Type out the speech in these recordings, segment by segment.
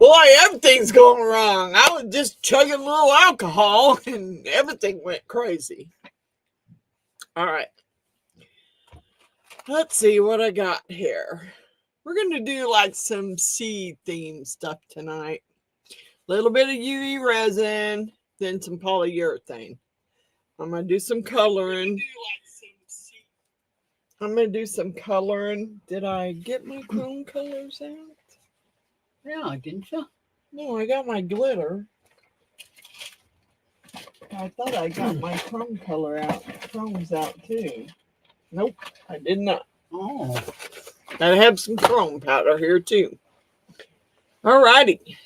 Boy, everything's going wrong. I was just chugging a little alcohol and everything went crazy. All right. Let's see what I got here. We're going to do like some seed theme stuff tonight. A little bit of UV resin, then some polyurethane. I'm going to do some coloring. Did I get my chrome colors out? Yeah, didn't you? No, I got my glitter. I thought I got my chrome color out. Chrome's out too. Nope, I did not. Oh. I have some chrome powder here too. Alrighty.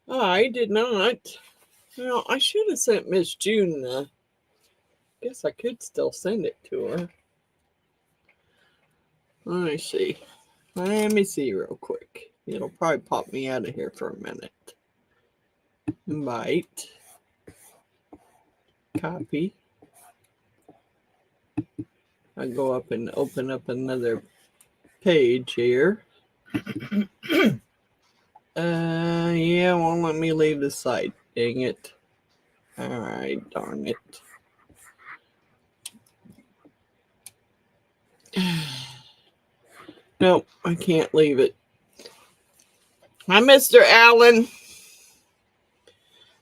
I did not. Well, I should have sent Miss June the. Guess I could still send it to her. Let me see. Let me see real quick. It'll probably pop me out of here for a minute. Invite. Copy. I go up and open up another page here. Yeah, won't let me leave the site. Dang it. Alright, darn it. Nope, I can't leave it. Hi, Mr. Allen.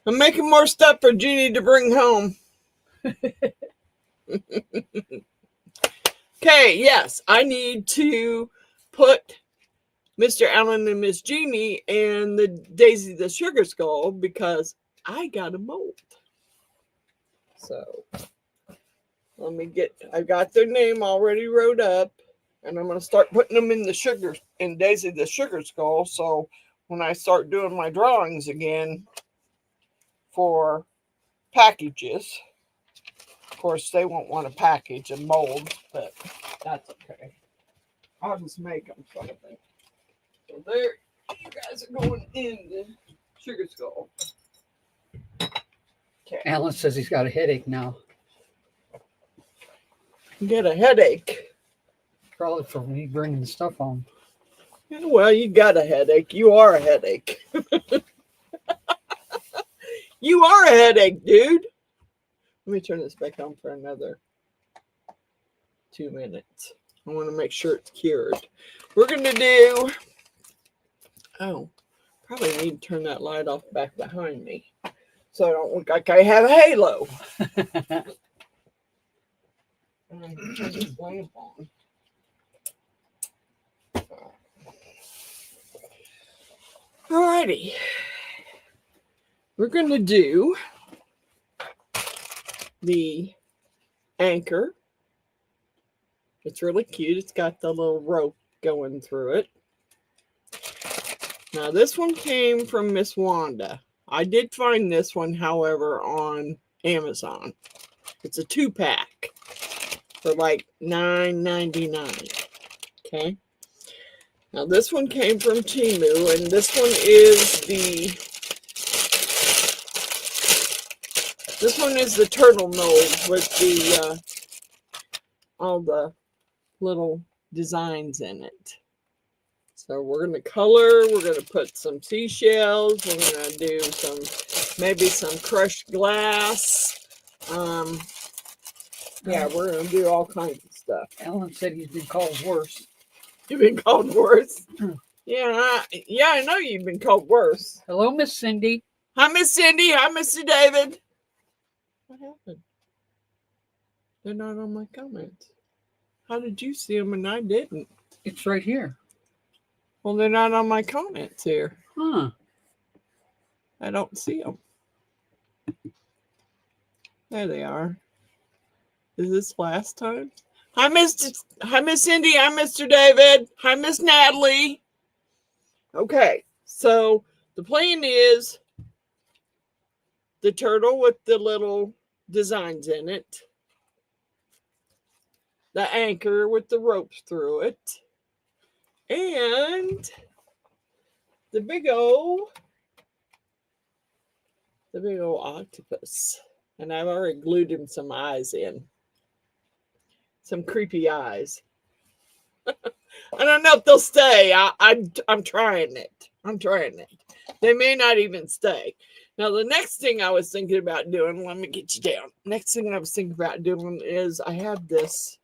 I'm making more stuff for Jeannie to bring home. Okay, yes, I need to put Mr. Allen and Miss Jeannie and the Daisy the Sugar Skull because I got a mold. So let me I got their name already wrote up, and I'm going to start putting them in Daisy the Sugar Skull. So when I start doing my drawings again for packages, of course, they won't want to package a mold, but that's okay. I'll just make them something. So there, you guys are going in the Sugar Skull. Okay. Alan says he's got a headache now. You get a headache. Probably from me bringing the stuff home. Yeah, well, you got a headache. You are a headache. You are a headache, dude. Let me turn this back on for another 2 minutes. I want to make sure it's cured. We're going to do... Oh, probably need to turn that light off back behind me so I don't look like I have a halo. And I can turn this lamp on. Alrighty. We're going to do the anchor. It's really cute. It's got the little rope going through it. Now, this one came from Miss Wanda. I did find this one, however, on Amazon. It's a 2-pack for like $9.99. Okay. Now, this one came from Temu, and this one is the turtle mold with the all the little designs in it. So we're going to color, we're going to put some seashells, we're going to do maybe some crushed glass. Yeah, we're going to do all kinds of stuff. Alan said he's been called worse. You've been called worse? Yeah, I know you've been called worse. Hello, Miss Cindy. Hi, Miss Cindy. Hi, Mr. David. What happened? They're not on my comments. How did you see them and I didn't? It's right here. Well, they're not on my comments here. Huh. I don't see them. There they are. Is this last time? Hi, Miss Cindy. Hi, Mr. David. Hi, Miss Natalie. Okay, so the plan is the turtle with the little designs in it, the anchor with the ropes through it, and the big old octopus. And I've already glued him some eyes in. Some creepy eyes. I don't know if they'll stay. I'm trying it. I'm trying it. They may not even stay. Now, the next thing I was thinking about doing, let me get you down. Next thing I was thinking about doing is I have this.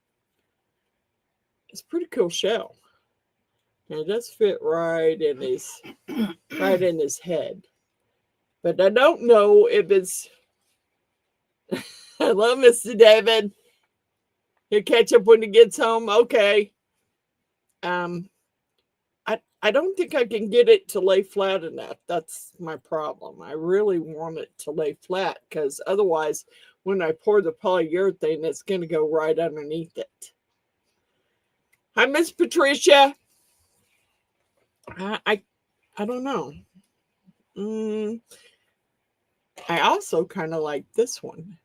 It's a pretty cool shell. And it does fit right in his head. But I don't know if it's. Hello, Mr. David. He'll catch up when he gets home. Okay. I don't think I can get it to lay flat enough. That's my problem. I really want it to lay flat because otherwise, when I pour the polyurethane, it's going to go right underneath it. Hi, Miss Patricia. I don't know. I also kind of like this one.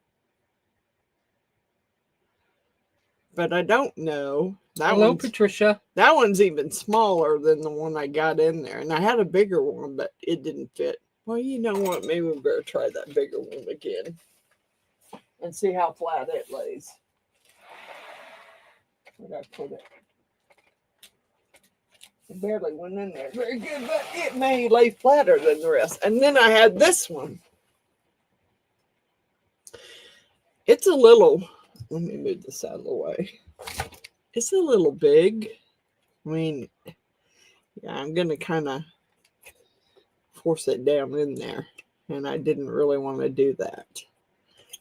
But I don't know. Hello, Patricia. That one's even smaller than the one I got in there. And I had a bigger one, but it didn't fit. Well, you know what? Maybe we better try that bigger one again. And see how flat it lays. Where'd I put it? It barely went in there very good, but it may lay flatter than the rest. And then I had this one. It's a little... Let me move this out of the way. It's a little big. I mean, yeah, I'm going to kind of force it down in there. And I didn't really want to do that.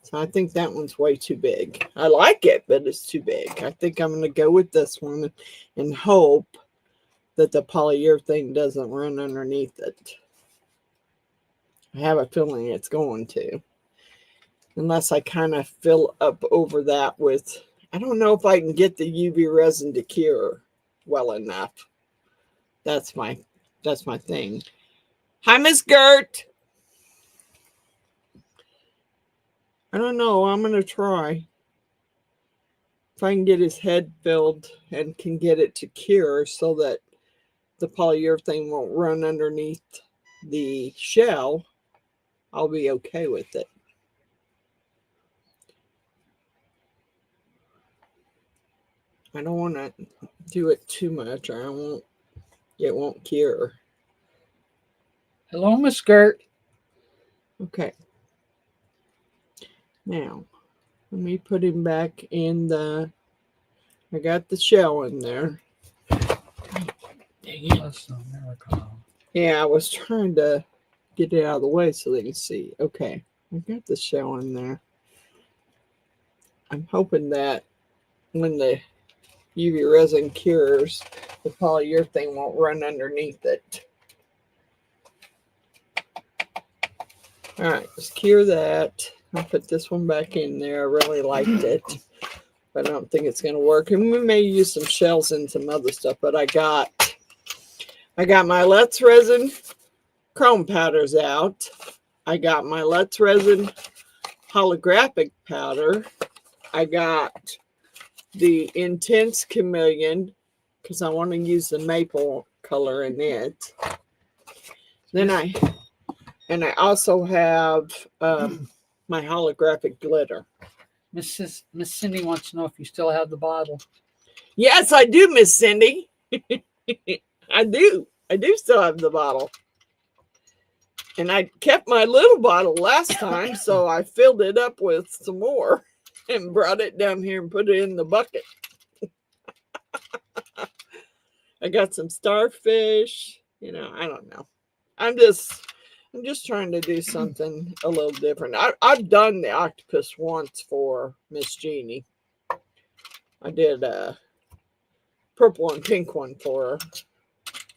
So I think that one's way too big. I like it, but it's too big. I think I'm going to go with this one and hope that the polyurethane doesn't run underneath it. I have a feeling it's going to. Unless I kind of fill up over that with, I don't know if I can get the UV resin to cure well enough. That's my thing. Hi, Miss Gert. I don't know. I'm going to try. If I can get his head filled and can get it to cure so that the polyurethane won't run underneath the shell, I'll be okay with it. I don't want to do it too much or it won't cure. Hello, Miss Gert. Okay. Now, let me put him back in I got the shell in there. Dang it. Yeah, I was trying to get it out of the way so they can see. Okay, I got the shell in there. I'm hoping that when the UV resin cures, the polyurethane won't run underneath it. All right, let's cure that. I'll put this one back in there. I really liked it, but I don't think it's going to work. And we may use some shells and some other stuff, but I got my Let's Resin chrome powders out. I got my Let's Resin holographic powder. I got the Intense Chameleon because I want to use the maple color in it. Then I also have my holographic glitter. Miss Cindy wants to know if you still have the bottle. Yes, I do, Miss Cindy. I do. I do still have the bottle. And I kept my little bottle last time, so I filled it up with some more and brought it down here and put it in the bucket. I got some starfish. You know, I don't know. I'm just trying to do something a little different. I've done the octopus once for Miss Jeannie. I did a purple and pink one for her.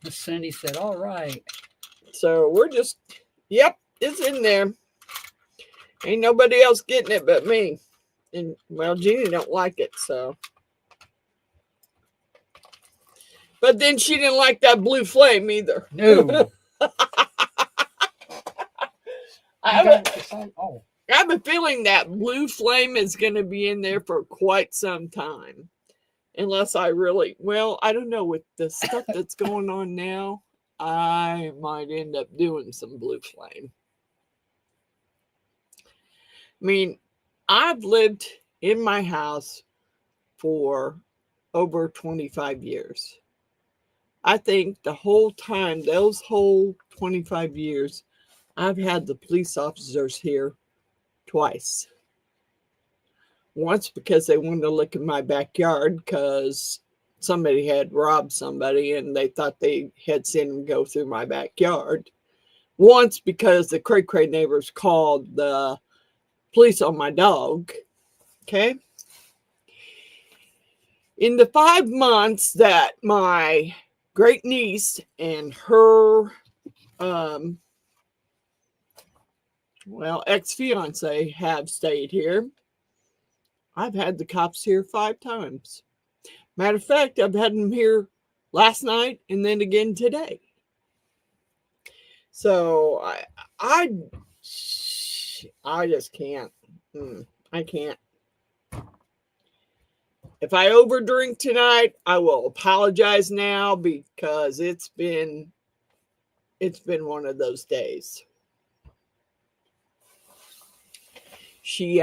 Miss Cindy said, all right. So we're just, yep, it's in there. Ain't nobody else getting it but me. And, well, Jeannie don't like it, so. But then she didn't like that blue flame either. No. I have a feeling that blue flame is going to be in there for quite some time. Unless I really, well, I don't know. With the stuff that's going on now, I might end up doing some blue flame. I mean, I've lived in my house for over 25 years. I think the whole time, those whole 25 years, I've had the police officers here twice. Once because they wanted to look in my backyard because somebody had robbed somebody and they thought they had seen them go through my backyard. Once because the cray-cray neighbors called the police on my dog. Okay. In the 5 months that my great niece and her ex-fiance have stayed here, I've had the cops here 5 times. Matter of fact, I've had them here last night and then again today. So I just can't. I can't. If I overdrink tonight, I will apologize now because it's been one of those days. She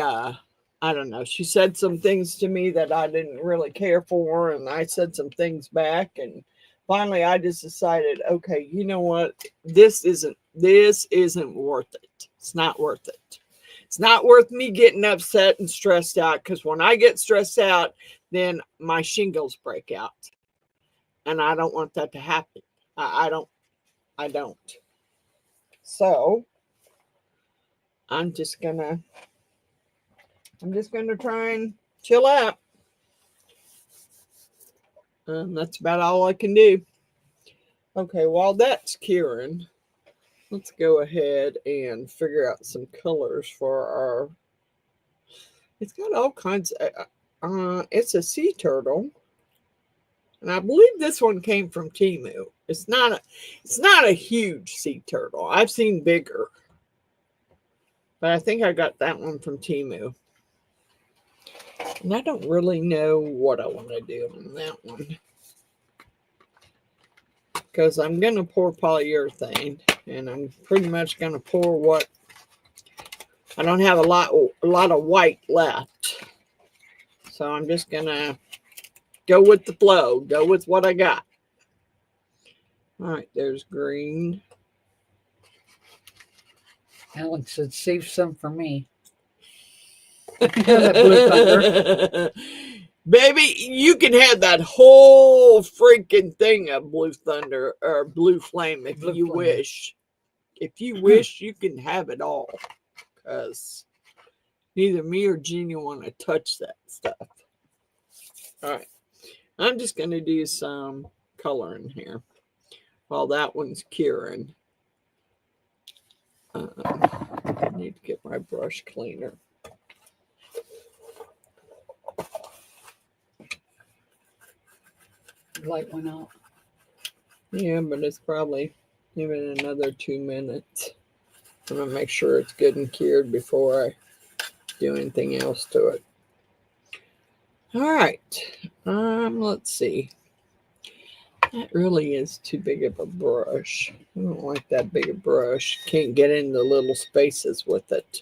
I don't know, she said some things to me that I didn't really care for, and I said some things back, and finally I just decided, okay, you know what? This isn't worth it. It's not worth it. It's not worth me getting upset and stressed out, because when I get stressed out, then my shingles break out. And I don't want that to happen. I don't. So I'm just gonna try and chill out. That's about all I can do. Okay, while that's curing, let's go ahead and figure out some colors for our. It's got all kinds of. It's a sea turtle, and I believe this one came from Temu. It's not a huge sea turtle. I've seen bigger, but I think I got that one from Temu. And I don't really know what I want to do on that one, because I'm going to pour polyurethane, and I'm pretty much going to pour what I don't have a lot of white left. So I'm just going to go with the flow, go with what I got. All right, there's green. Alex said, save some for me. That Blue Thunder. Baby, you can have that whole freaking thing of Blue Thunder or Blue Flame if you wish. If you wish, you can have it all. Because neither me or Jeannie want to touch that stuff. All right. I'm just going to do some coloring here while that one's curing. I need to get my brush cleaner. Light went out. Yeah, but it's probably even another 2 minutes. I'm going to make sure it's good and cured before I do anything else to it. All right. Let's see. That really is too big of a brush. I don't like that big a brush. Can't get in the little spaces with it.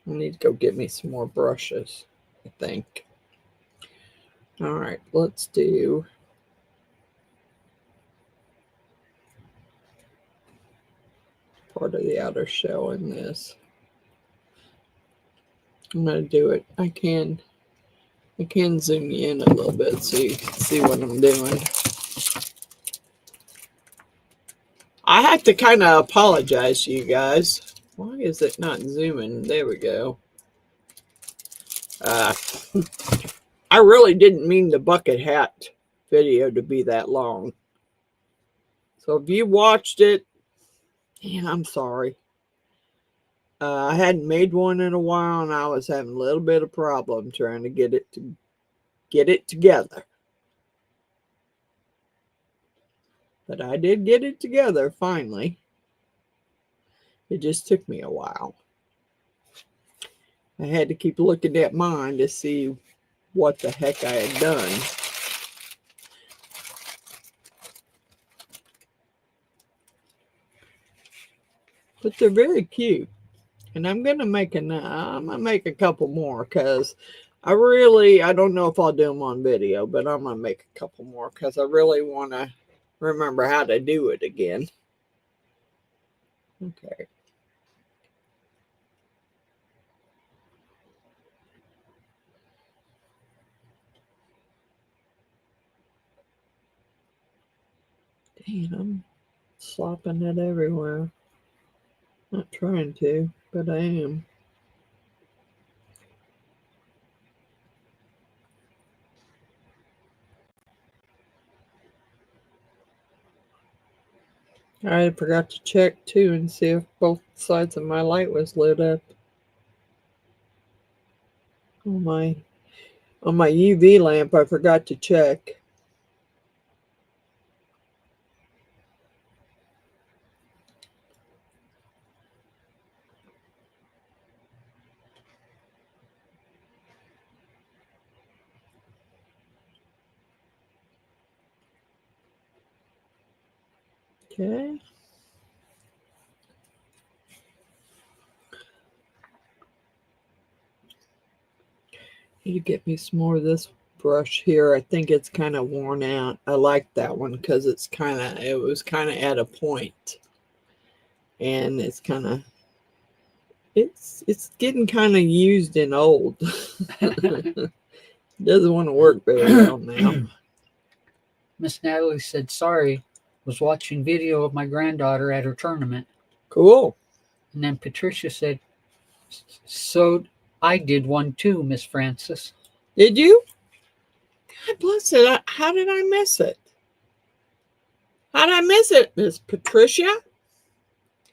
I need to go get me some more brushes, I think. All right, let's do part of the outer shell in this. I'm going to do it. I can zoom you in a little bit so you can see what I'm doing. I have to kind of apologize to you guys. Why is it not zooming? There we go. I really didn't mean the bucket hat video to be that long. So if you watched it, man, I'm sorry. I hadn't made one in a while, and I was having a little bit of problem trying to get it together. But I did get it together finally. It just took me a while. I had to keep looking at mine to see what the heck I had done. But they're very cute. And I'm gonna make a couple more because I don't know if I'll do them on video, but I'm going to make a couple more because I really want to remember how to do it again. Okay. Dang, I'm slopping it everywhere. Not trying to, but I am. I forgot to check too and see if both sides of my light was lit up. On my UV lamp, I forgot to check. Okay. Need to get me some more of this brush here. I think it's kind of worn out. I like that one because it was kind of at a point, and it's kind of it's getting kind of used and old. Doesn't want to work very well now. Miss Natalie said, sorry, was watching video of my granddaughter at her tournament. Cool. And then Patricia said, so I did one too, Miss Frances. Did you? God bless it. How did I miss it? How did I miss it, Miss Patricia?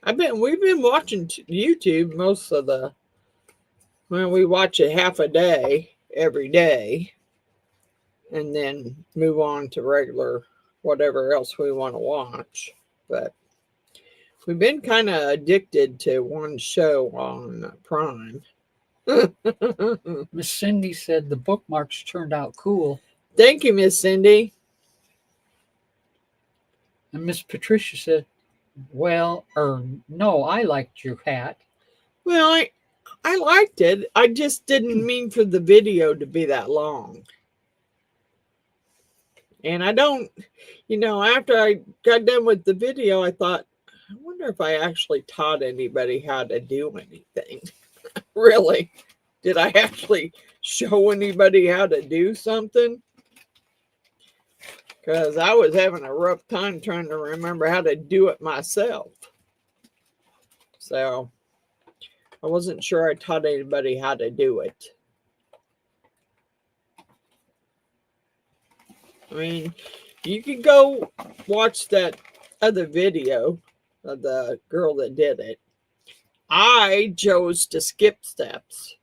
We've been watching YouTube most of we watch it half a day every day and then move on to regular whatever else we want to watch. But we've been kind of addicted to one show on Prime. Miss Cindy said the bookmarks turned out cool. Thank you, Miss Cindy. And Miss Patricia said, well, no, I liked your hat. Well, I liked it. I just didn't mean for the video to be that long. And I don't, after I got done with the video, I thought, I wonder if I actually taught anybody how to do anything. Really? Did I actually show anybody how to do something? Because I was having a rough time trying to remember how to do it myself. So I wasn't sure I taught anybody how to do it. I mean, you can go watch that other video of the girl that did it. I chose to skip steps.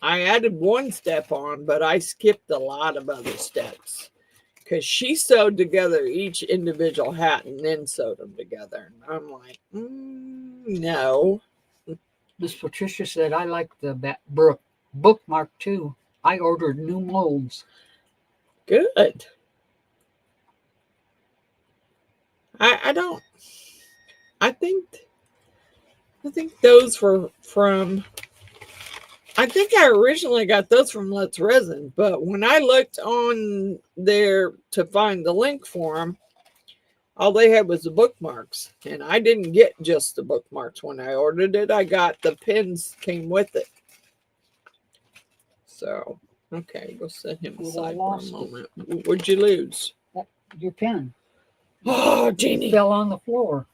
I added one step on, but I skipped a lot of other steps because she sewed together each individual hat and then sewed them together. And I'm like, no. Miss Patricia said, I like the bookmark too. I ordered new molds. Good. I think those were from, I think I originally got those from Let's Resin, but when I looked on there to find the link for them, all they had was the bookmarks, and I didn't get just the bookmarks when I ordered it. I got the pins came with it. So, okay, we'll set him aside for a moment. What'd you lose? Your pen. Oh, Jeannie. It fell on the floor.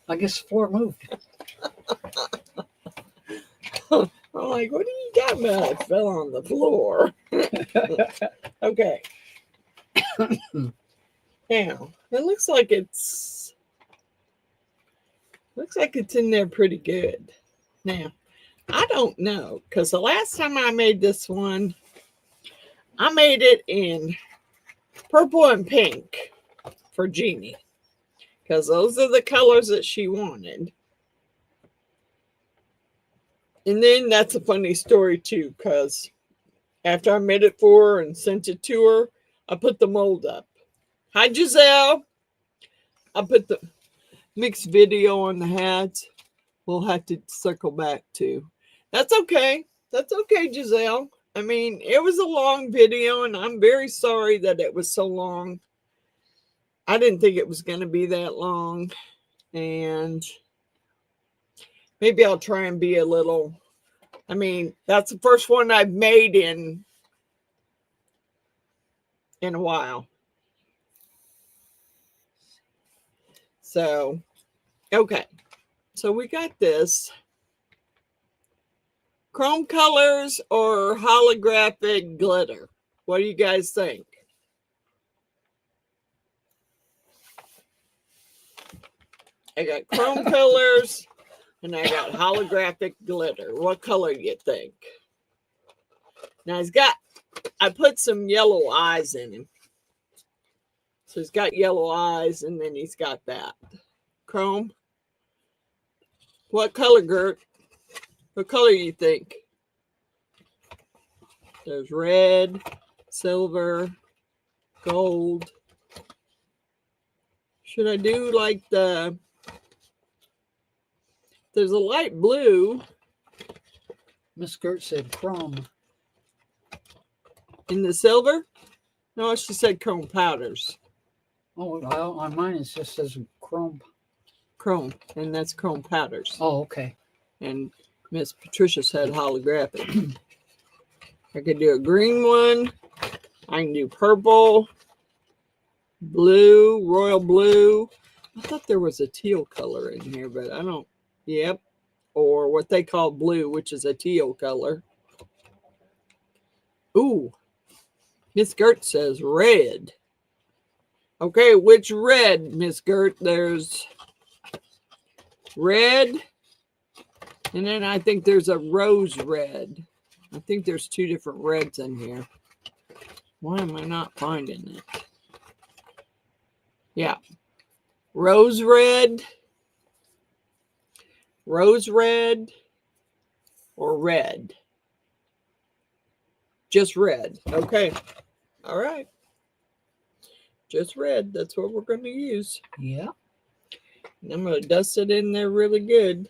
I guess the floor moved. I'm like, what are you talking about? It fell on the floor. Okay. Now, it looks like it's in there pretty good. Now, I don't know, because the last time I made this one, I made it in purple and pink for Jeannie, because those are the colors that she wanted. And then that's a funny story too, because after I made it for her and sent it to her, I put the mold up. Hi, Giselle. I'll put the mixed video on the hats. We'll have to circle back to. That's okay. That's okay, Giselle. I mean, it was a long video, and I'm very sorry that it was so long. I didn't think it was going to be that long. And maybe I'll try and be a little... I mean, that's the first one I've made in a while. So, okay. So we got this. Chrome colors or holographic glitter? What do you guys think? I got chrome colors and I got holographic glitter. What color do you think? Now I put some yellow eyes in him. So he's got yellow eyes and then he's got that. Chrome. What color, Gert? What color do you think? There's red, silver, gold. Should I do like there's a light blue. Miss Gert said chrome. In the silver? No, she said chrome powders. Oh, well, on mine it just says chrome. Chrome, and that's chrome powders. Oh, okay. And Miss Patricia said holographic. I could do a green one. I can do purple, blue, royal blue. I thought there was a teal color in here, but I don't. Yep. Or what they call blue, which is a teal color. Ooh. Miss Gert says red. Okay, which red, Miss Gert? There's red. And then I think there's a rose red. I think there's two different reds in here. Why am I not finding it? Yeah. Rose red, or red. Just red. Okay. All right. Just red. That's what we're going to use. Yeah. And I'm going to dust it in there really good.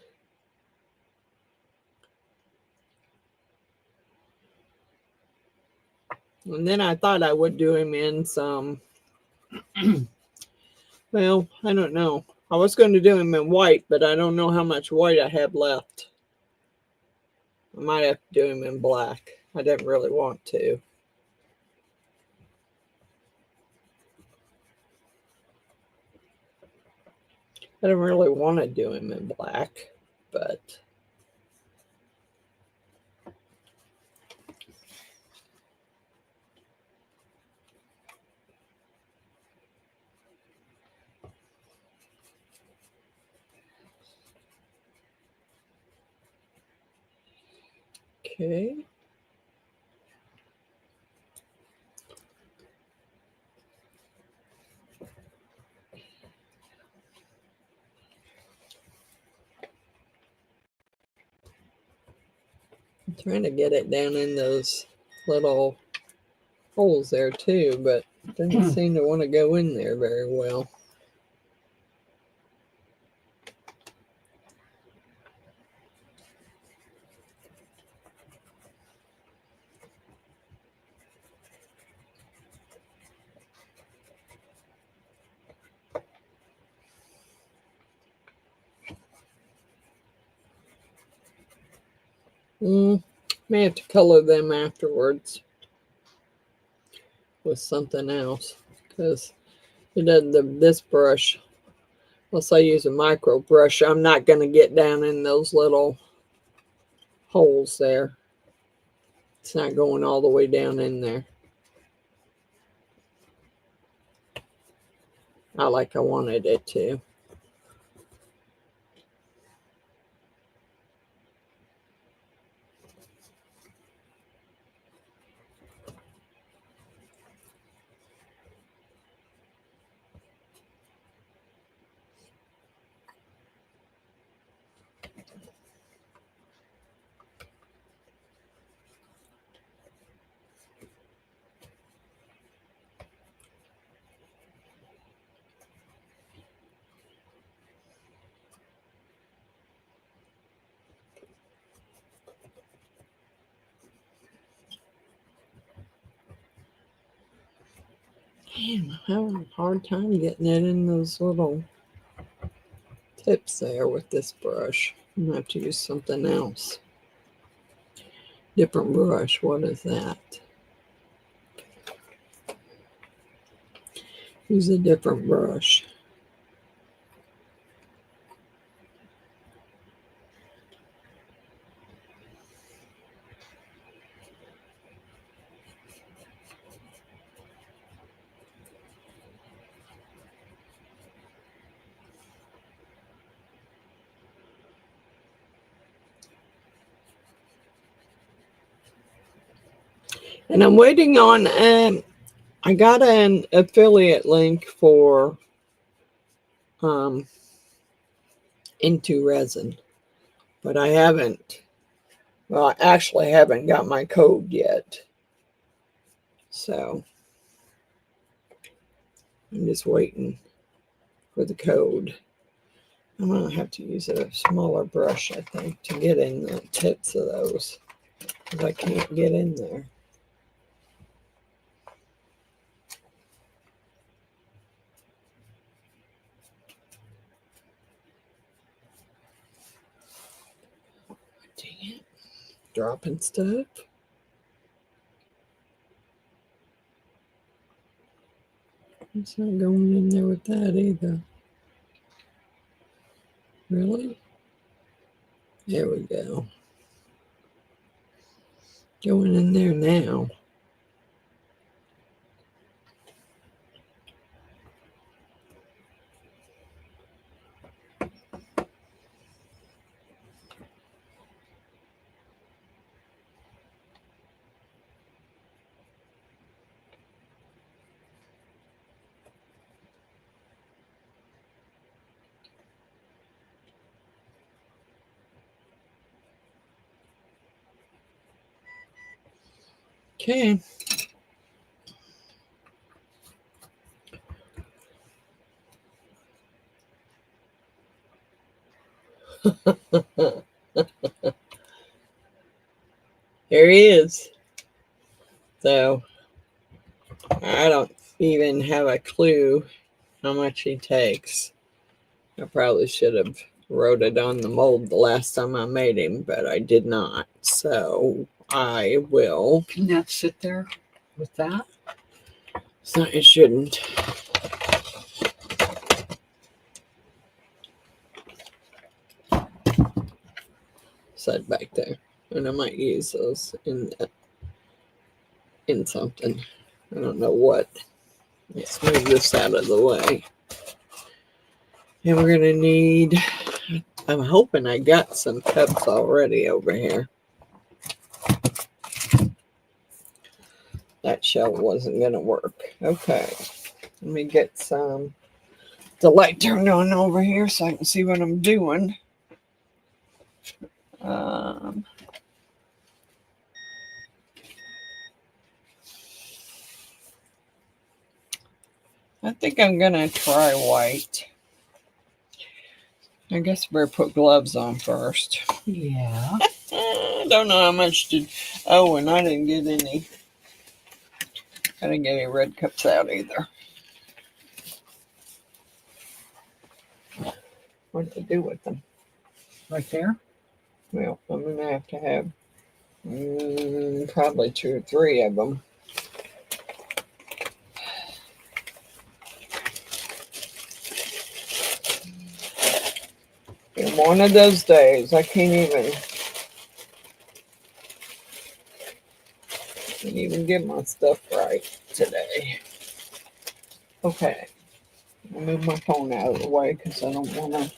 And then I thought I would do him in some, well, I don't know. I was going to do him in white, but I don't know how much white I have left. I might have to do him in black. I didn't really want to. I don't really want to do him in black, but... Okay. I'm trying to get it down in those little holes there too, but it doesn't seem to want to go in there very well. May have to color them afterwards with something else because it doesn't. This brush, unless I use a micro brush, I'm not going to get down in those little holes there. It's not going all the way down in there. Not like I wanted it to. Man, I'm having a hard time getting it in those little tips there with this brush. I'm going to have to use something else. Different brush. What is that? Use a different brush. And I'm waiting on, I got an affiliate link for Into Resin, but I haven't, well, I actually haven't got my code yet. So I'm just waiting for the code. I'm going to have to use a smaller brush, I think, to get in the tips of those, because I can't get in there. Dang it. Dropping stuff. It's not going in there with that either. Really? There we go. Going in there now. Okay. There he is. So I don't even have a clue how much he takes. I probably should have wrote it on the mold the last time I made him, but I did not. So I will. Can that sit there with that? So it shouldn't. Set back there. And I might use those in something. I don't know what. Let's move this out of the way. And we're going to need, I'm hoping I got some cups already over here. That shell wasn't going to work. Okay. Let me get the light turned on over here so I can see what I'm doing. I think I'm going to try white. I guess I better put gloves on first. Yeah. I don't know how much did. Oh, and I didn't get any red cups out either. What to do with them? Right there? Well, I'm going to have probably 2 or 3 of them. And one of those days, I can't even get my stuff right today. Okay. I'll move my phone out of the way because I don't want to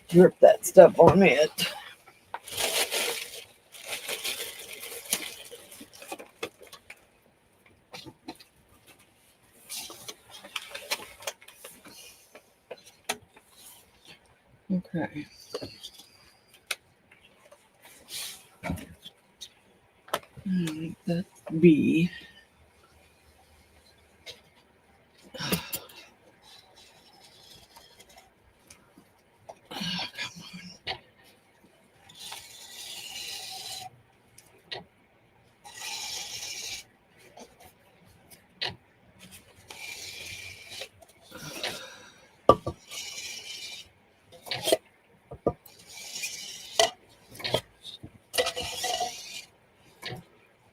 drip that stuff on it. Okay. That's B.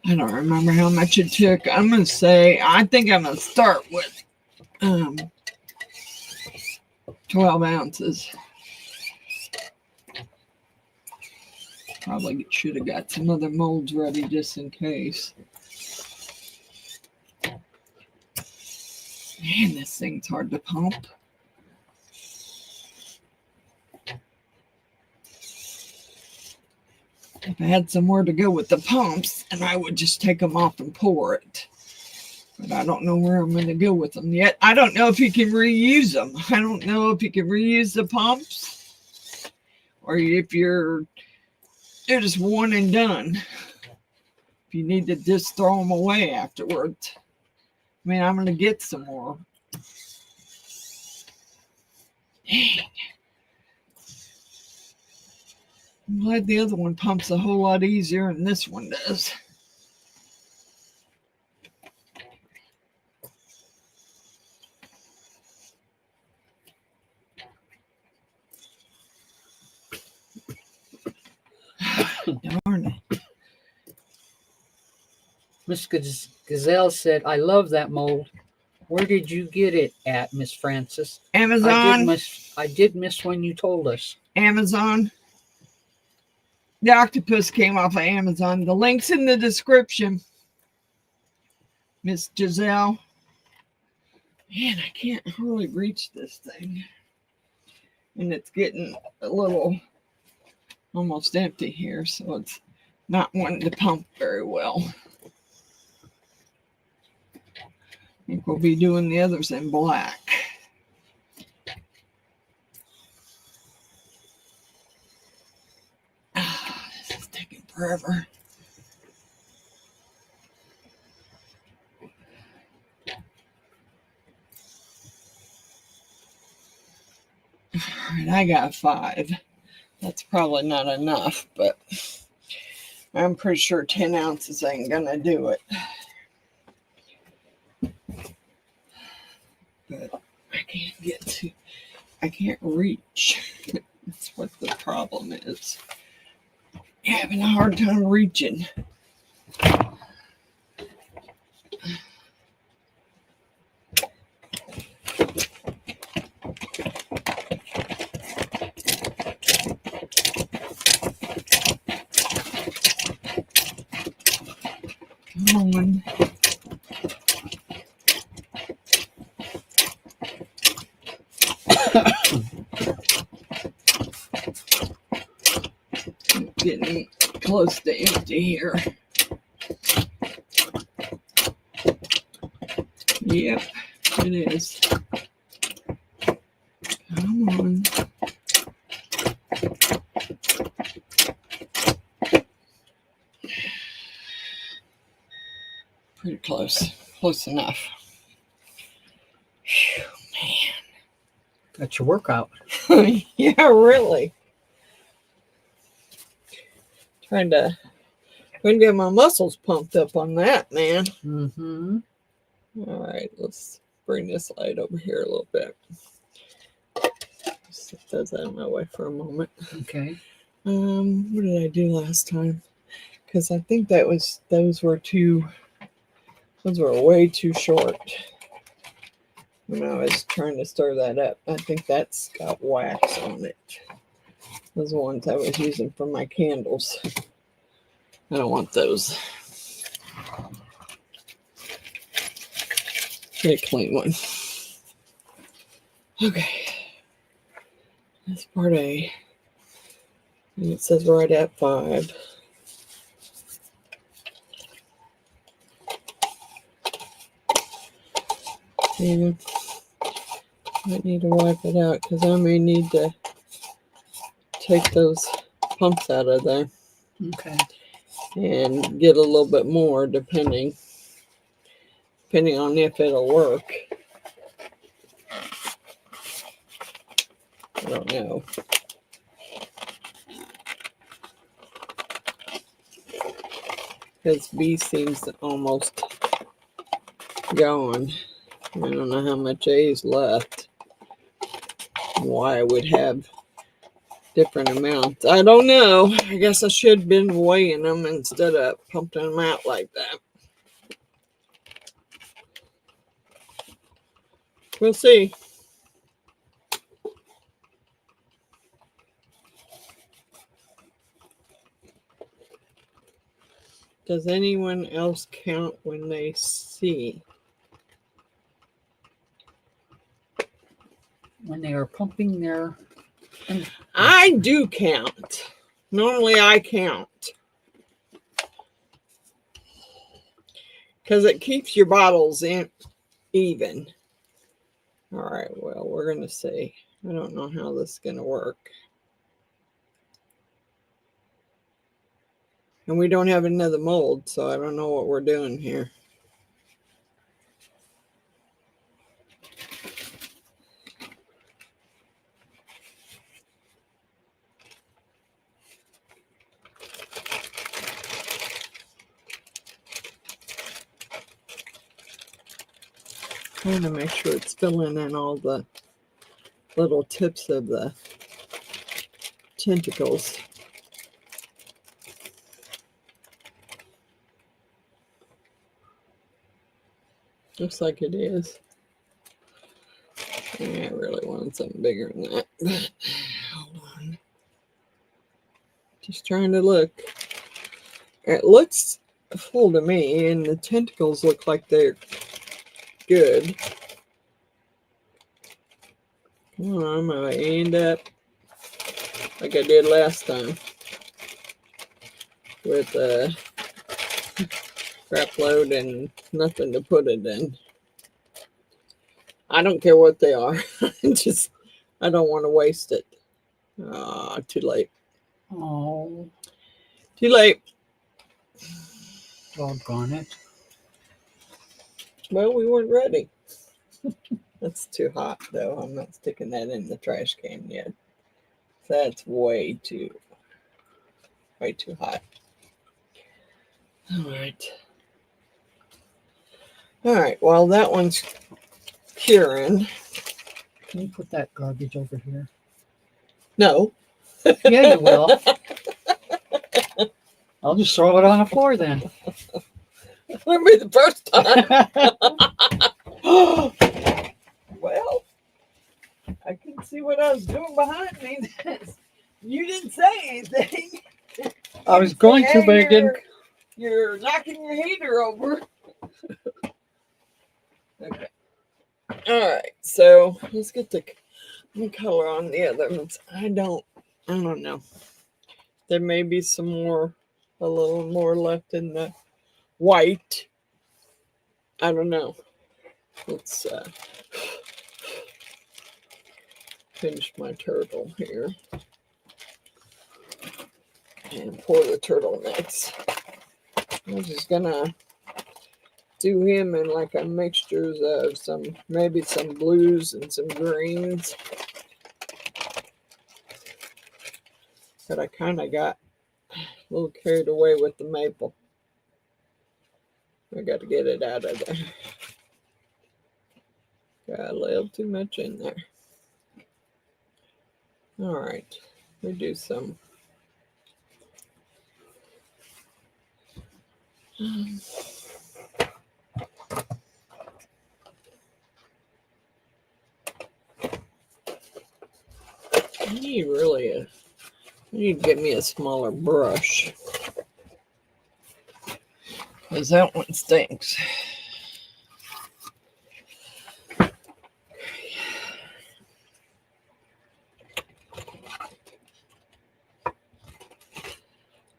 I don't remember how much it took. I'm going to say, I think I'm going to start with 12 ounces. Probably should have got some other molds ready just in case. Man, this thing's hard to pump. If I had somewhere to go with the pumps, and I would just take them off and pour it. But I don't know where I'm going to go with them yet. I don't know if you can reuse them. I don't know if you can reuse the pumps, or if they're just one and done. If you need to just throw them away afterwards. I mean, I'm going to get some more. Dang. I'm glad the other one pumps a whole lot easier than this one does. Darn it. Miss Gazelle said, I love that mold. Where did you get it at, Miss Frances? Amazon. I did miss when you told us. Amazon. The octopus came off of Amazon. The link's in the description. Miss Giselle. Man, I can't hardly reach this thing. And it's getting a little almost empty here, so it's not wanting to pump very well. I think we'll be doing the others in black. This is taking forever. All right, I got 5. That's probably not enough, but I'm pretty sure 10 ounces ain't gonna do it. But I can't reach. That's what the problem is. Having a hard time reaching. Come on. Getting close to empty here. Yep, it is. Come on. Pretty close. Close enough. Whew, man. That's your workout. Yeah, really. Trying to get my muscles pumped up on that, man. Mm-hmm. All right, let's bring this light over here a little bit. Just set those out of my way for a moment. Okay. What did I do last time? Because I think those were way too short when I was trying to stir that up. I think that's got wax on it. Those are the ones I was using for my candles. I don't want those. Get a clean one. Okay. That's part A. And it says right at 5. Yeah. Might need to wipe it out because I may need to take those pumps out of there. Okay. And get a little bit more depending on if it'll work. I don't know. Because B seems to almost gone. I don't know how much A is left. Why I would have different amounts. I don't know. I guess I should have been weighing them instead of pumping them out like that. We'll see. Does anyone else count when they see? When they are pumping their... I do count. Normally I count. Because it keeps your bottles in even. All right, well, we're going to see. I don't know how this is going to work. And we don't have another mold, so I don't know what we're doing here. Trying to make sure it's filling in all the little tips of the tentacles. Looks like it is. I really wanted something bigger than that. But hold on. Just trying to look. It looks full to me, and the tentacles look like they're good. Come on, I'm going to end up like I did last time with a crap load and nothing to put it in. I don't care what they are. I don't want to waste it. Too late. Oh, Too late. doggone it. Well, we weren't ready. That's too hot, though. I'm not sticking that in the trash can yet. That's way too hot. All right. All right. Well, that one's curing. Can you put that garbage over here? No. Yeah, you will. I'll just throw it on the floor then. That'll be the first time. Well, I couldn't see what I was doing behind me. You didn't say anything. I was going to, but I didn't. You're knocking your heater over. Okay. All right. So let's get the color on the other ones. I don't know. There may be some more, a little more left in the white. I don't know. Let's finish my turtle here and pour the turtlenecks. I'm just gonna do him in like a mixture of maybe some blues and some greens. But I kind of got a little carried away with the maple. I got to get it out of there. Got a little too much in there. All right, we do some. I need to get me a smaller brush, because that one stinks.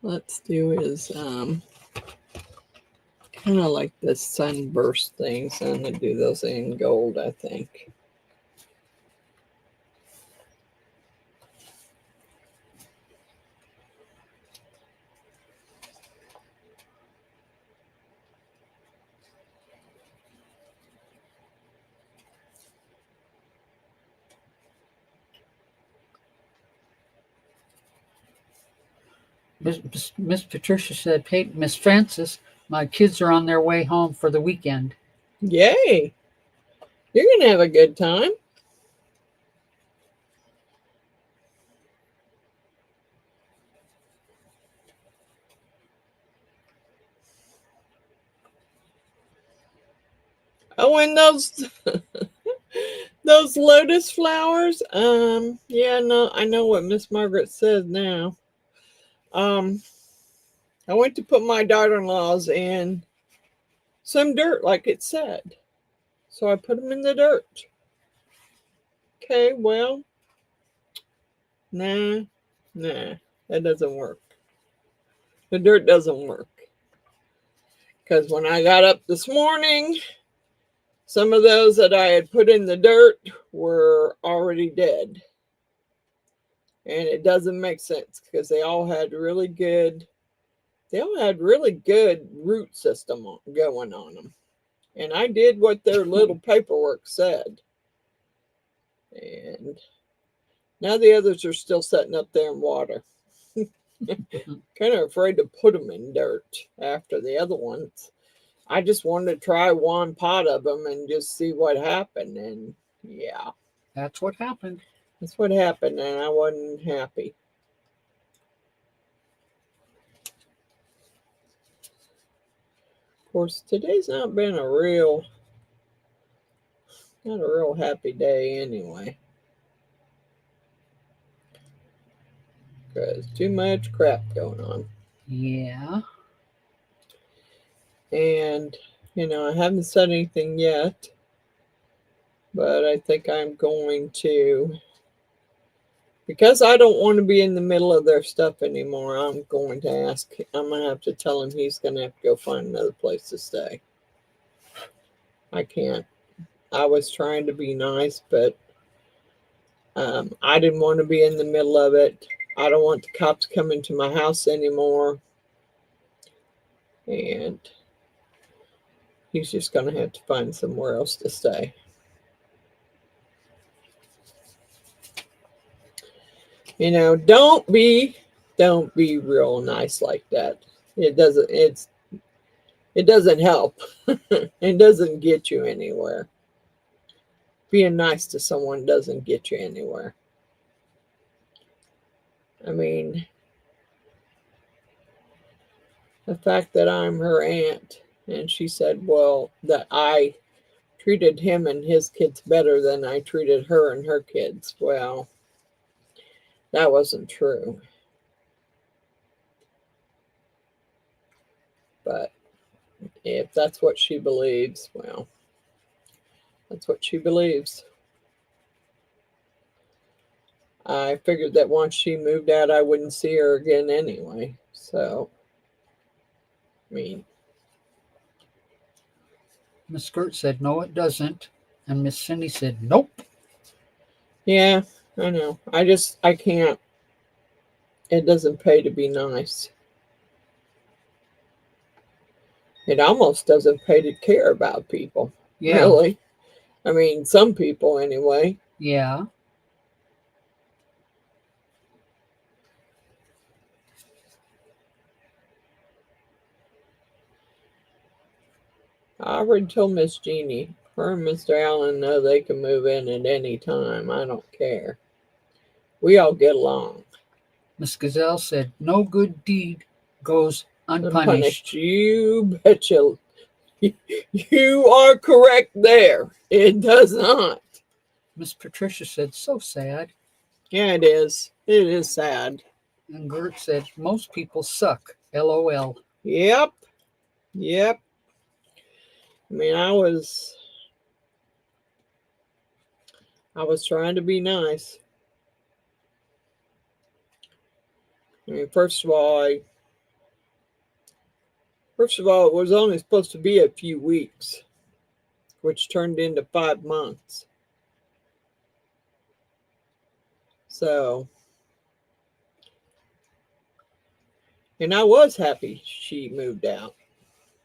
Let's do is kind of like the sunburst things. I'm going to do those in gold, I think. Miss Patricia said, "Hey, Miss Frances, my kids are on their way home for the weekend." Yay! You're going to have a good time. Oh, and those those lotus flowers. Yeah, no, I know what Miss Margaret says now. I went to put my daughter-in-law's in some dirt, like it said. So I put them in the dirt. Okay, well, nah, that doesn't work. The dirt doesn't work. Because when I got up this morning, some of those that I had put in the dirt were already dead. And it doesn't make sense because they all had really good root system going on them. And I did what their little paperwork said. And now the others are still sitting up there in water. Kind of afraid to put them in dirt after the other ones. I just wanted to try one pot of them and just see what happened. And yeah. That's what happened. That's what happened, and I wasn't happy. Of course, today's not been a real happy day anyway. Because too much crap going on. Yeah. And, I haven't said anything yet. But I think I'm going to, because I don't want to be in the middle of their stuff anymore, I'm going to have to tell him he's going to have to go find another place to stay. I can't. I was trying to be nice, but I didn't want to be in the middle of it. I don't want the cops coming to my house anymore. And he's just going to have to find somewhere else to stay. Don't be real nice like that. It doesn't help. It doesn't get you anywhere. Being nice to someone doesn't get you anywhere. I mean, the fact that I'm her aunt and she said, well, that I treated him and his kids better than I treated her and her kids. Well, that wasn't true. But if that's what she believes, well, that's what she believes. I figured that once she moved out, I wouldn't see her again anyway. So, I mean. Miss Gert said, no, it doesn't. And Miss Cindy said, nope. Yeah, I know. I can't. It doesn't pay to be nice. It almost doesn't pay to care about people. Yeah. Really. I mean, some people anyway. Yeah. I already told Miss Jeannie, her and Mr. Allen know they can move in at any time. I don't care. We all get along. Miss Gazelle said, no good deed goes unpunished. You betcha. You are correct there. It does not. Miss Patricia said, so sad. Yeah, it is. It is sad. And Gert said, most people suck. LOL. Yep. I mean, I was trying to be nice. I mean, first of all, it was only supposed to be a few weeks, which turned into 5 months. So, and I was happy she moved out.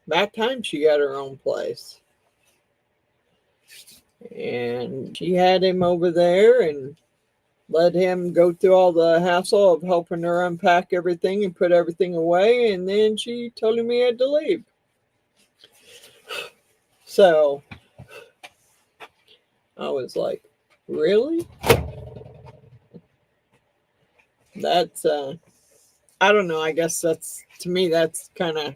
That time she got her own place. And she had him over there and let him go through all the hassle of helping her unpack everything and put everything away. And then she told him he had to leave. So I was like, really? That's, I don't know. I guess that's, to me, that's kind of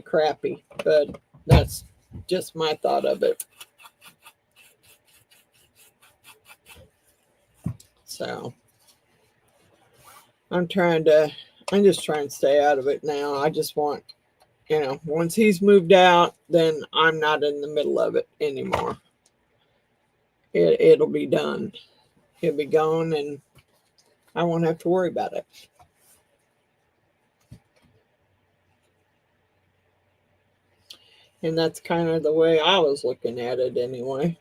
crappy, but that's Just my thought of it. So I'm just trying to stay out of it now. I just want, you know, once he's moved out, then I'm not in the middle of it anymore. It'll be done. It'll be gone and I won't have to worry about it. And that's kind of the way I was looking at it anyway.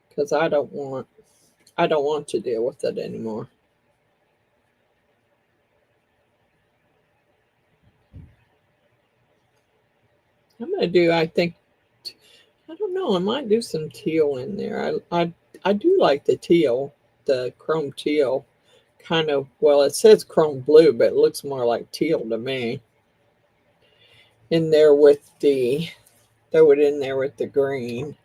Because I don't want to deal with it anymore. I'm gonna do, I think, I don't know, I might do some teal in there. I do like the teal, the chrome teal. Kind of, well, it says chrome blue, but it looks more like teal to me. In there with the, throw it in there with the green.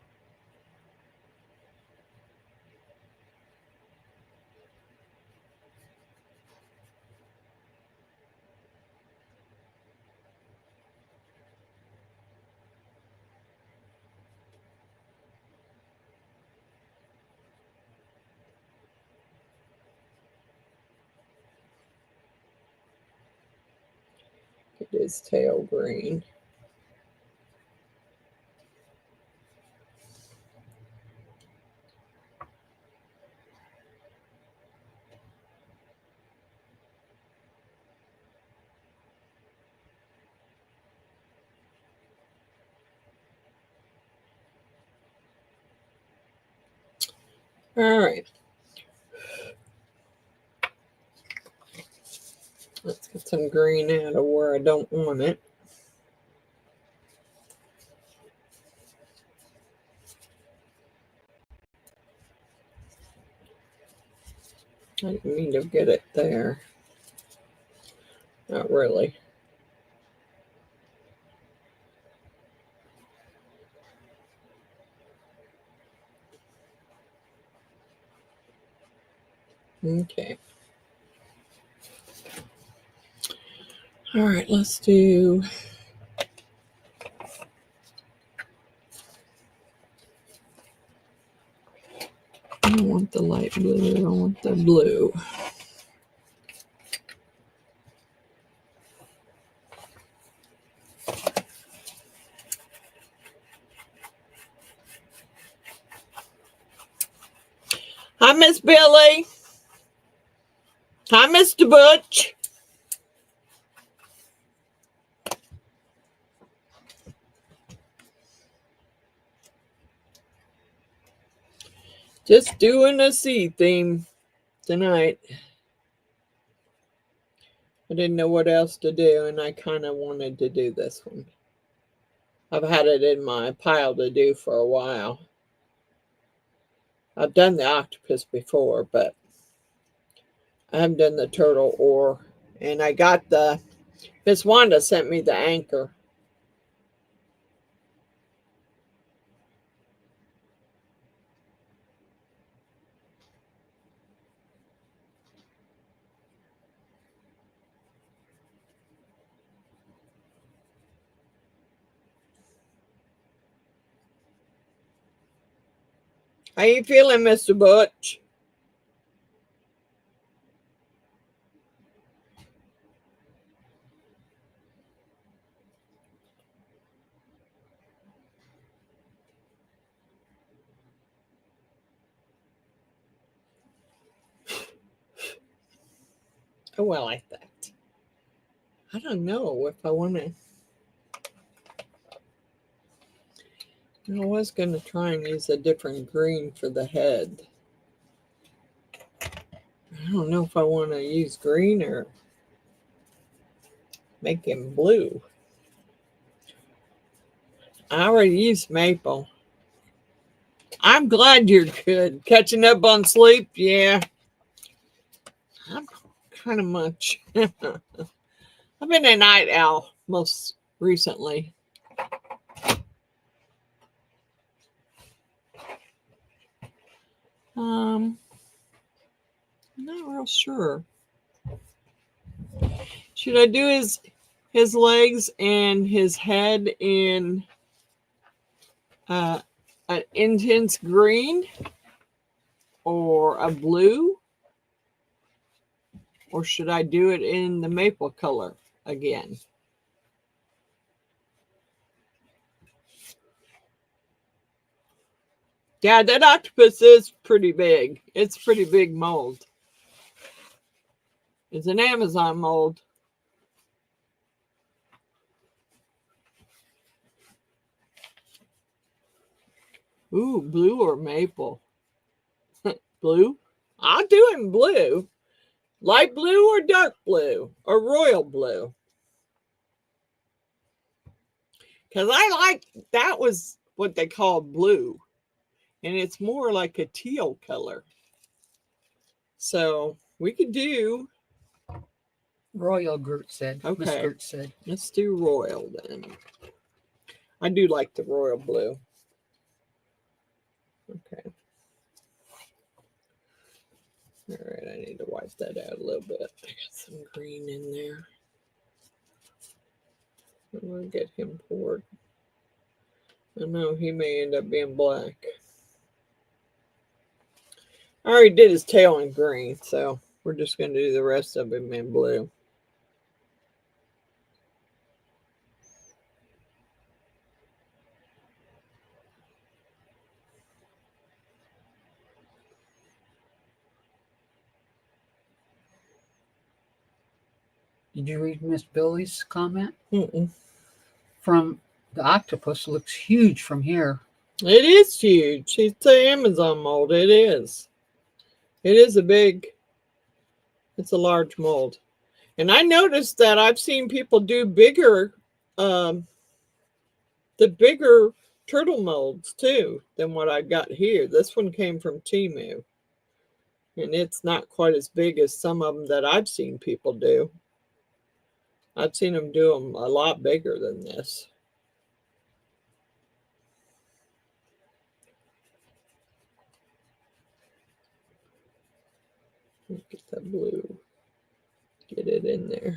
It is tail green. All right. Let's get some green out of where I don't want it. I didn't mean to get it there. Not really. Okay. All right, let's do. I don't want the light blue. I want the blue. Hi, Miss Billy. Hi, Mr. Butch. Just doing a sea theme tonight. I didn't know what else to do, and I kind of wanted to do this one. I've had it in my pile to do for a while. I've done the octopus before, but I haven't done the turtle or, and I got the, Miss Wanda sent me the anchor. How you feeling, Mr. Butch? Oh, well, I thought. I don't know if I want to. I was going to try and use a different green for the head. I don't know if I want to use green or make him blue. I already used maple. I'm glad you're good. Catching up on sleep? Yeah. I'm kind of much. I've been a night owl most recently. I'm not real sure. Should I do his legs and his head in an intense green or a blue? Or should I do it in the maple color again? Yeah, that octopus is pretty big. It's a pretty big mold. It's an Amazon mold. Ooh, blue or maple? Blue? I'll do it in blue. Light blue or dark blue or royal blue? Because I like, that was what they called blue. And it's more like a teal color. So we could do Royal, Gert said. Okay. Miss Gert said. Let's do royal then. I do like the royal blue. Okay. All right, I need to wipe that out a little bit. I got some green in there. I'm going to get him poured. I know he may end up being black. I already did his tail in green, so we're just going to do the rest of him in blue. Did you read Miss Billy's comment? Mm-mm. From the octopus looks huge from here. It is huge. It's the Amazon mold. It is. It is it's a large mold. And I noticed that I've seen people do bigger, the bigger turtle molds too than what I got here. This one came from Temu. And it's not quite as big as some of them that I've seen people do. I've seen them do them a lot bigger than this. Get that blue. Get it in there.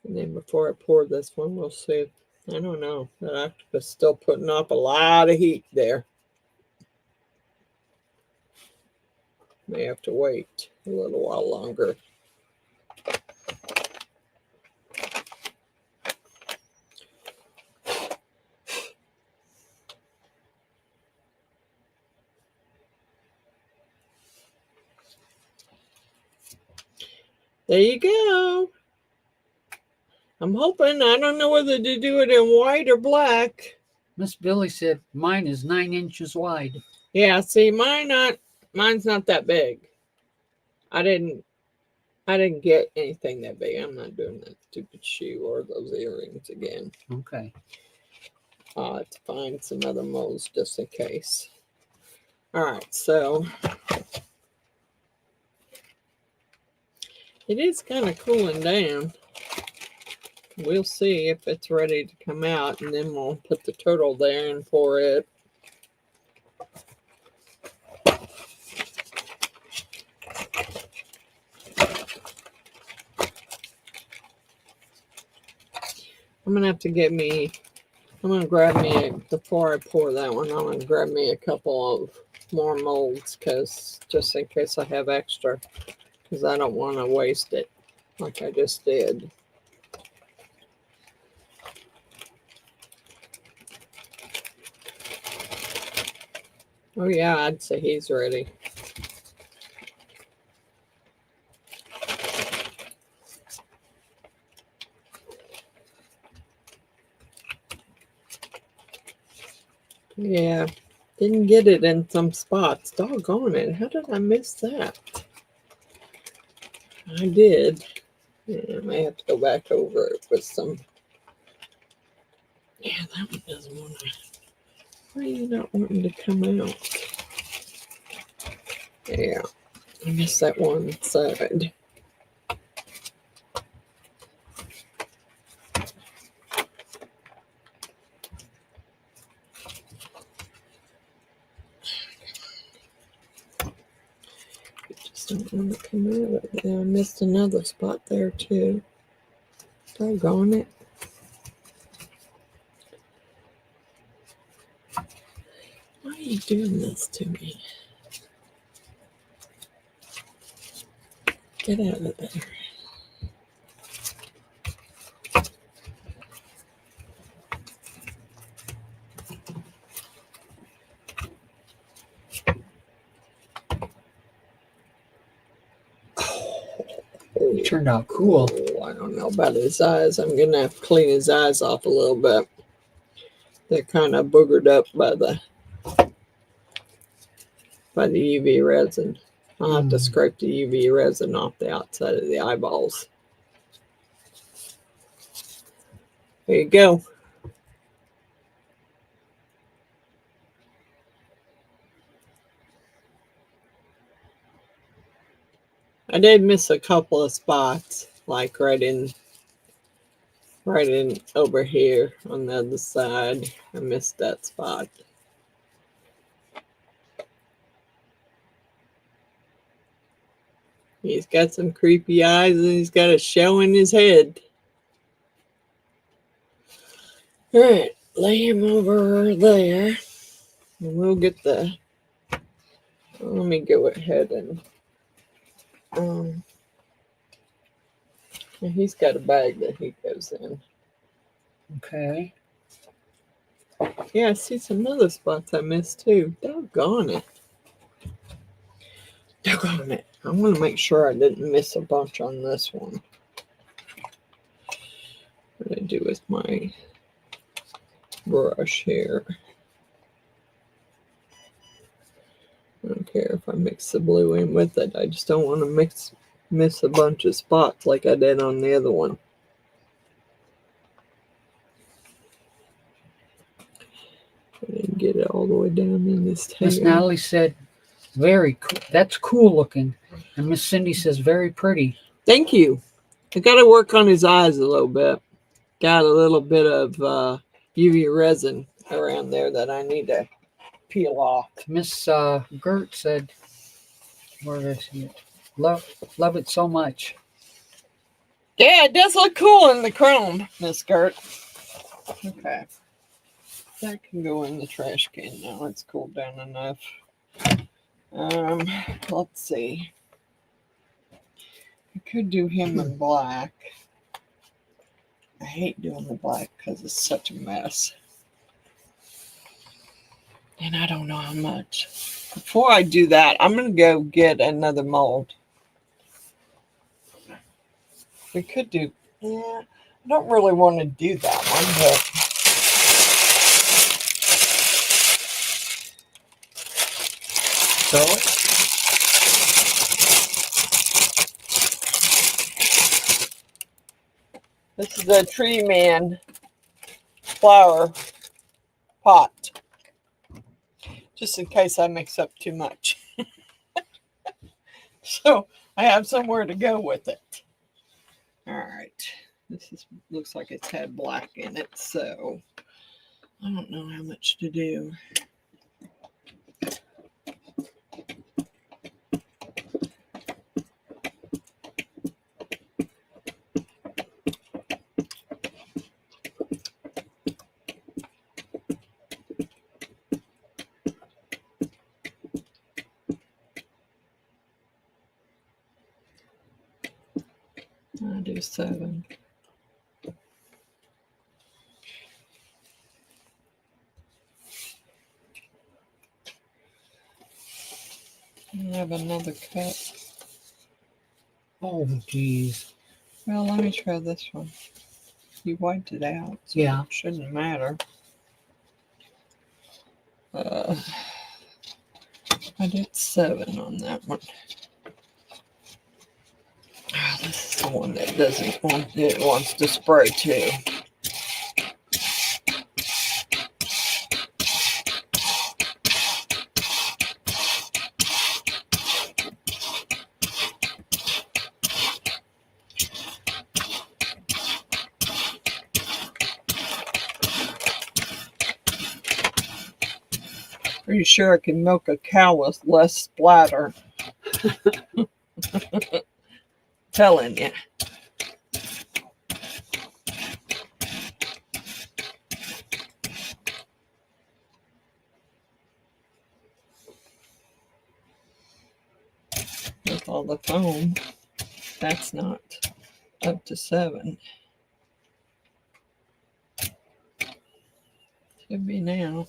And then before I pour this one, we'll see. I don't know. That octopus is still putting up a lot of heat there. May have to wait a little while longer. There you go. I'm hoping, I don't know whether to do it in white or black. Miss Billy said mine is 9 inches wide. Yeah, see, mine's not that big. I didn't get anything that big. I'm not doing that stupid shoe or those earrings again. Okay. I'll have to find some other molds just in case. All right, so it is kind of cooling down. We'll see if it's ready to come out, and then we'll put the turtle there and pour it. I'm going to have to get me, I'm going to grab me, before I pour that one, I'm going to grab me a couple of more molds, because just in case I have extra, because I don't want to waste it like I just did. Oh yeah, I'd say he's ready. Yeah, didn't get it in some spots. Doggone it. How did I miss that? I did. Yeah, I may have to go back over it with some. Yeah, that one doesn't want to. Why are you not wanting to come out? Yeah, I missed that one side. Just Don't want to come out of it. I missed another spot there too. Doggone it. Why are you doing this to me? Get out of there. It turned out cool. Oh, I don't know about his eyes. I'm going to have to clean his eyes off a little bit. They're kind of boogered up by the UV resin. I'll have to scrape the UV resin off the outside of the eyeballs. There you go. I did miss a couple of spots, like right in over here on the other side. I missed that spot. He's got some creepy eyes and he's got a show in his head. All right, lay him over there. And we'll get the, let me go ahead and, he's got a bag that he goes in. Okay. Yeah, I see some other spots I missed too. Doggone it. Doggone it. I want to make sure I didn't miss a bunch on this one. What do I do with my brush here? I don't care if I mix the blue in with it. I just don't want to miss a bunch of spots like I did on the other one. I didn't get it all the way down in this tail. Miss Natalie said, very cool. That's cool looking. And Miss Cindy says, very pretty. Thank you. I got to work on his eyes a little bit. Got a little bit of UV resin around there that I need to peel off. Miss Gert said, where did I see it? Love it so much. Yeah, it does look cool in the chrome, Miss Gert. Okay. That can go in the trash can now. It's cooled down enough. Let's see. I could do him in black. I hate doing the black because it's such a mess. And I don't know how much. Before I do that, I'm going to go get another mold. We could do, yeah, I don't really want to do that one, but Throw it. this is a Tree Man flower pot. Just in case I mix up too much. So I have somewhere to go with it. All right. This looks like it's had black in it, so I don't know how much to do. I'll do 7. I have another cup. Oh, geez. Well, let me try this one. You wiped it out, so Yeah. it shouldn't matter. I did 7 on that one. Oh, this is the one that doesn't want it, wants to spray too. Pretty sure I can milk a cow with less splatter. Telling you. With all the foam, that's not up to 7. Should be now.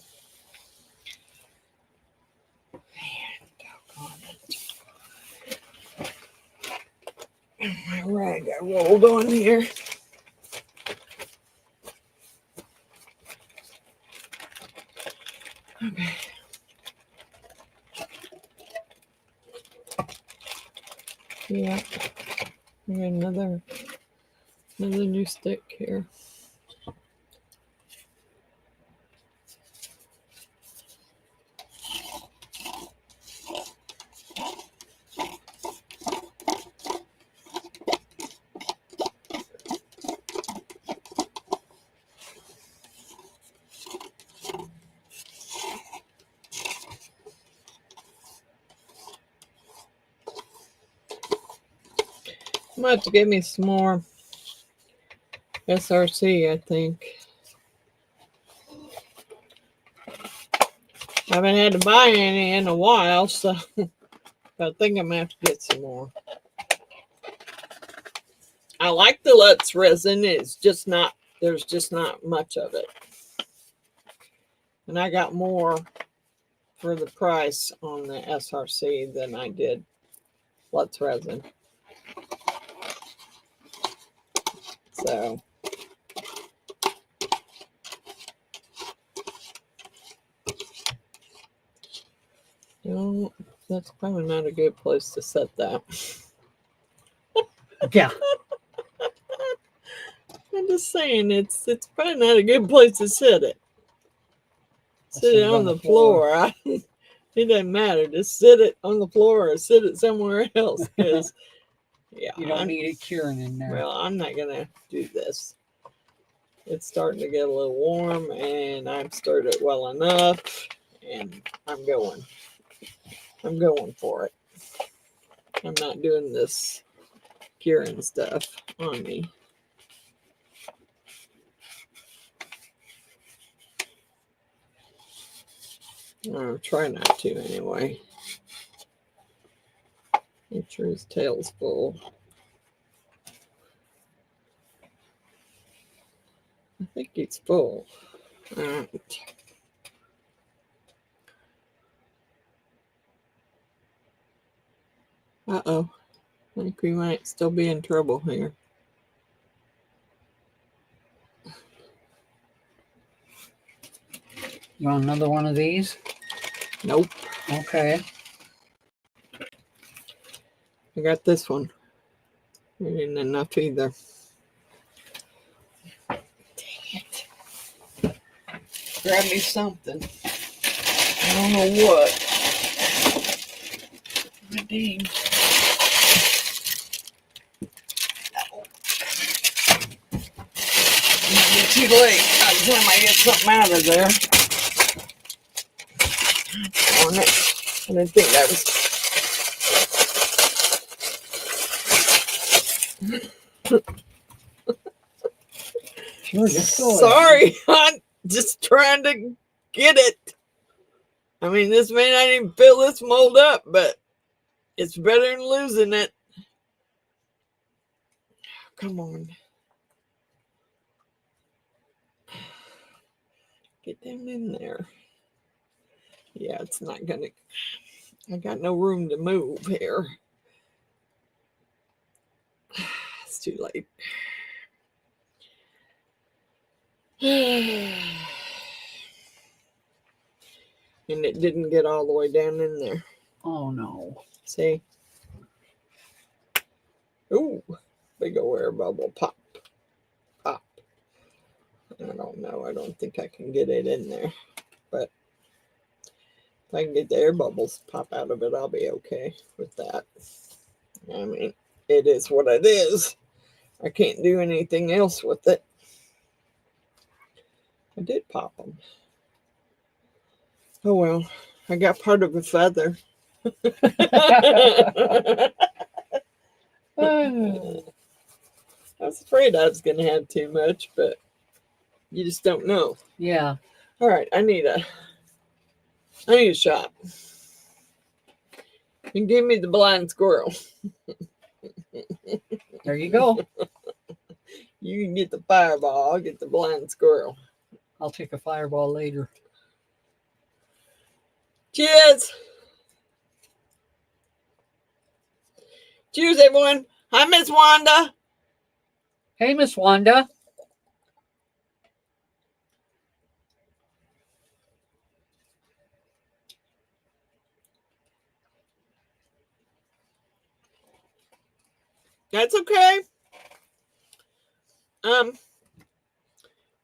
Man, doggone it. My rag I rolled on here. Okay. Yeah. We got another new stick here. I'm going to have to get me some more SRC, I think. I haven't had to buy any in a while, so I think I'm going to have to get some more. I like the Lutz resin. It's just not, there's just not much of it. And I got more for the price on the SRC than I did Lutz resin. So no, that's probably not a good place to set that. Yeah. I'm just saying it's probably not a good place to sit it. Sit it on the floor. It doesn't matter. Just sit it on the floor or sit it somewhere else. Because yeah, you don't need it curing in there. Well, I'm not gonna do this. It's starting to get a little warm, and I've stirred it well enough, and I'm going for it. I'm not doing this curing stuff on me. I'll try not to anyway. Make sure his tail's full. I think it's full. All right. Uh-oh. I think we might still be in trouble here. You want another one of these? Nope. Okay. I got this one. It ain't enough either. Dang it. Grab me something. I don't know what. My dang. It might be too late by the time I get something out of there. Darn it. I didn't think that was. Sure, just go ahead. Sorry, I'm just trying to get it. I mean, this may not even fill this mold up, but it's better than losing it. Come on. Get down in there. Yeah, it's not gonna. I got no room to move here. It's too late. And it didn't get all the way down in there. Oh no. See? Ooh, big old air bubble pop. Pop. I don't know. I don't think I can get it in there. But if I can get the air bubbles pop out of it, I'll be okay with that. I mean, it is what it is. I can't do anything else with it. I did pop them. Oh well, I got part of a feather. Oh, I was afraid I was going to have too much, but you just don't know. yeah. All right, I need a shot. And give me the blind squirrel. There you go. You can get the fireball. I'll get the blind squirrel. I'll take a fireball later. Cheers. Cheers, everyone. Hi, Miss Wanda. Hey, Miss Wanda. That's okay.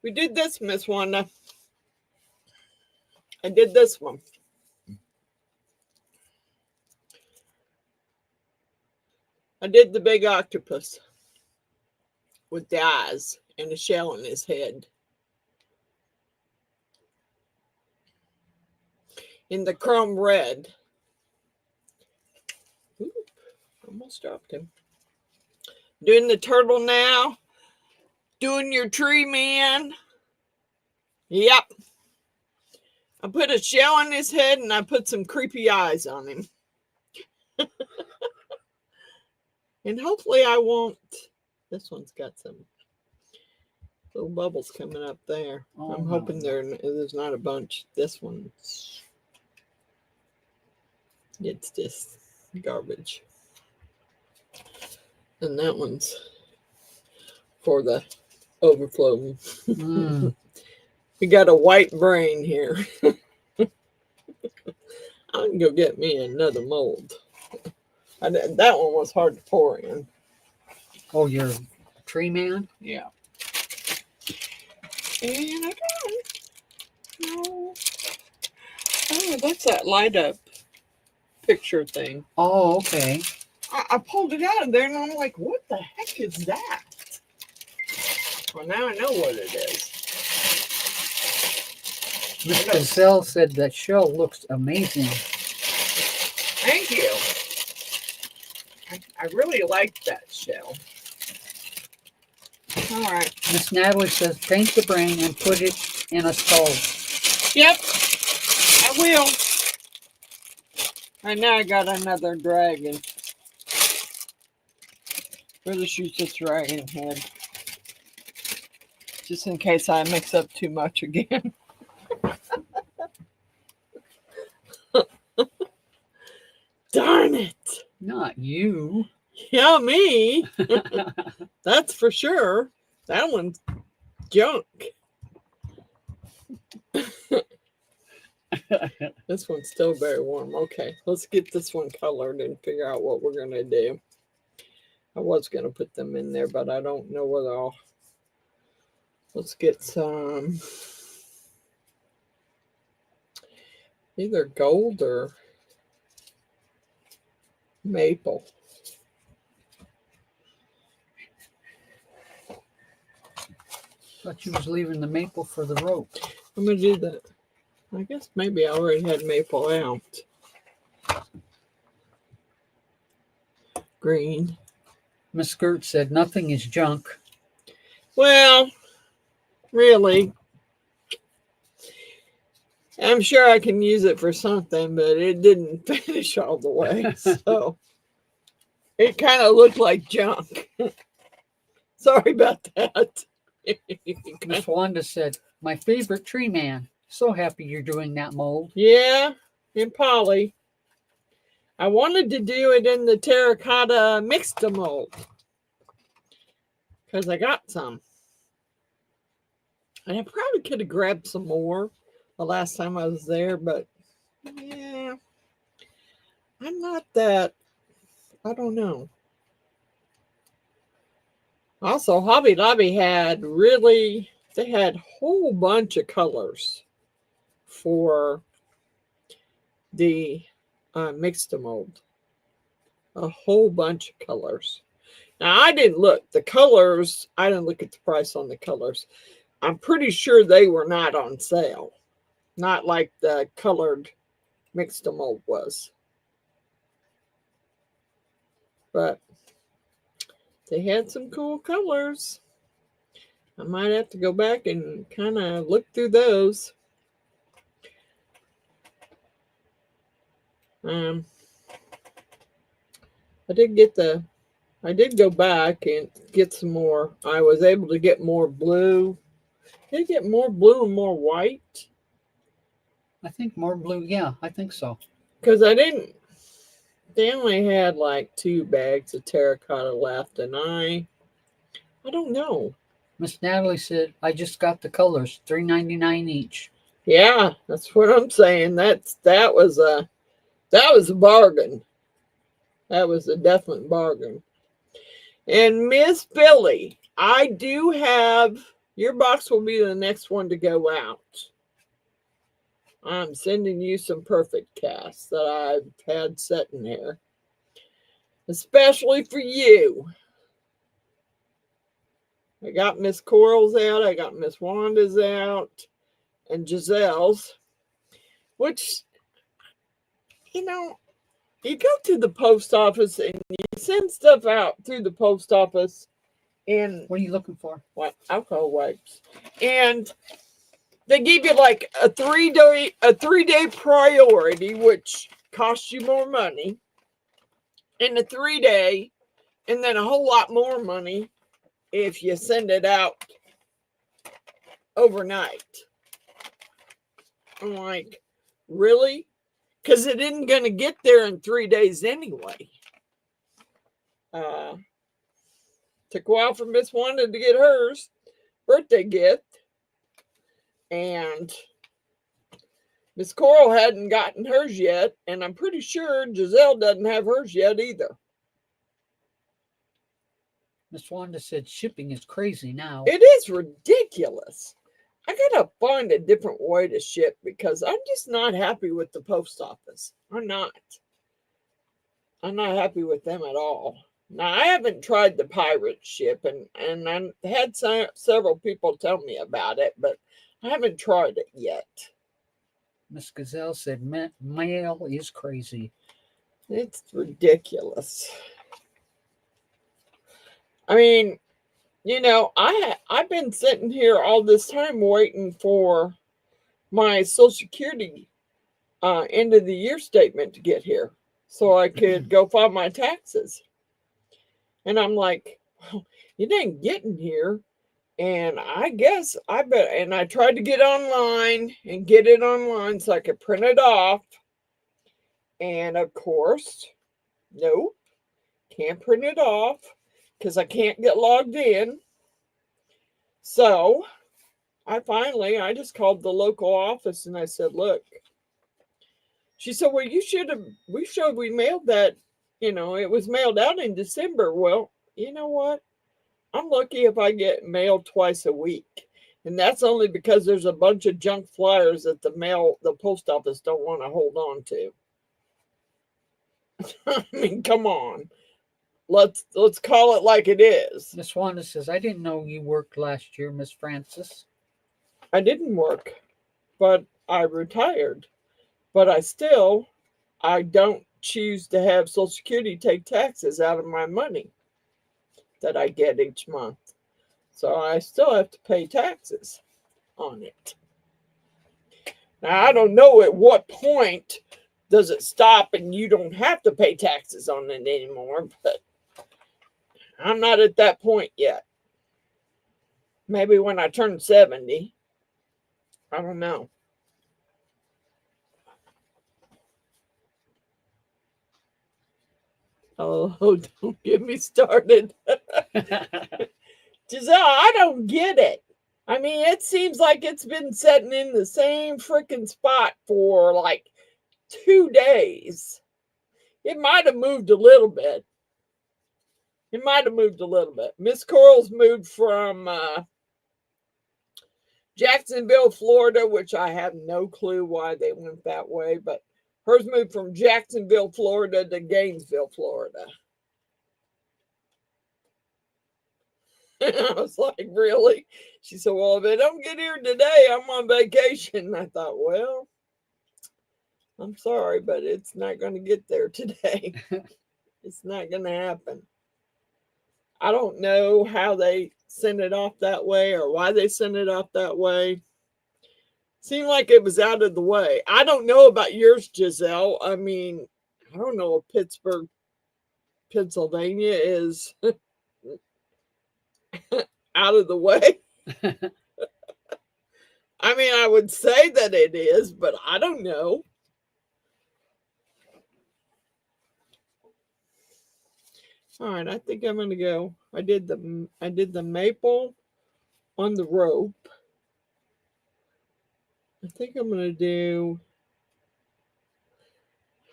We did this, Miss Wanda. I did this one. I did the big octopus with the eyes and a shell in his head. In the chrome red. Ooh, almost dropped him. Doing the turtle now. Doing your tree man. Yep. I put a shell on his head and I put some creepy eyes on him. And hopefully I won't. This one's got some little bubbles coming up there. Oh, I'm hoping there's not a bunch. This one's, it's just garbage. And that one's for the overflow. Mm. We got a white brain here. I can go get me another mold. That one was hard to pour in. Oh, you're a tree man? Yeah. And I got it. No. Oh, that's that light up picture thing. Oh, okay. I pulled it out of there and I'm like, what the heck is that? Well, now I know what it is. Miss Gazelle said that shell looks amazing. Thank you. I really like that shell. All right. Miss Natalie says paint the brain and put it in a skull. Yep, I will. Right now I got another dragon. Really shoot this dragon head. Just in case I mix up too much again. Darn it. Not you. Yeah, me. That's for sure. That one's junk. This one's still very warm. Okay, let's get this one colored and figure out what we're going to do. I was going to put them in there, but I don't know whether I'll... Let's get some... either gold or maple. Thought you was leaving the maple for the rope. I'm going to do that. I guess maybe I already had maple out. Green. Miss Gert said nothing is junk. Well, really. I'm sure I can use it for something, but it didn't finish all the way. So it kind of looked like junk. Sorry about that. Miss Wanda said, my favorite tree man. So happy you're doing that mold. Yeah, and poly. I wanted to do it in the terracotta mixed mold because I got some. And I probably could have grabbed some more the last time I was there, but yeah, I'm not that, I don't know. Also, Hobby Lobby had they had a whole bunch of colors for the mixed mold. A whole bunch of colors. Now, I didn't look. The colors, I didn't look at the price on the colors. I'm pretty sure they were not on sale. Not like the colored mixed mold was. But They had some cool colors. I might have to go back and kind of look through those. I did go back and get some more. I was able to get more blue. Did I get more blue and more white? I think more blue. Yeah, I think so. Because they only had like 2 bags of terracotta left, and I don't know. Miss Natalie said, I just got the colors, $3.99 each. Yeah, that's what I'm saying. That was a bargain. That was a definite bargain. And Miss Billy, I do have your box will be the next one to go out. I'm sending you some perfect casts that I've had sitting there, especially for you. I got Miss Coral's out, I got Miss Wanda's out, and Giselle's, which, you know, you go to the post office and you send stuff out through the post office, and what are you looking for? What? Alcohol wipes, and they give you like a 3-day priority, which costs you more money, and a 3-day, and then a whole lot more money if you send it out overnight. I'm like, really? Because it isn't going to get there in 3 days anyway. Took a while for Miss Wanda to get hers birthday gift. And Miss Coral hadn't gotten hers yet. And I'm pretty sure Giselle doesn't have hers yet either. Miss Wanda said shipping is crazy now. It is ridiculous. I gotta find a different way to ship because I'm just not happy with the post office. I'm not happy with them at all. Now, I haven't tried the pirate ship, and I had several people tell me about it, but I haven't tried it yet. Miss Gazelle said mail is crazy. It's ridiculous. I mean, you know, I've been sitting here all this time waiting for my Social Security end of the year statement to get here so I could go file my taxes. And I'm like, well, it ain't getting here. And I guess and I tried to get online and get it online so I could print it off. And of course, nope, can't print it off because I can't get logged in. So I just called the local office and I said, look, she said, well, we mailed that, it was mailed out in December. Well, you know what? I'm lucky if I get mail twice a week. And that's only because there's a bunch of junk flyers that the post office don't want to hold on to. I mean, come on. Let's call it like it is. Miss Wanda says, I didn't know you worked last year, Miss Francis. I didn't work, but I retired. But I don't choose to have Social Security take taxes out of my money that I get each month. So I still have to pay taxes on it. Now, I don't know at what point does it stop and you don't have to pay taxes on it anymore, but I'm not at that point yet. Maybe when I turn 70. I don't know. Oh, don't get me started. Giselle, I don't get it. I mean, it seems like it's been sitting in the same freaking spot for like 2 days. It might have moved a little bit. Miss Coral's moved from Jacksonville, Florida, which I have no clue why they went that way, but hers moved from Jacksonville, Florida to Gainesville, Florida. I was like, really? She said, well, if they don't get here today, I'm on vacation. I thought, well, I'm sorry, but it's not going to get there today. It's not going to happen. I don't know how they sent it off that way or why they sent it off that way. Seemed like it was out of the way. I don't know about yours, Giselle. I mean, I don't know if Pittsburgh, Pennsylvania is out of the way. I mean, I would say that it is, but I don't know. All right, I think I'm gonna go. I did the maple on the rope. I think I'm gonna do.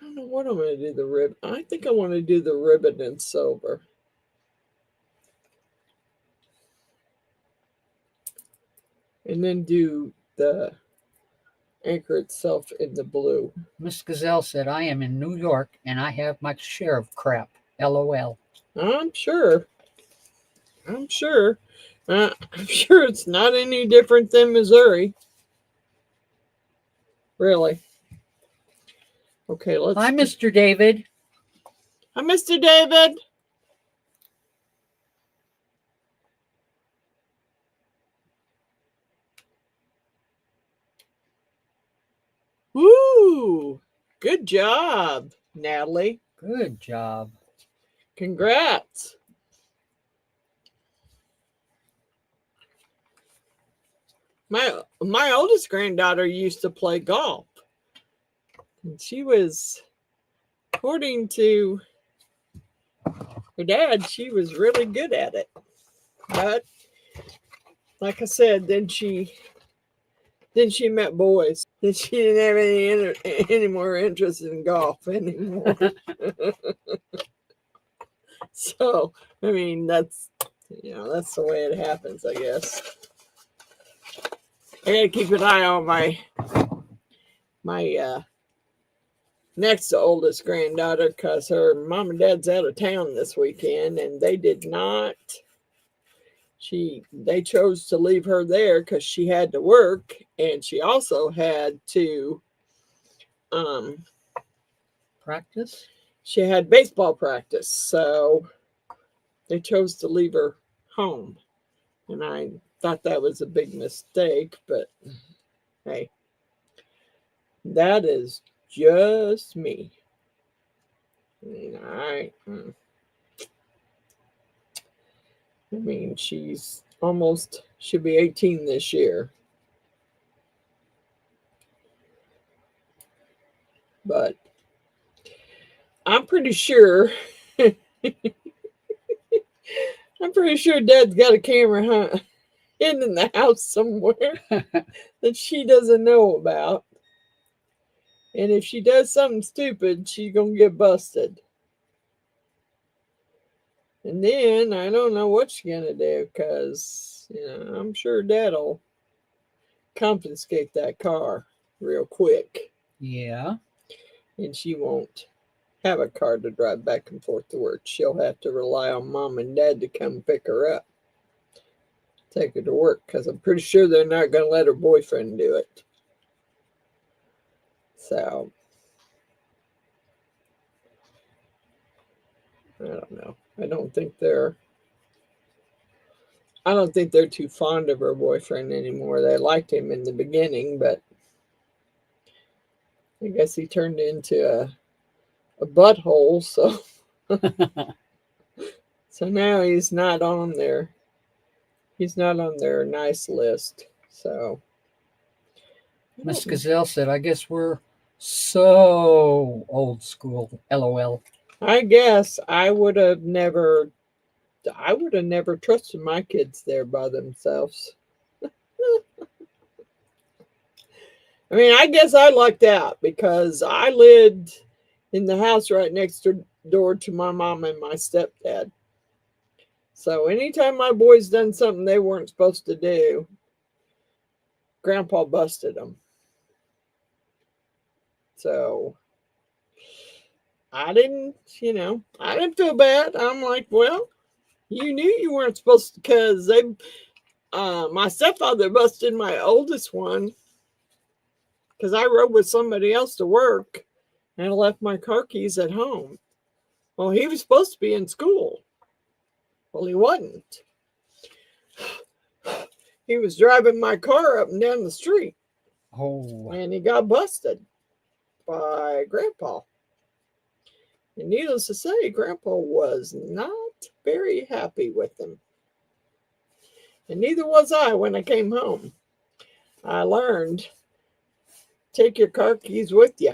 I don't know what I'm gonna do the rib. I think I want to do the ribbon in silver. And then do the anchor itself in the blue. Miss Gazelle said, I am in New York and I have my share of crap. LOL. I'm sure. I'm sure. I'm sure it's not any different than Missouri. Really. Okay, let's. Hi, Mr. David. Hi, Mr. David. Woo! Good job, Natalie. Good job. Congrats. My oldest granddaughter used to play golf. And she was, according to her dad, she was really good at it. But like I said, then she met boys. Then she didn't have any more interest in golf anymore. So, I mean, that's the way it happens, I guess. I gotta keep an eye on my next oldest granddaughter because her mom and dad's out of town this weekend, and they did not. They chose to leave her there because she had to work, and she also had to practice. She had baseball practice, so they chose to leave her home, and I thought that was a big mistake, but hey, that is just me. I mean, she'll be 18 this year. But I'm pretty sure Dad's got a camera hidden in the house somewhere that she doesn't know about. And if she does something stupid, she's going to get busted. And then I don't know what she's going to do because, I'm sure Dad'll confiscate that car real quick. Yeah. And she won't have a car to drive back and forth to work. She'll have to rely on Mom and Dad to come pick her up, take her to work, because I'm pretty sure they're not going to let her boyfriend do it. So, I don't know. I don't think they're too fond of her boyfriend anymore. They liked him in the beginning, but I guess he turned into a butthole, so so now he's not on their nice list. So Miss Gazelle said, I guess we're so old school. LOL. I guess I would have never trusted my kids there by themselves. I mean, I guess I lucked out because I lived in the house right next door to my mom and my stepdad. So anytime my boys done something they weren't supposed to do, Grandpa busted them. So I didn't feel bad. I'm like, well, you knew you weren't supposed to, because my stepfather busted my oldest one because I rode with somebody else to work and I left my car keys at home. Well, he was supposed to be in school. Well, he wasn't. He was driving my car up and down the street. Oh. And he got busted by Grandpa. And needless to say, Grandpa was not very happy with him. And neither was I when I came home. I learned, take your car keys with you.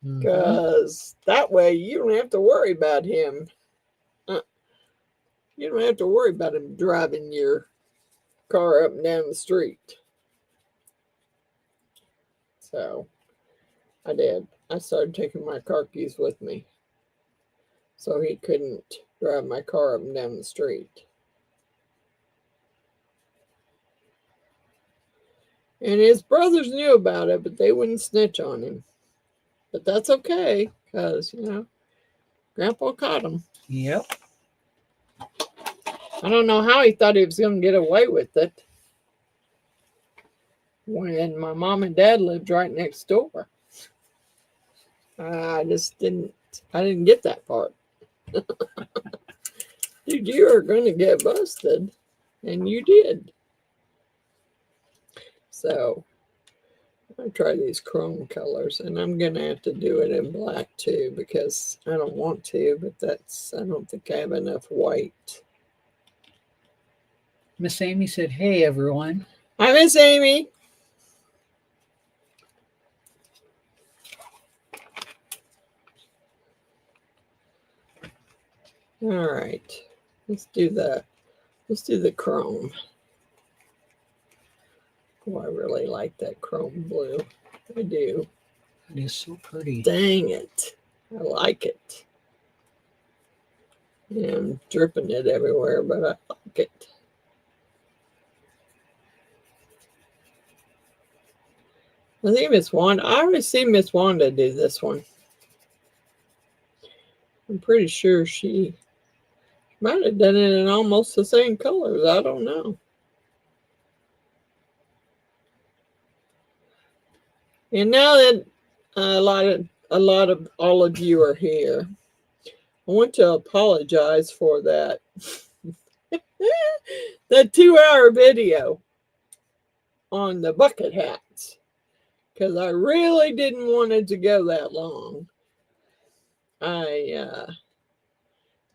Because that way you don't have to worry about him. You don't have to worry about him driving your car up and down the street. So I did. I started taking my car keys with me so he couldn't drive my car up and down the street. And his brothers knew about it, but they wouldn't snitch on him. But that's okay, because, you know, Grandpa caught him. Yep. I don't know how he thought he was going to get away with it when my mom and dad lived right next door. I didn't get that part. Dude, you are going to get busted. And you did. So, I'm going to try these chrome colors. And I'm going to have to do it in black too, because I don't want to, but I don't think I have enough white. Miss Amy said, hey, everyone. Hi, Miss Amy. All right. Let's do the chrome. Oh, I really like that chrome blue. I do. It is so pretty. Dang it. I like it. Yeah, I'm dripping it everywhere, but I like it. I think Miss Wanda, I already see Miss Wanda do this one. I'm pretty sure she might have done it in almost the same colors. I don't know. And now that a lot of all of you are here, I want to apologize for that. That 2-hour video on the bucket hats, because I really didn't want it to go that long. Man,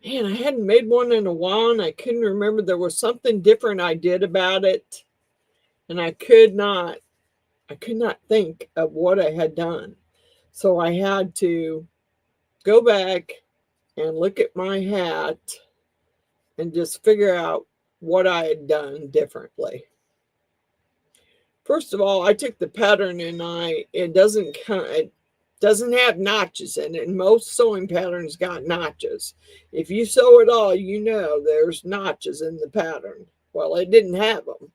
I hadn't made one in a while, and I couldn't remember. There was something different I did about it, and I could not think of what I had done. So I had to go back and look at my hat and just figure out what I had done differently. First of all, I took the pattern and it doesn't have notches in it. And most sewing patterns got notches. If you sew at all, you know there's notches in the pattern. Well, it didn't have them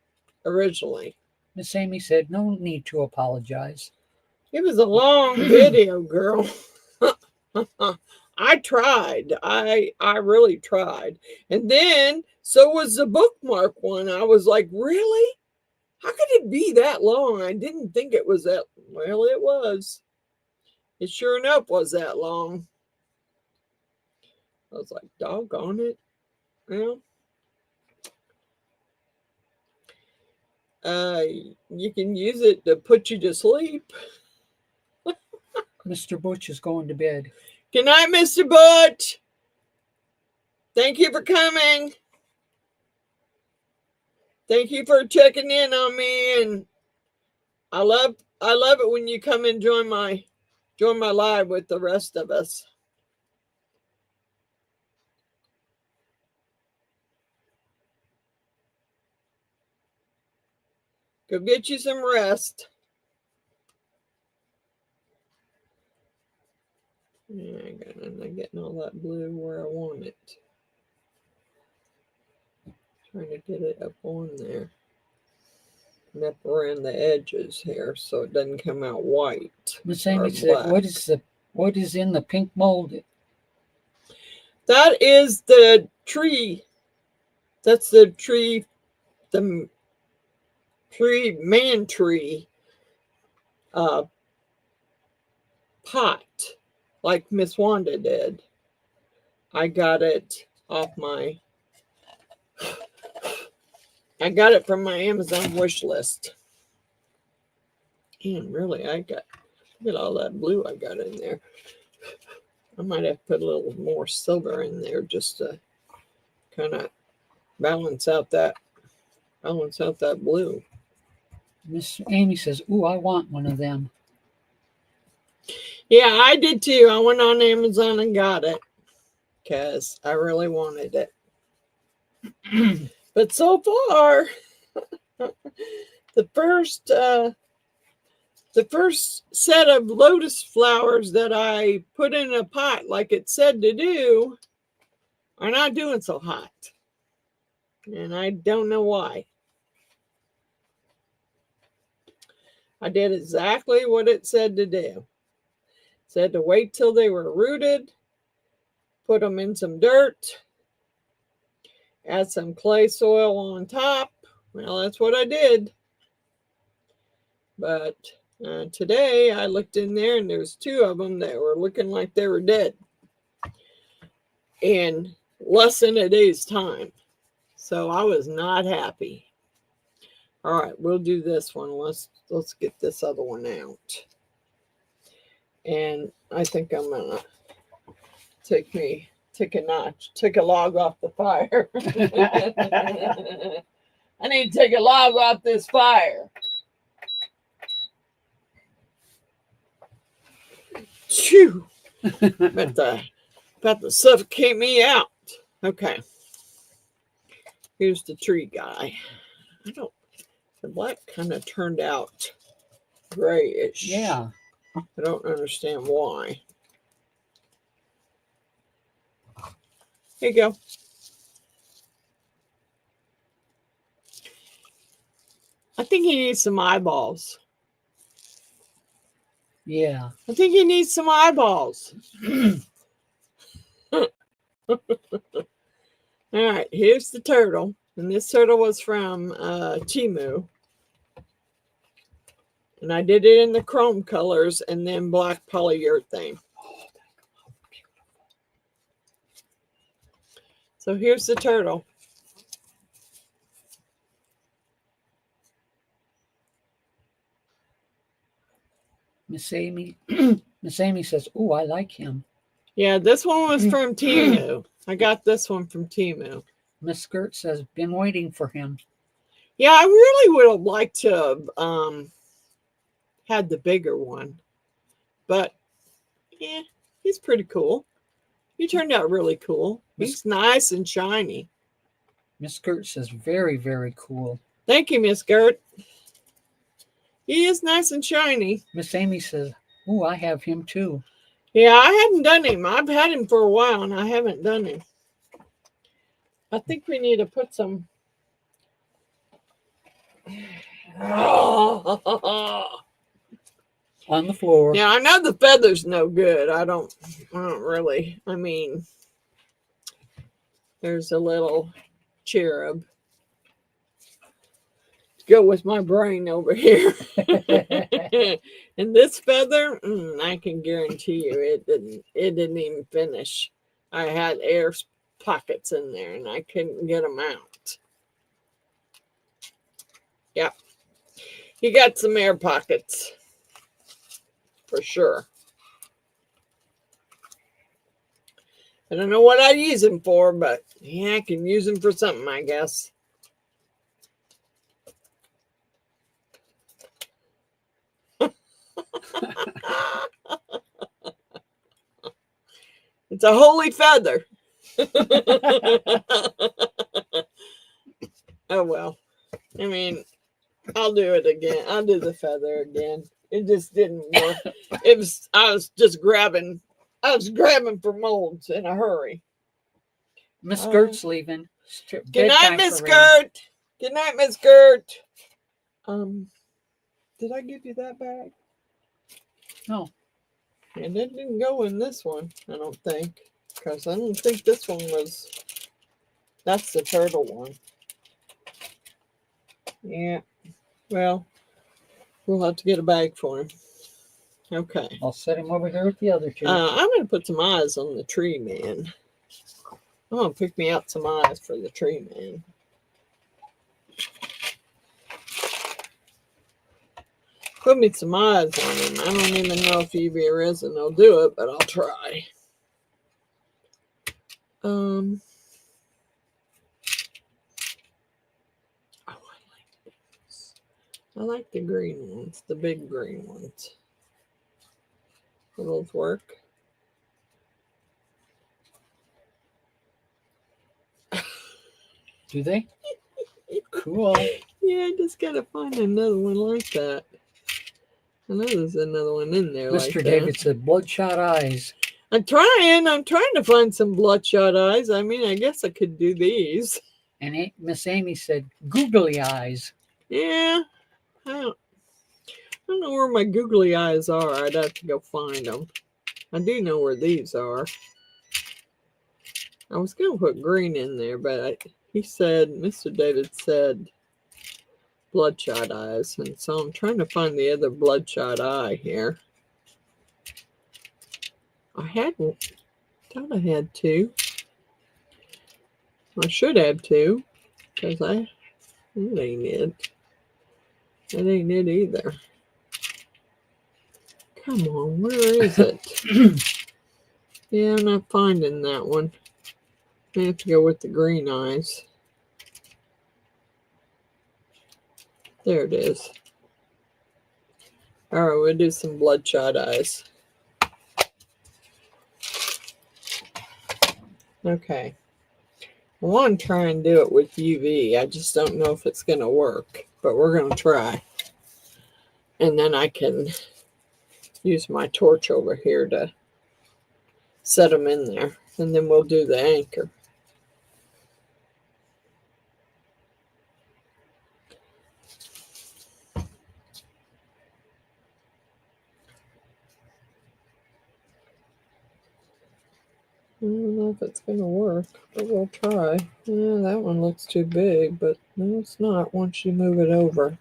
originally. Miss Amy said, no need to apologize. It was a long video, girl. I tried. I really tried. And then, so was the bookmark one. I was like, really? How could it be that long? I didn't think it was that. Well, it was. It sure enough was that long. I was like, doggone it. Well, you can use it to put you to sleep. Mr. Butch is going to bed. Good night, Mr. Butch. Thank you for coming. Thank you for checking in on me, and I love it when you come and join my live with the rest of us. Go get you some rest. Yeah, I'm not getting all that blue where I want it. Trying to get it up on there. And up around the edges here so it doesn't come out white. Miss Amy said, what is in the pink mold? That is the tree. That's the tree, the man tree pot, like Miss Wanda did. I got it off my, I got it from my Amazon wish list. And really, look at all that blue I got in there. I might have to put a little more silver in there just to kind of balance out that blue. Miss Amy says, "Ooh, I want one of them." Yeah, I did too. I went on Amazon and got it because I really wanted it. But so far, the first set of lotus flowers that I put in a pot like it said to do are not doing so hot. And I don't know why. I did exactly what it said to do. It said to wait till they were rooted, put them in some dirt, add some clay soil on top. Well, that's what I did. But today I looked in there and there's 2 of them that were looking like they were dead in less than a day's time. So I was not happy. All right, we'll do this one. Let's get this other one out. And I think I'm gonna take a log off the fire. I need to take a log off this fire. Phew. About to suffocate me out. Okay. Here's the tree guy. The black kind of turned out grayish. Yeah. I don't understand why. Here you go. I think he needs some eyeballs. Yeah. I think he needs some eyeballs. All right, here's the turtle. And this turtle was from Temu. And I did it in the chrome colors and then black polyurethane. So here's the turtle. Miss Amy says, "Ooh, I like him." Yeah, this one was from Temu. I got this one from Temu. Miss Skirt says, "Been waiting for him." Yeah, I really would have liked to have had the bigger one. But, yeah, he's pretty cool. He turned out really cool. He's nice and shiny. Miss Skirt says, "Very, very cool." Thank you, Miss Gert. He is nice and shiny. Miss Amy says, "Ooh, I have him too." Yeah, I hadn't done him. I've had him for a while, and I haven't done him. I think we need to put some... On the floor. Yeah, I know the feather's no good. I don't really. I mean, there's a little cherub. Go with my brain over here. And this feather, I can guarantee you it didn't even finish. I had air pockets in there and I couldn't get them out. Yeah. You got some air pockets. For sure. I don't know what I use them for, but yeah, I can use them for something, I guess. It's a holy feather. Oh, well. I mean, I'll do it again. I'll do the feather again. It just didn't work. I was grabbing for molds in a hurry. Miss Skirt's leaving. Good night, Miss Skirt. Good night, Miss Skirt. Did I give you that bag? No. And it didn't go in this one, I don't think. Because I don't think this one was... That's the turtle one. Yeah. Well, we'll have to get a bag for him. Okay. I'll set him over here with the other two. I'm going to put some eyes on the tree, man. I'm gonna pick me out some eyes for the tree man. Put me some eyes on him. I don't even know if UV resin will do it, but I'll try. Oh, I like this. I like the green ones, the big green ones. Will those work? Do they? Cool. Yeah, I just gotta find another one like that. I know there's another one in there like Mr. that. David said bloodshot eyes. I'm trying to find some bloodshot eyes. I mean, I guess I could do these. And Miss Amy said googly eyes. Yeah, I don't know where my googly eyes are. I'd have to go find them. I do know where these are. I was going to put green in there, but he said, Mr. David said bloodshot eyes. And so I'm trying to find the other bloodshot eye here. I had one. Thought I had two. I should have two. Because that ain't it. That ain't it either. Come on, where is it? Yeah, I'm not finding that one. I have to go with the green eyes. There it is. Alright, we'll do some bloodshot eyes. Okay. I want to try and do it with UV. I just don't know if it's going to work. But we're going to try. And then I can use my torch over here to set them in there. And then we'll do the anchor. I don't know if it's going to work, but we'll try. Yeah, that one looks too big, but no, it's not once you move it over.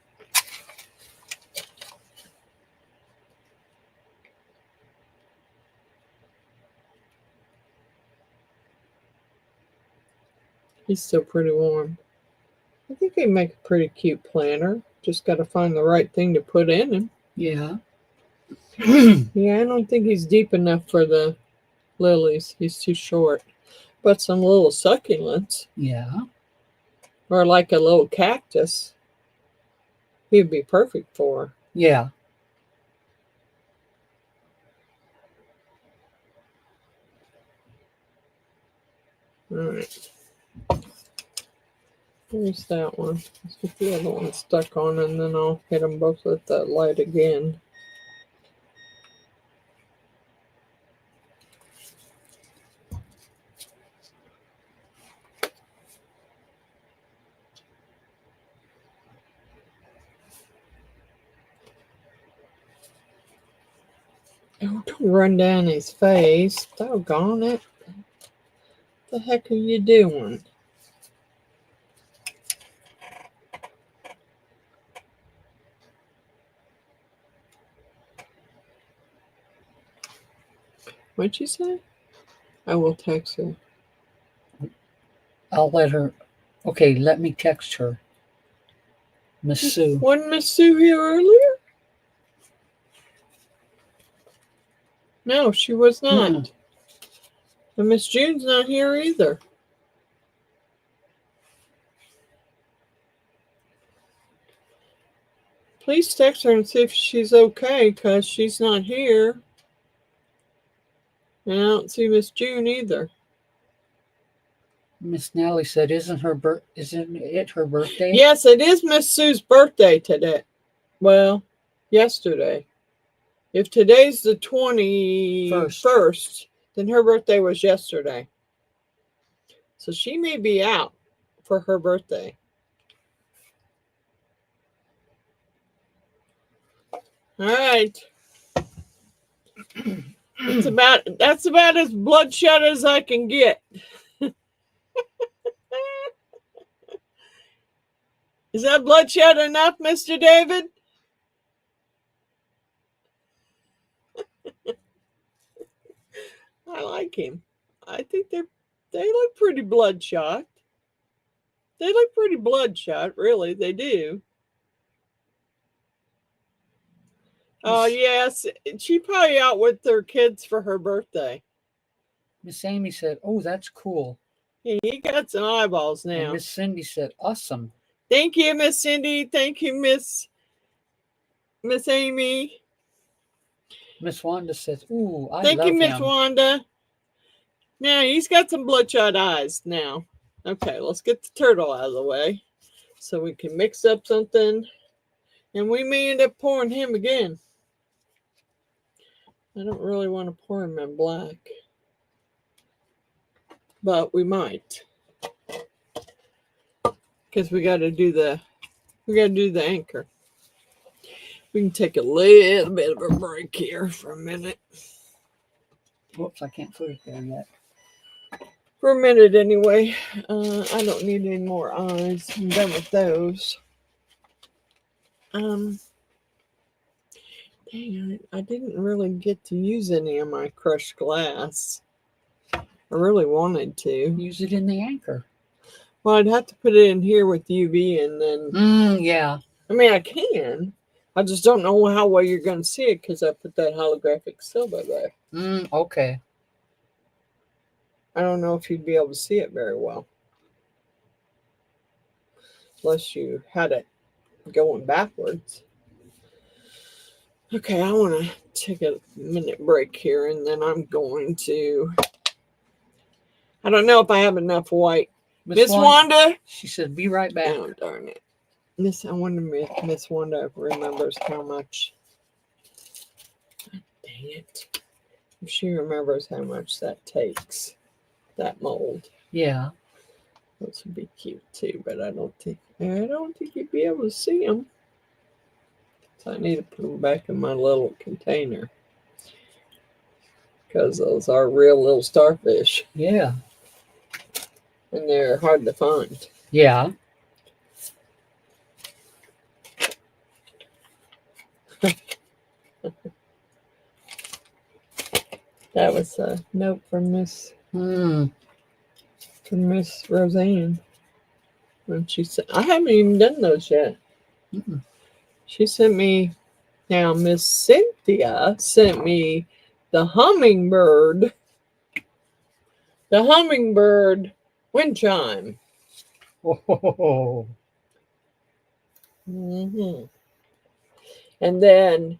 He's still pretty warm. I think they make a pretty cute planter. Just got to find the right thing to put in him. Yeah. Yeah, I don't think he's deep enough for the lilies. He's too short. But some little succulents. Yeah. Or like a little cactus. He'd be perfect for. Yeah. Alright. There's that one. Let's get the other one stuck on and then I'll hit them both with that light again. Oh, don't run down his face. Doggone it. What the heck are you doing? What'd you say? I will text her. I'll let her. Okay, let me text her. Miss Sue. Wasn't Miss Sue here earlier? No, she was not. Mm-mm. And Miss June's not here either. Please text her and see if she's okay, because she's not here. And I don't see Miss June either. Miss Nellie said, "Isn't it her birthday?" Yes, it is Miss Sue's birthday today. Well, yesterday. If today's the 21st, then her birthday was yesterday. So she may be out for her birthday. All right. That's about as bloodshot as I can get. Is that bloodshot enough, Mr. David? I like him. I think they're They look pretty bloodshot. They look pretty bloodshot, really. They do. Oh, yes. She probably out with her kids for her birthday. Miss Amy said, "Oh, that's cool." Yeah, he got some eyeballs now. And Miss Cindy said, "Awesome." Thank you, Miss Cindy. Thank you, Miss Amy. Miss Wanda says, "Ooh, I Thank love you, Miss him." Wanda. Now, he's got some bloodshot eyes now. Okay, let's get the turtle out of the way so we can mix up something. And we may end up pouring him again. I don't really want to pour him in black. But we might. Because we got to do the anchor. We can take a little bit of a break here for a minute. Whoops, I can't put it there yet. For a minute anyway. I don't need any more eyes. I'm done with those. Dang it, I didn't really get to use any of my crushed glass. I really wanted to. Use it in the anchor. Well, I'd have to put it in here with UV and then... Yeah. I mean, I can. I just don't know how well you're going to see it because I put that holographic silver there. Okay. I don't know if you'd be able to see it very well. Unless you had it going backwards. Okay, I want to take a minute break here and then I'm going to... I don't know if I have enough white. Miss Wanda? She said, "Be right back." Oh, darn it. I wonder if Miss Wanda remembers how much. Dang it. If she remembers how much that takes, that mold. Yeah. Those would be cute too, but I don't think you'd be able to see them. So I need to put them back in my little container. Because those are real little starfish. Yeah. And they're hard to find. Yeah. That was a note from Miss Roseanne. When she said, I haven't even done those yet. She sent me, now Miss Cynthia sent me the hummingbird wind chime. Oh. And then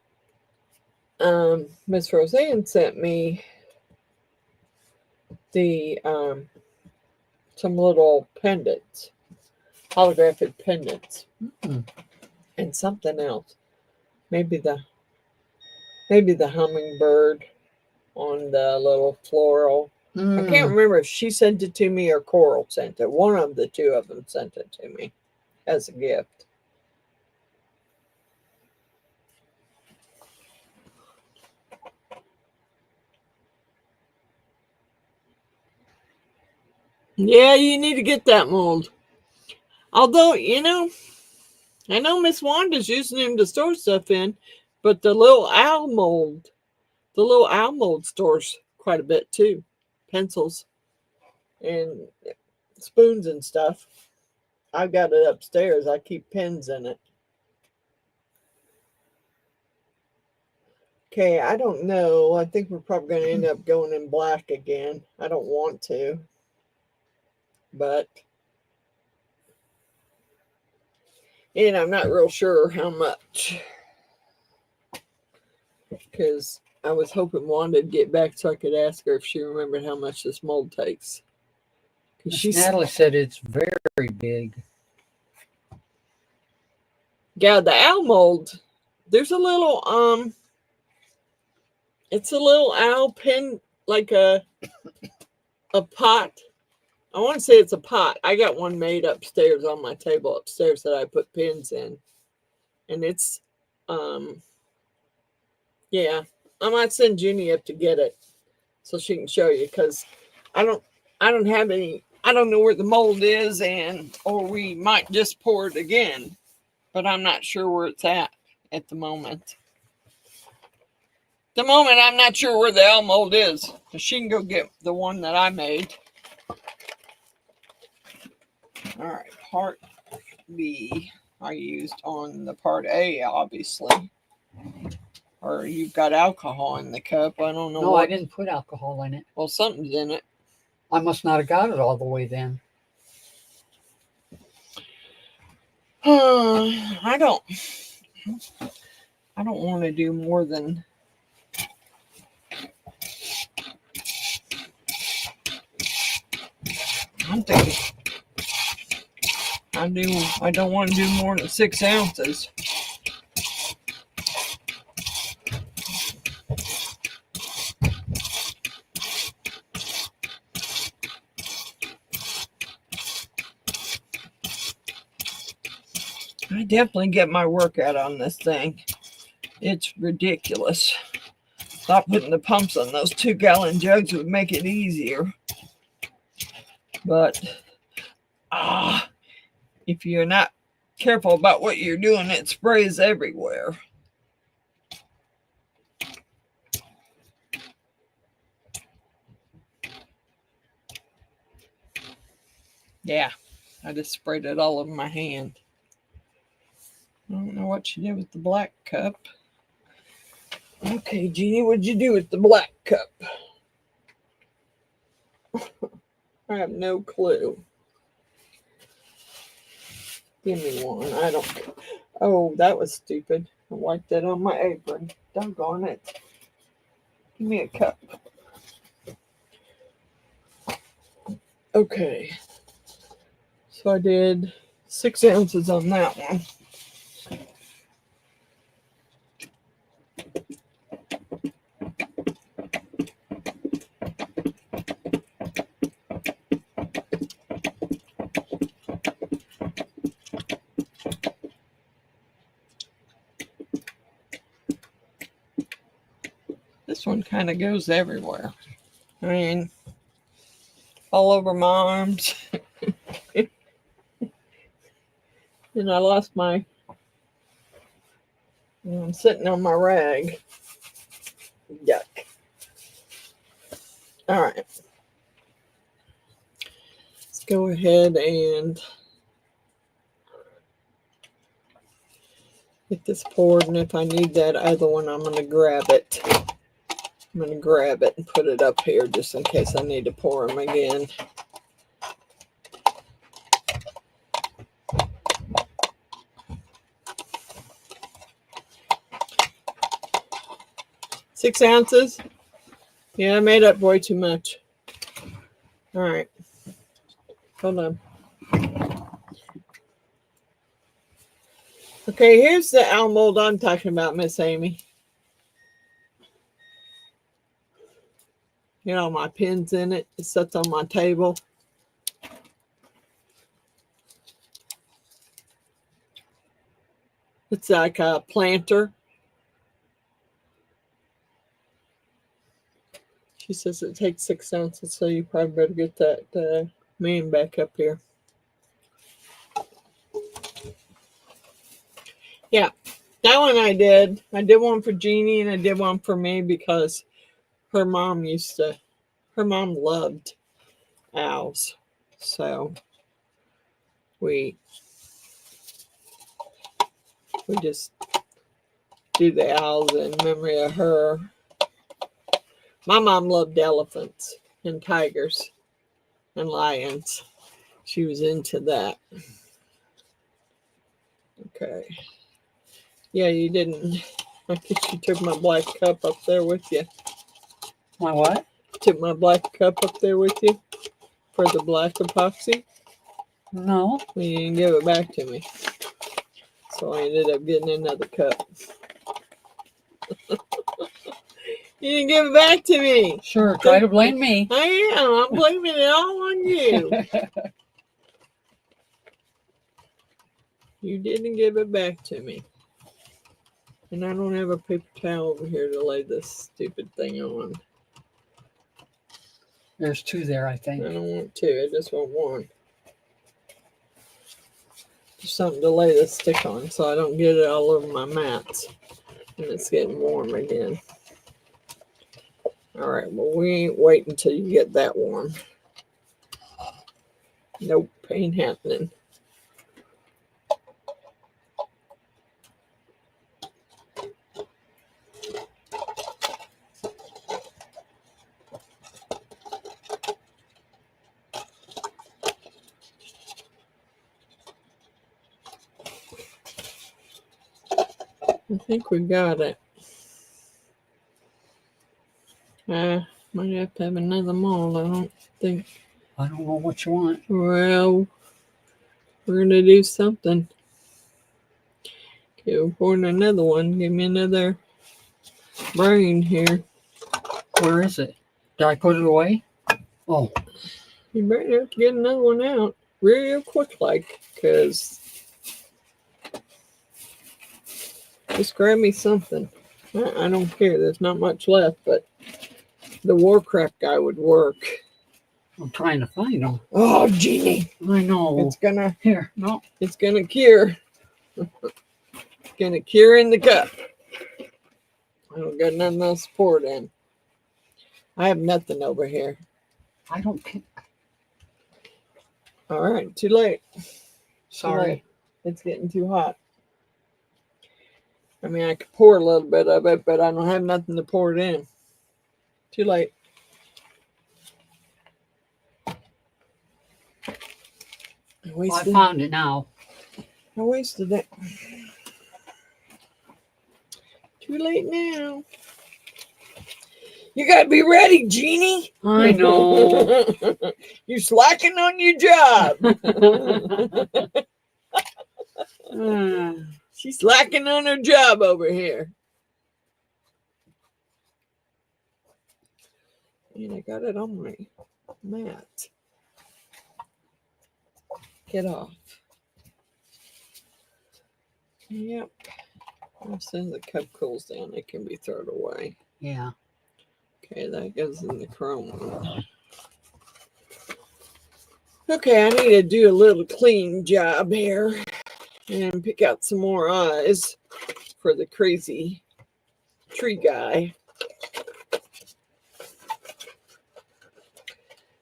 Miss Roseanne sent me the some little pendants, holographic pendants, and something else. Maybe the hummingbird on the little floral. I can't remember if she sent it to me or Coral sent it. One of the two of them sent it to me as a gift. Yeah, you need to get that mold. Although, I know Miss Wanda's using him to store stuff in, but the little owl mold stores quite a bit too. Pencils and spoons and stuff. I've got it upstairs. I keep pens in it. Okay, I don't know. I think we're probably going to end up going in black again. I don't want to. But, and I'm not real sure how much. Because I was hoping Wanda would get back so I could ask her if she remembered how much this mold takes. Natalie said it's very big. Yeah, the owl mold. There's a little, it's a little owl pin, like a pot. I want to say it's a pot. I got one made upstairs on my table upstairs that I put pins in. And it's, yeah, I might send Jenny up to get it so she can show you, because I don't have any, I don't know where the mold is, or we might just pour it again, but I'm not sure where it's at the moment. I'm not sure where the owl mold is. So she can go get the one that I made. All right, part B I used on the part A, obviously. Or you've got alcohol in the cup. I don't know. No, what. I didn't put alcohol in it. Well, something's in it. I must not have got it all the way then. I don't want to do more than I'm thinking. I don't want to do more than 6 ounces. I definitely get my workout on this thing. It's ridiculous. Stop putting the pumps on those 2-gallon jugs would make it easier. But if you're not careful about what you're doing, it sprays everywhere. Yeah, I just sprayed it all over my hand. I don't know what you did with the black cup. Okay, Jeannie, what'd you do with the black cup? I have no clue. Give me one. I don't. Oh, that was stupid. I wiped that on my apron. Doggone it. Give me a cup. Okay. So I did 6 ounces on that one. This one kind of goes everywhere. I mean, all over my arms. And I lost my, I'm sitting on my rag. Yuck. All right. Let's go ahead and get this poured. And if I need that other one, I'm going to grab it. I'm going to grab it and put it up here just in case I need to pour them again. Six ounces? Yeah, I made up way too much. All right. Hold on. Okay, here's the owl mold I'm talking about, Miss Amy. You know, my pin's in it. It sits on my table. It's like a planter. She says it takes 6 ounces, so you probably better get that man back up here. Yeah, that one I did. I did one for Jeannie and I did one for me because her mom loved owls. So we just do the owls in memory of her. My mom loved elephants and tigers and lions. She was into that. Okay. Yeah, you didn't. I guess you took my black cup up there with you. My what? Took my black cup up there with you for the black epoxy. No. Well, you didn't give it back to me. So I ended up getting another cup. You didn't give it back to me. Sure, try to blame me. I am. I'm blaming it all on you. You didn't give it back to me. And I don't have a paper towel over here to lay this stupid thing on. There's 2 there, I think. I don't want 2. I just want 1. Just something to lay this stick on so I don't get it all over my mats. And it's getting warm again. All right, well, we ain't waiting until you get that warm. Nope, ain't happening. I think we got it. Might have to have another mold. I don't think. I don't know what you want. Well, we're gonna do something. Okay, we're pouring another one. Give me another brain here. Where is it? Did I put it away? Oh, You better have to get another one out real quick, like, because just grab me something. I don't care. There's not much left, but the Warcraft guy would work. I'm trying to find them. Oh, Jeannie. I know. It's gonna Here, no. It's gonna cure. It's gonna cure in the cup. I don't got nothing else to pour it in. I have nothing over here. I don't care. All right, too late. Sorry. Too late. It's getting too hot. I mean, I could pour a little bit of it, but I don't have nothing to pour it in. Too late. I found it now. I wasted it. Too late now. You gotta be ready, Jeannie. I know. You're slacking on your job. She's slacking on her job over here. And I got it on my mat. Get off. Yep. As soon as the cup cools down, it can be thrown away. Yeah. Okay, that goes in the chrome one. Okay, I need to do a little clean job here and pick out some more eyes for the crazy tree guy. I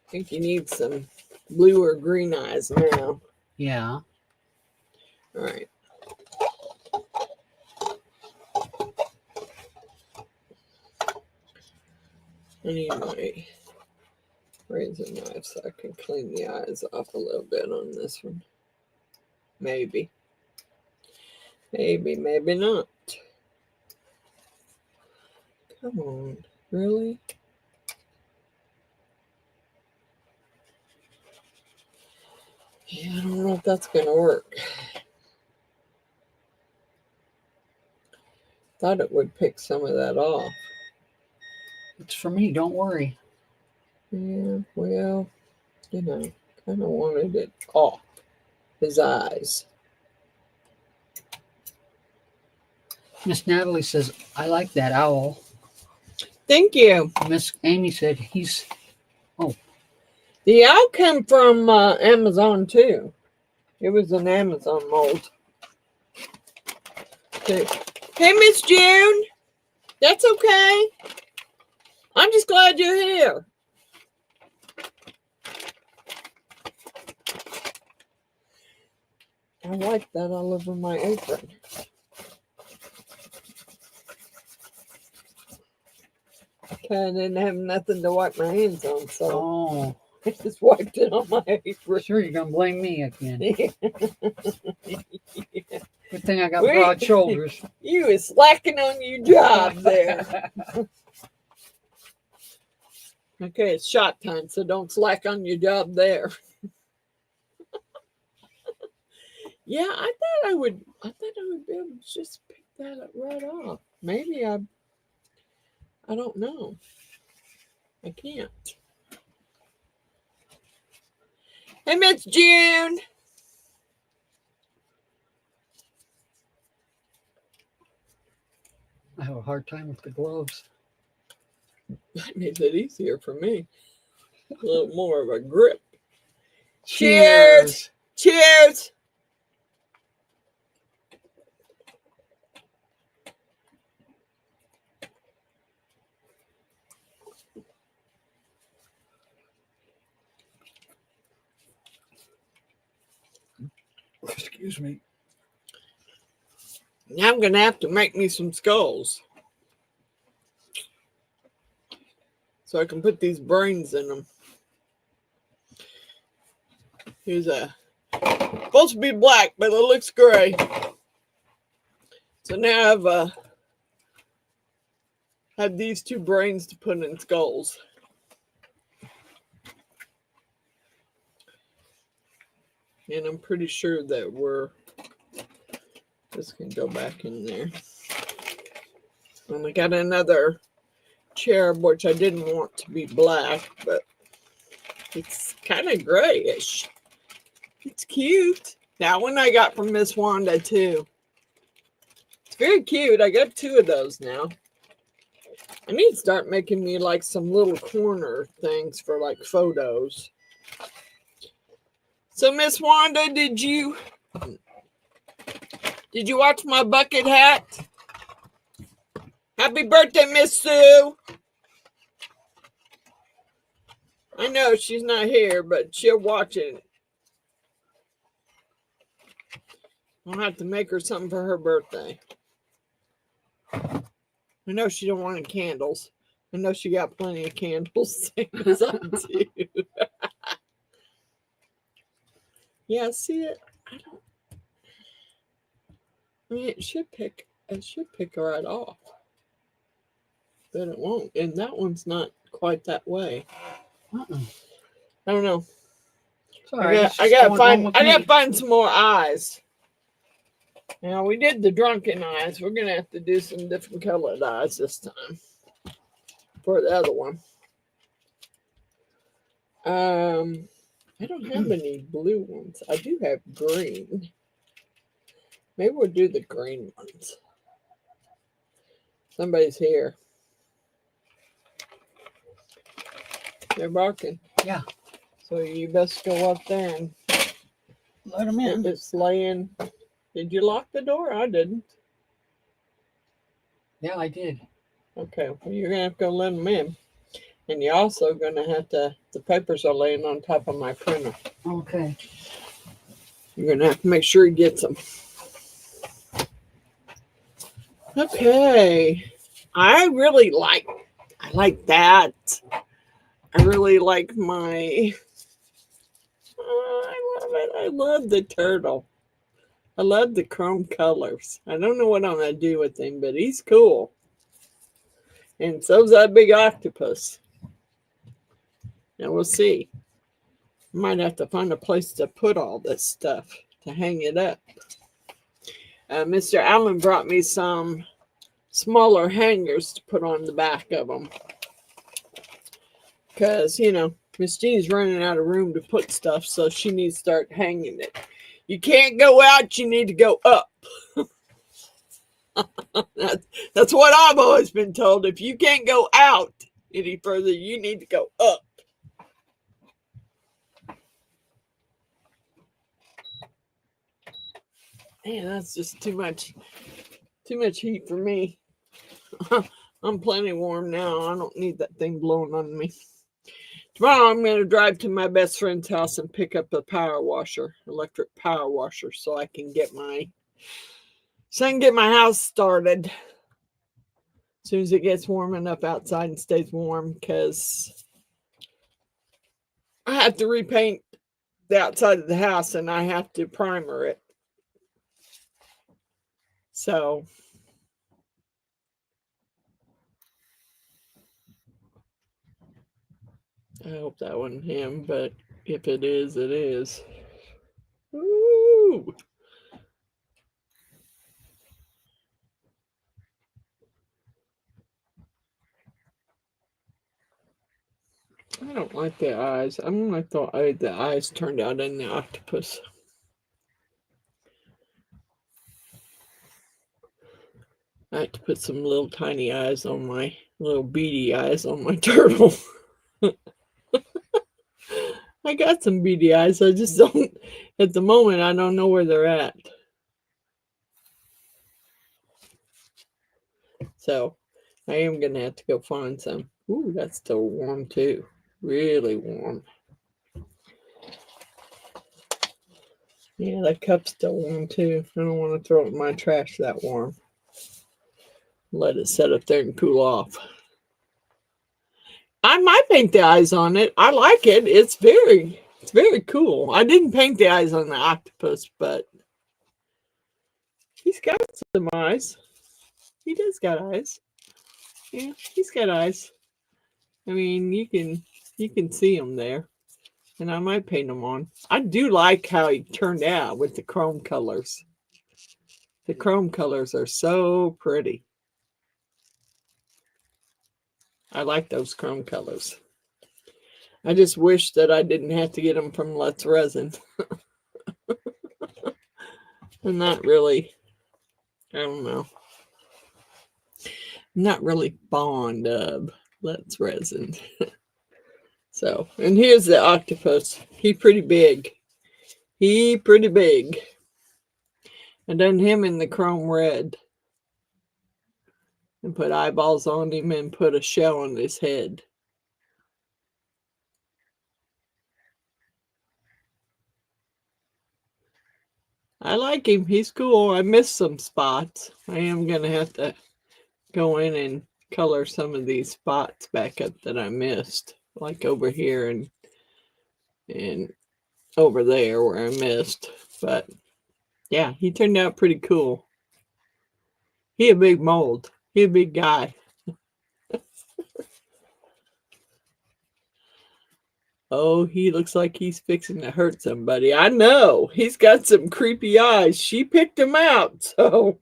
think you need some blue or green eyes now. Yeah. All right. I need my razor knife so I can clean the eyes off a little bit on this one. Maybe. Maybe, maybe not. Come on. Really? Yeah, I don't know if that's going to work. Thought it would pick some of that off. It's for me, don't worry. Yeah, well, you know, kind of wanted it off his eyes. Miss Natalie says, I like that owl. Thank you. Miss Amy said, he's... Oh. The owl came from Amazon, too. It was an Amazon mold. Okay. Hey, Miss June. That's okay. I'm just glad you're here. I like that all over my apron. Okay, I didn't have nothing to wipe my hands on, so I just wiped it on my apron. Sure, you're going to blame me again. Yeah. Good thing I got broad shoulders. You is slacking on your job there. Okay, it's shot time, so don't slack on your job there. Yeah, I thought I would be able to just pick that up right off. Maybe I don't know. I can't. Hey, Miss June. I have a hard time with the gloves. That makes it easier for me. A little more of a grip. Cheers. Cheers. Excuse me. Now I'm going to have to make me some skulls, so I can put these brains in them. Here's a, supposed to be black, but it looks gray. So now I've had these two brains to put in skulls. And I'm pretty sure that this can go back in there. And I got another cherub, which I didn't want to be black, but it's kind of grayish. It's cute. That one I got from Miss Wanda too. It's very cute. I got 2 of those now. I need to start making me like some little corner things for like photos. So Miss Wanda, did you watch my bucket hat? Happy birthday, Miss Sue. I know she's not here, but she'll watch it. I'll have to make her something for her birthday. I know she don't want any candles. I know she got plenty of candles. Same as I do. Yeah, see it? I mean, it should pick right off. But it won't. And that one's not quite that way. I don't know. Sorry, I gotta find some more eyes. Now we did the drunken eyes. We're gonna have to do some different colored eyes this time for the other one. I don't have any blue ones. I do have green. Maybe we'll do the green ones. Somebody's here. They're barking. Yeah. So you best go up there and Let them in. It's laying. Did you lock the door? I didn't. Yeah, I did. Okay, well, you're going to have to go let them in. And you're also going to have to, the papers are laying on top of my printer. Okay. You're going to have to make sure he gets them. Okay. I like that. I really like my, I love it. I love the turtle. I love the chrome colors. I don't know what I'm going to do with him, but he's cool. And so's that big octopus. Now we'll see. Might have to find a place to put all this stuff to hang it up. Mr. Allen brought me some smaller hangers to put on the back of them. Because, you know, Miss Jean's running out of room to put stuff, so she needs to start hanging it. You can't go out, you need to go up. That's what I've always been told. If you can't go out any further, you need to go up. Man, that's just too much heat for me. I'm plenty warm now. I don't need that thing blowing on me. Tomorrow I'm going to drive to my best friend's house and pick up a power washer, electric power washer, so I can get my house started as soon as it gets warm enough outside and stays warm, because I have to repaint the outside of the house and I have to primer it. So I hope that wasn't him, but if it is, it is. Ooh. I don't like the eyes. I don't like the eyes turned out in the octopus. I have to put some little tiny eyes on my little beady eyes on my turtle. I got some beady eyes. I just don't, at the moment, I don't know where they're at. So I am going to have to go find some. Ooh, that's still warm too. Really warm. Yeah, that cup's still warm too. I don't want to throw it in my trash that warm. Let it set up there and cool off. I might paint the eyes on it. I like it. It's very cool. I didn't paint the eyes on the octopus, but he's got some eyes. He does got eyes. Yeah, he's got eyes. I mean, you can see him there. And I might paint him on. I do like how he turned out with the chrome colors. The chrome colors are so pretty. I like those chrome colors. I just wish that I didn't have to get them from Let's Resin. I'm not really, I don't know. I'm not really fond of Let's Resin. So, and here's the octopus. He pretty big. He pretty big. I done him in the chrome red. And put eyeballs on him and put a shell on his head. I like him. He's cool. I missed some spots. I am going to have to go in and color some of these spots back up that I missed. Like over here and over there where I missed. But yeah, he turned out pretty cool. He a big mold. He a big guy. Oh, he looks like he's fixing to hurt somebody. I know. He's got some creepy eyes. She picked him out, so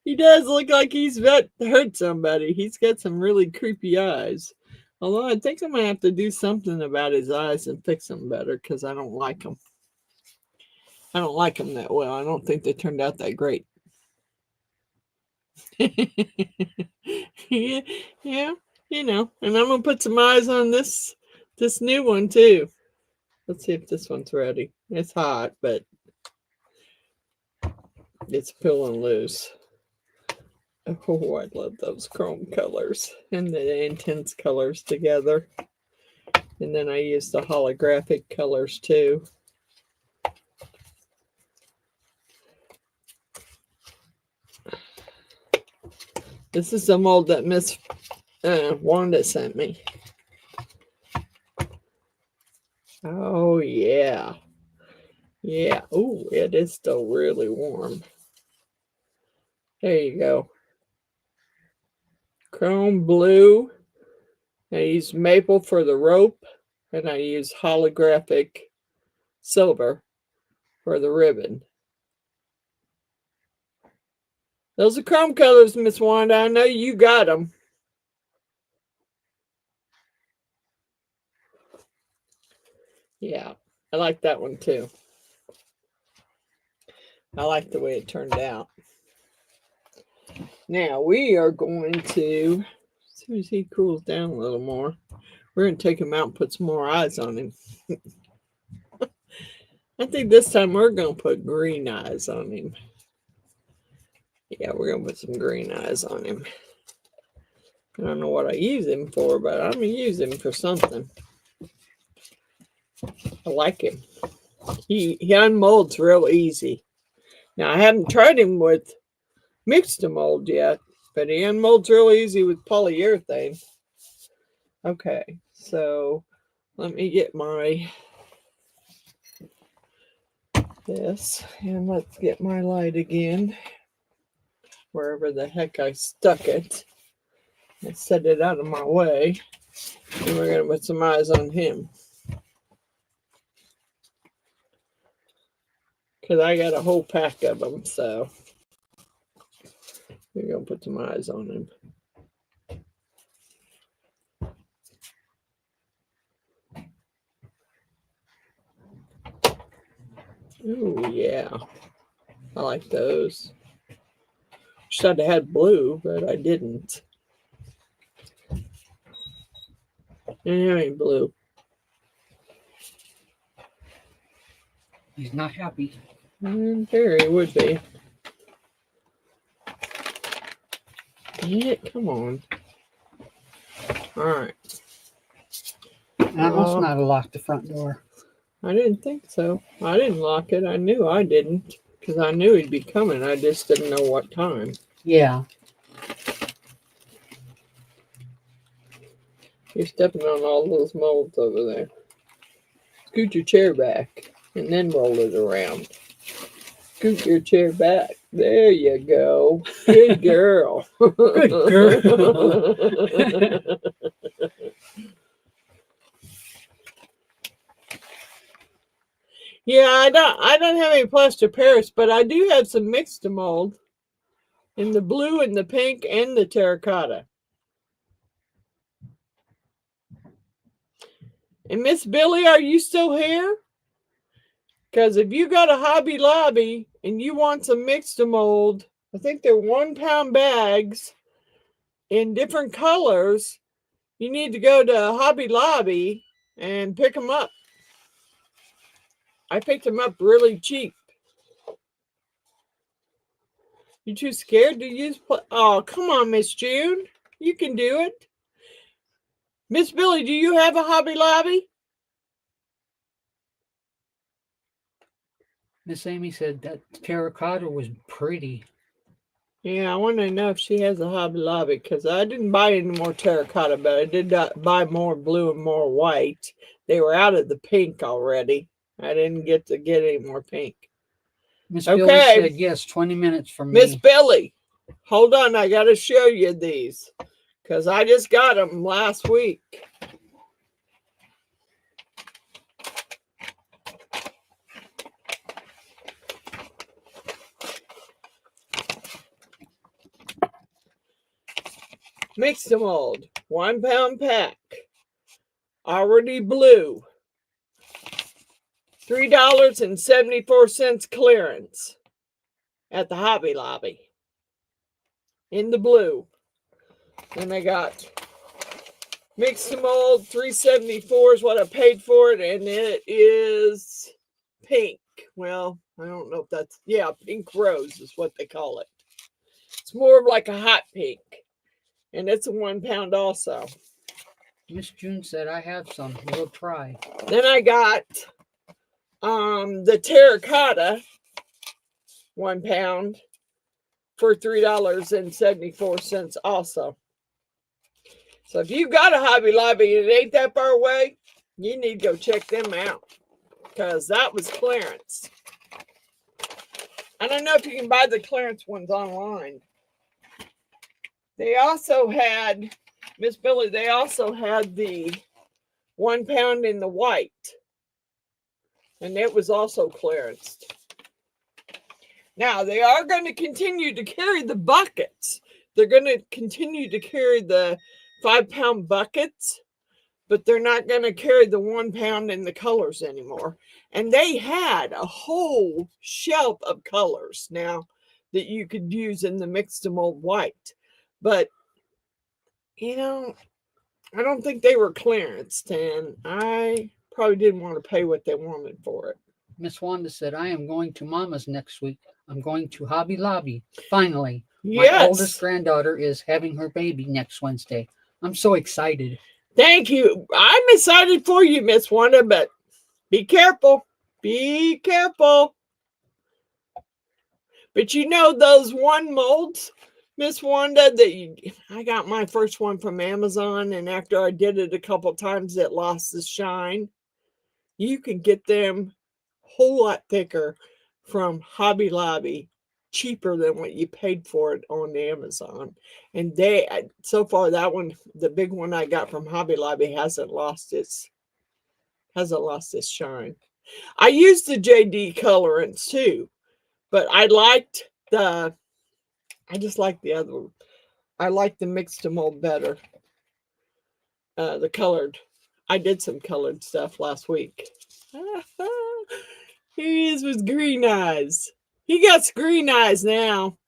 he does look like he's about to hurt somebody. He's got some really creepy eyes. Although I think I'm going to have to do something about his eyes and fix them better because I don't like them. I don't like them that well. I don't think they turned out that great. Yeah. You know, and I'm going to put some eyes on this new one too. Let's see if this one's ready. It's hot, but it's pulling loose. Oh, I love those chrome colors and the intense colors together. And then I use the holographic colors too. This is the mold that Miss Wanda sent me. Oh, yeah. Yeah. Oh, it is still really warm. There you go. Chrome blue. I use maple for the rope, and I use holographic silver for the ribbon. Those are chrome colors, Miss Wanda. I know you got them. Yeah, I like that one too. I like the way it turned out. Now we are going to, as soon as he cools down a little more, we're going to take him out and put some more eyes on him. I think this time we're going to put green eyes on him. Yeah, we're going to put some green eyes on him. I don't know what I use him for, but I'm going to use him for something. I like him. He unmolds real easy. Now, I haven't tried him with mixed mold yet, but he unmolds real easy with polyurethane. Okay, so let me get my this, and let's get my light again. Wherever the heck I stuck it. I set it out of my way. And we're going to put some eyes on him. Because I got a whole pack of them, so we're going to put some eyes on him. Ooh, yeah. I like those. Wish I'd had blue, but I didn't. And I ain't blue. He's not happy. Very would be. Dang it, come on. All right. That must not have locked the front door. I didn't think so. I didn't lock it. I knew I didn't because I knew he'd be coming. I just didn't know what time. Yeah. You're stepping on all those molds over there. Scoot your chair back and then roll it around. Scoot your chair back. There you go. Good girl. Good girl. Yeah, I don't have any plaster Paris, but I do have some mixed mold in the blue and the pink and the terracotta. And Miss Billy, are you still here? Because if you got a Hobby Lobby and you want some mixed mold, I think they're 1 pound bags in different colors. You need to go to Hobby Lobby and pick them up. I picked them up really cheap. You too scared to use? Oh, come on, Miss June. You can do it. Miss Billy, do you have a Hobby Lobby? Miss Amy said that terracotta was pretty. Yeah, I want to know if she has a Hobby Lobby because I didn't buy any more terracotta, but I did buy more blue and more white. They were out of the pink already. I didn't get any more pink. Miss Billy said yes, 20 minutes from me. Miss Billy, hold on. I got to show you these because I just got them last week. Mixed mold, 1 pound pack, already blue, $3.74 clearance at the Hobby Lobby in the blue. And I got mixed mold, $3.74 is what I paid for it, and it is pink. Well, I don't know if that's, yeah, pink rose is what they call it. It's more of like a hot pink. And it's a 1 pound also. Miss June said I have some. We'll try. Then I got the terracotta 1 pound for $3.74 also. So if you got a Hobby Lobby and it ain't that far away, you need to go check them out because that was clearance. I don't know if you can buy the clearance ones online. They also had, Miss Billy, they also had the 1 pound in the white. And it was also clearanced. Now, they are going to continue to carry the buckets. They're going to continue to carry the 5 pound buckets, but they're not going to carry the 1 pound in the colors anymore. And they had a whole shelf of colors now that you could use in the mixed mold white. But, you know, I don't think they were clearanced, and I probably didn't want to pay what they wanted for it. Miss Wanda said, I am going to Mama's next week. I'm going to Hobby Lobby. Finally. Yes. My oldest granddaughter is having her baby next Wednesday. I'm so excited. Thank you. I'm excited for you, Miss Wanda, but be careful. Be careful. But you know those one molds, Miss Wanda, I got my first one from Amazon, and after I did it a couple times, it lost its shine. You can get them a whole lot thicker from Hobby Lobby, cheaper than what you paid for it on Amazon. And so far, that one, the big one I got from Hobby Lobby, hasn't lost its shine. I used the JD colorants too, but I just like the other one. I like the mixed mold better. The colored. I did some colored stuff last week. Here he is with green eyes. He got green eyes now.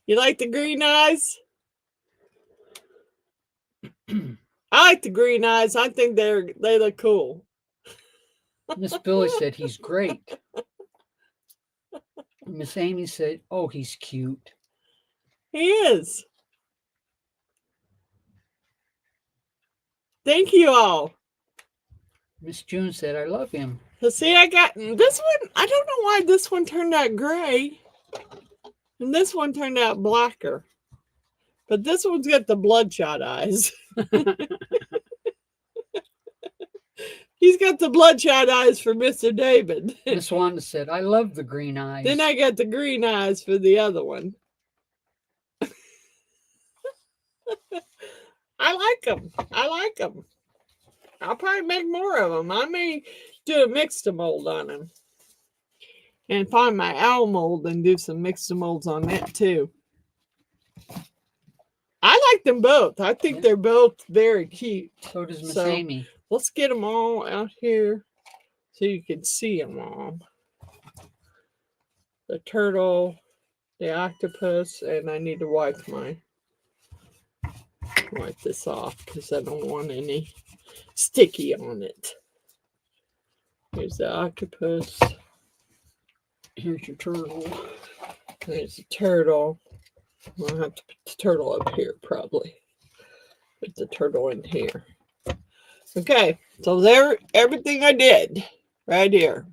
You like the green eyes? I like the green eyes. I think they look cool. Miss Billy said he's great. Miss Amy said, oh, he's cute. He is. Thank you all. Miss June said, I love him. So see, I got this one. I don't know why this one turned out gray. And this one turned out blacker. But this one's got the bloodshot eyes. He's got the bloodshot eyes for Mr. David. Miss Wanda said, I love the green eyes. Then I got the green eyes for the other one. I like them. I like them. I'll probably make more of them. I may do a mixed mold on them. And find my owl mold and do some mixed molds on that too. I like them both. I think they're both very cute. So does Miss Amy. Let's get them all out here so you can see them all. The turtle, the octopus, and I need to wipe this off because I don't want any sticky on it. Here's the octopus. Here's your turtle. There's the turtle. I'll have to put the turtle up here probably. Put the turtle in here. Okay, so there, everything I did right here.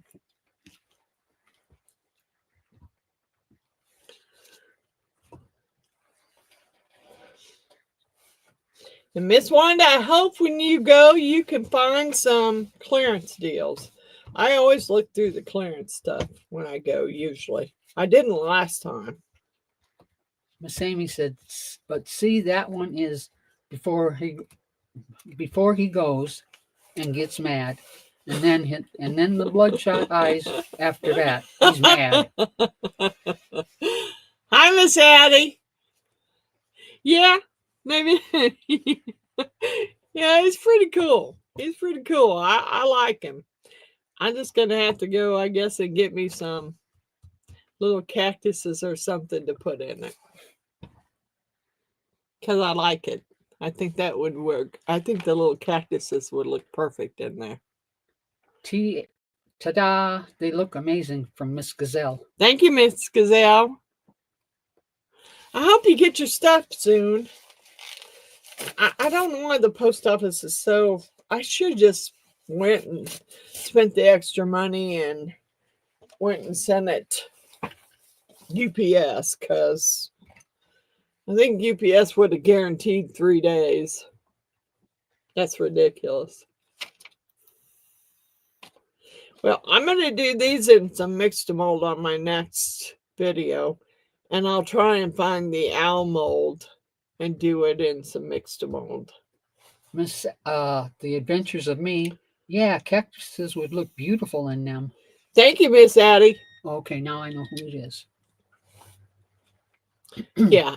And Miss Wanda, I hope when you go, you can find some clearance deals. I always look through the clearance stuff when I go, usually. I didn't last time. Miss Amy said, but see, that one is before he goes and gets mad. And then the bloodshot eyes after that. He's mad. Hi, Miss Addie. Yeah, maybe. Yeah, he's pretty cool. He's pretty cool. I like him. I'm just going to have to go, I guess, and get me some little cactuses or something to put in it. Because I like it. I think that would work. I think the little cactuses would look perfect in there. Ta-da! They look amazing from Miss Gazelle. Thank you, Miss Gazelle. I hope you get your stuff soon. I don't know why the post office is so... I should just went and spent the extra money and went and sent it UPS because I think UPS would have guaranteed 3 days. That's ridiculous. Well, I'm going to do these in some mixed mold on my next video. And I'll try and find the owl mold and do it in some mixed mold. Miss, The Adventures of Me. Yeah, cactuses would look beautiful in them. Thank you, Miss Addie. Okay, now I know who it is. Yeah,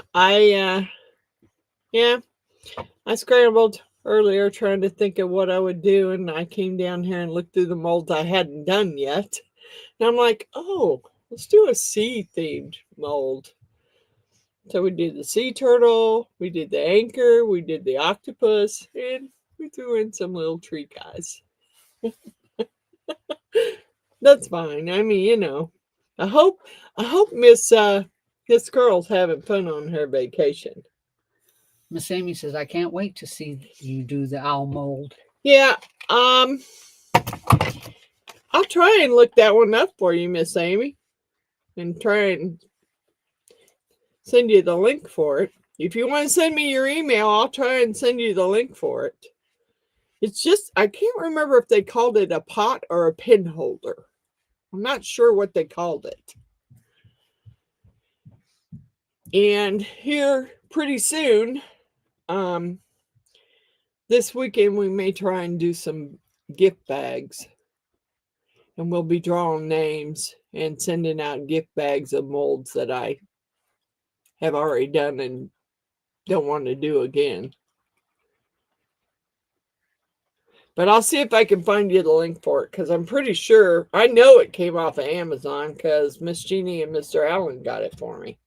I scrambled earlier trying to think of what I would do, and I came down here and looked through the molds I hadn't done yet. And I'm like, oh, let's do a sea themed mold. So we did the sea turtle, we did the anchor, we did the octopus, and we threw in some little tree guys. That's fine. I mean, you know, I hope Miss Girl's having fun on her vacation. Miss Amy says, I can't wait to see you do the owl mold. Yeah, I'll try and look that one up for you, Miss Amy, and try and send you the link for it. If you want to send me your email, I'll try and send you the link for it. It's just, I can't remember if they called it a pot or a pin holder. I'm not sure what they called it. And here pretty soon, this weekend, we may try and do some gift bags. And we'll be drawing names and sending out gift bags of molds that I have already done and don't want to do again. But I'll see if I can find you the link for it, because I'm pretty sure, I know it came off of Amazon because Miss Jeannie and Mr. Allen got it for me.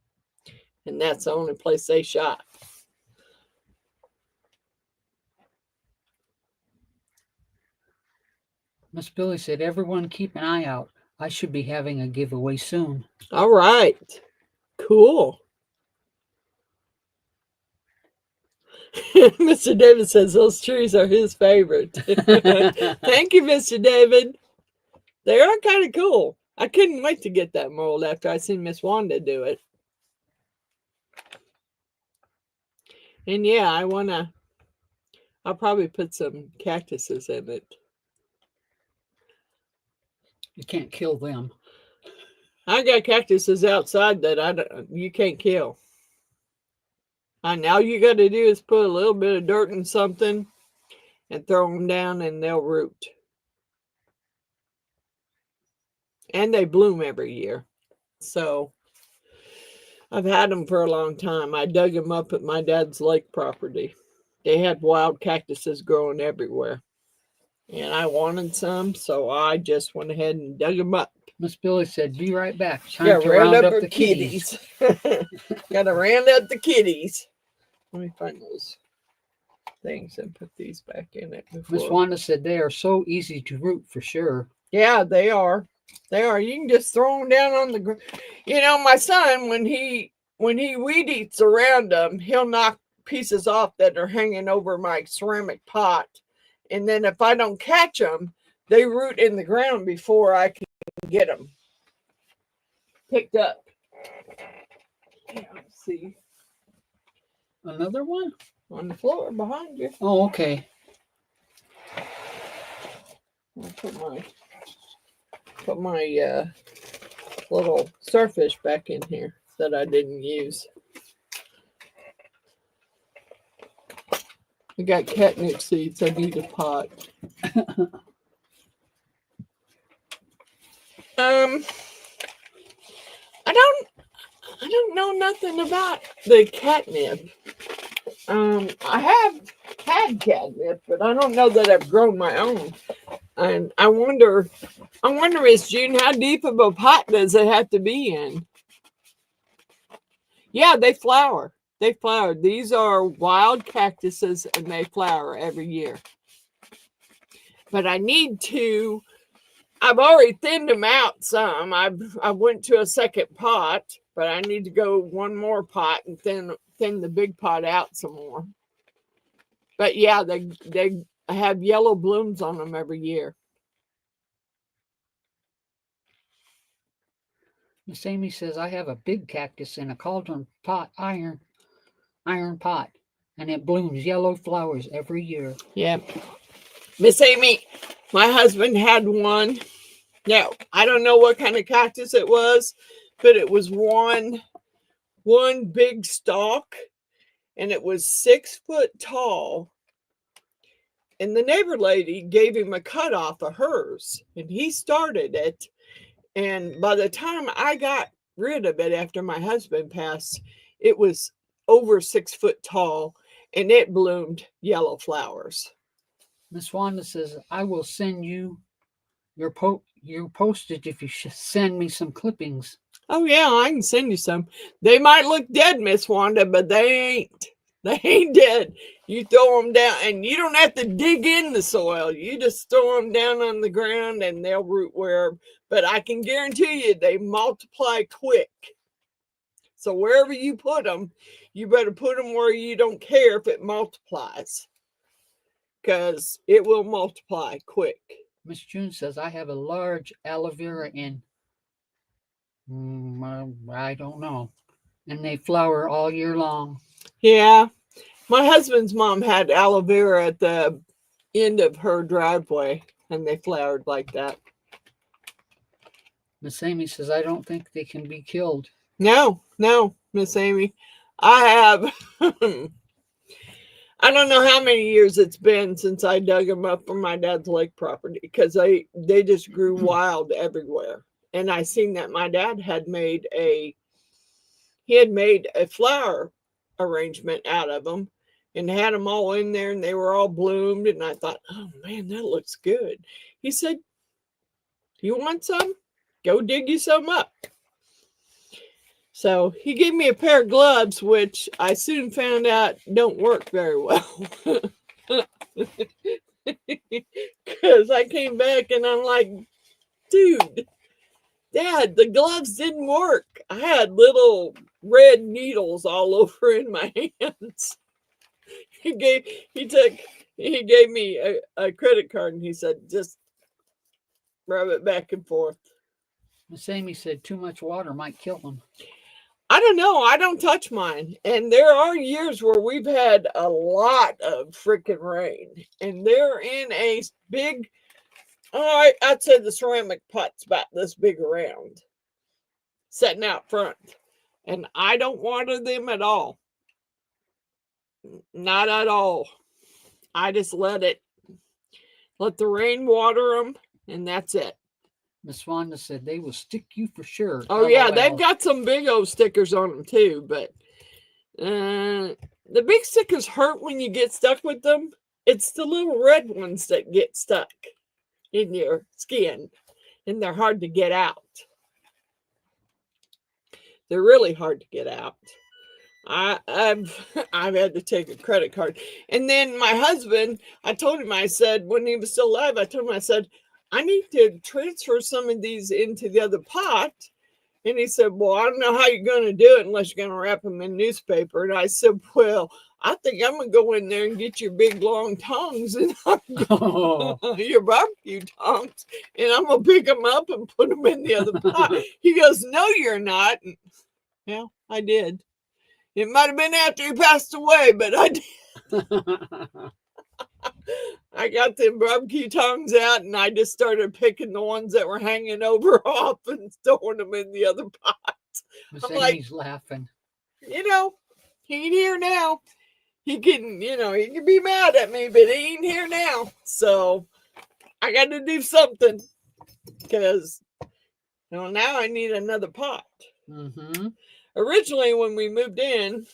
And that's the only place they shop. Miss Billy said, everyone keep an eye out. I should be having a giveaway soon. All right. Cool. Mr. David says those trees are his favorite. Thank you, Mr. David. They are kind of cool. I couldn't wait to get that mold after I seen Miss Wanda do it. And yeah, I'll probably put some cactuses in it. You can't kill them. I got cactuses outside that you can't kill. And all you got to do is put a little bit of dirt in something and throw them down and they'll root. And they bloom every year. So I've had them for a long time. I dug them up at my dad's lake property. They had wild cactuses growing everywhere. And I wanted some, so I just went ahead and dug them up. Miss Billy said, be right back. Time to round up the kitties. Gotta round up the kitties. Let me find those things and put these back in it. Miss Wanda said they are so easy to root for sure. Yeah, they are. They are. You can just throw them down on the ground. You know, my son, when he weed eats around them, he'll knock pieces off that are hanging over my ceramic pot. And then if I don't catch them, they root in the ground before I can get them picked up. Yeah, let's see. Another one? On the floor behind you. Oh, okay. I'll put my little starfish back in here that I didn't use. I got catnip seeds. I need a pot. I don't know nothing about the catnip. I have had catnip, but I don't know that I've grown my own. And I wonder, Miss June, how deep of a pot does it have to be in? Yeah, they flower. They flower. These are wild cactuses, and they flower every year. But I need to. I've already thinned them out some. I went to a second pot, but I need to go one more pot and thin the big pot out some more. But yeah, they have yellow blooms on them every year. Miss Amy says, I have a big cactus in a cauldron pot, iron pot, and it blooms yellow flowers every year. Yeah. Miss Amy, my husband had one. Now, I don't know what kind of cactus it was, but it was one big stalk, and it was 6 foot tall. And the neighbor lady gave him a cut off of hers, and he started it. And by the time I got rid of it after my husband passed, it was over 6 foot tall, and it bloomed yellow flowers. Miss Wanda says, I will send you your postage if you send me some clippings. Oh, yeah, I can send you some. They might look dead, Miss Wanda, but they ain't. They ain't dead. You throw them down, and you don't have to dig in the soil. You just throw them down on the ground, and they'll root wherever. But I can guarantee you they multiply quick. So wherever you put them, you better put them where you don't care if it multiplies, because it will multiply quick. Miss June says, I have a large aloe vera in, I don't know, and they flower all year long. Yeah. My husband's mom had aloe vera at the end of her driveway, and they flowered like that. Miss Amy says, I don't think they can be killed. No, Miss Amy. I have, I don't know how many years it's been since I dug them up from my dad's lake property, because they just grew wild everywhere. And I seen that my dad had made a flower arrangement out of them and had them all in there, and they were all bloomed. And I thought, oh man, that looks good. He said, you want some? Go dig you some up. So he gave me a pair of gloves, which I soon found out don't work very well. Because I came back and I'm like, dude, Dad, the gloves didn't work. I had little red needles all over in my hands. he gave me a credit card, and he said, just rub it back and forth. Miss Amy said too much water might kill them. I don't know. I don't touch mine. And there are years where we've had a lot of freaking rain. And they're in a big, I'd say the ceramic pot's about this big around, sitting out front. And I don't water them at all. Not at all. I just let the rain water them, and that's it. Miss Wanda said they will stick you for sure. Oh, yeah, they've got some big old stickers on them too, but the big stickers hurt when you get stuck with them. It's the little red ones that get stuck in your skin, and they're hard to get out. They're really hard to get out. I've had to take a credit card. And then my husband, I told him, I said, when he was still alive, I told him, I said, I need to transfer some of these into the other pot. And he said, well, I don't know how you're going to do it unless you're going to wrap them in newspaper. And I said, well, I think I'm going to go in there and get your big long tongs and your barbecue tongs, and I'm going to pick them up and put them in the other pot. He goes, no, you're not. And, yeah, I did. It might have been after he passed away, but I did. I got the barbecue tongs out, and I just started picking the ones that were hanging over off and throwing them in the other pot. I'm like, he's laughing. You know, he ain't here now. He can, he can be mad at me, but he ain't here now. So I got to do something, because now I need another pot. Mm-hmm. Originally, when we moved in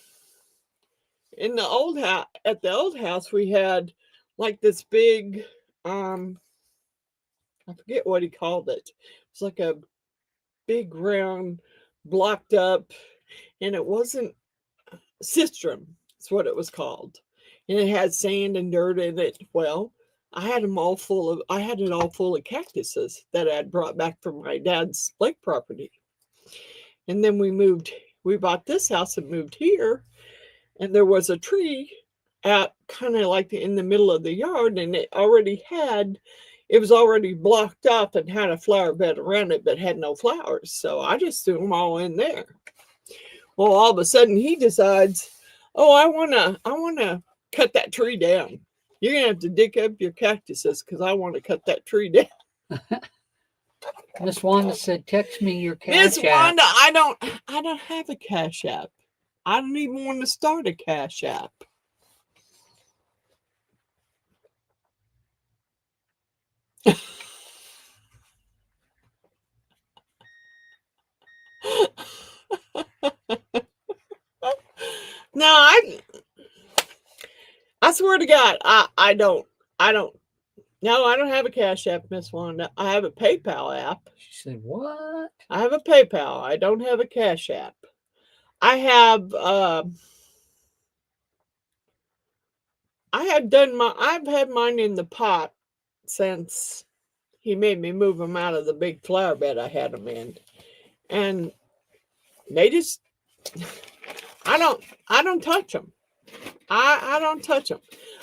the old house, at the old house, we had like this big, I forget what he called it. It's like a big round blocked up, and it wasn't cistern. That's what it was called. And it had sand and dirt in it. Well, I had it all full of cactuses that I had brought back from my dad's lake property. And then we bought this house and moved here, and there was a tree out kind of like in the middle of the yard, and it was already blocked off and had a flower bed around it, but had no flowers. So I just threw them all in there. Well, all of a sudden he decides, oh, I wanna cut that tree down. You're gonna have to dig up your cactuses because I want to cut that tree down. Miss Wanda said, text me your cash Miss app. Wanda, I don't have a cash app. I don't even want to start a cash app. No, I swear to God, I don't. No, I don't have a Cash App, Miss Wanda. I have a PayPal app. She said, what? I have a PayPal. I don't have a Cash App. I've had mine in the pot since he made me move them out of the big flower bed I had them in. And they just, I don't touch them. I don't touch them.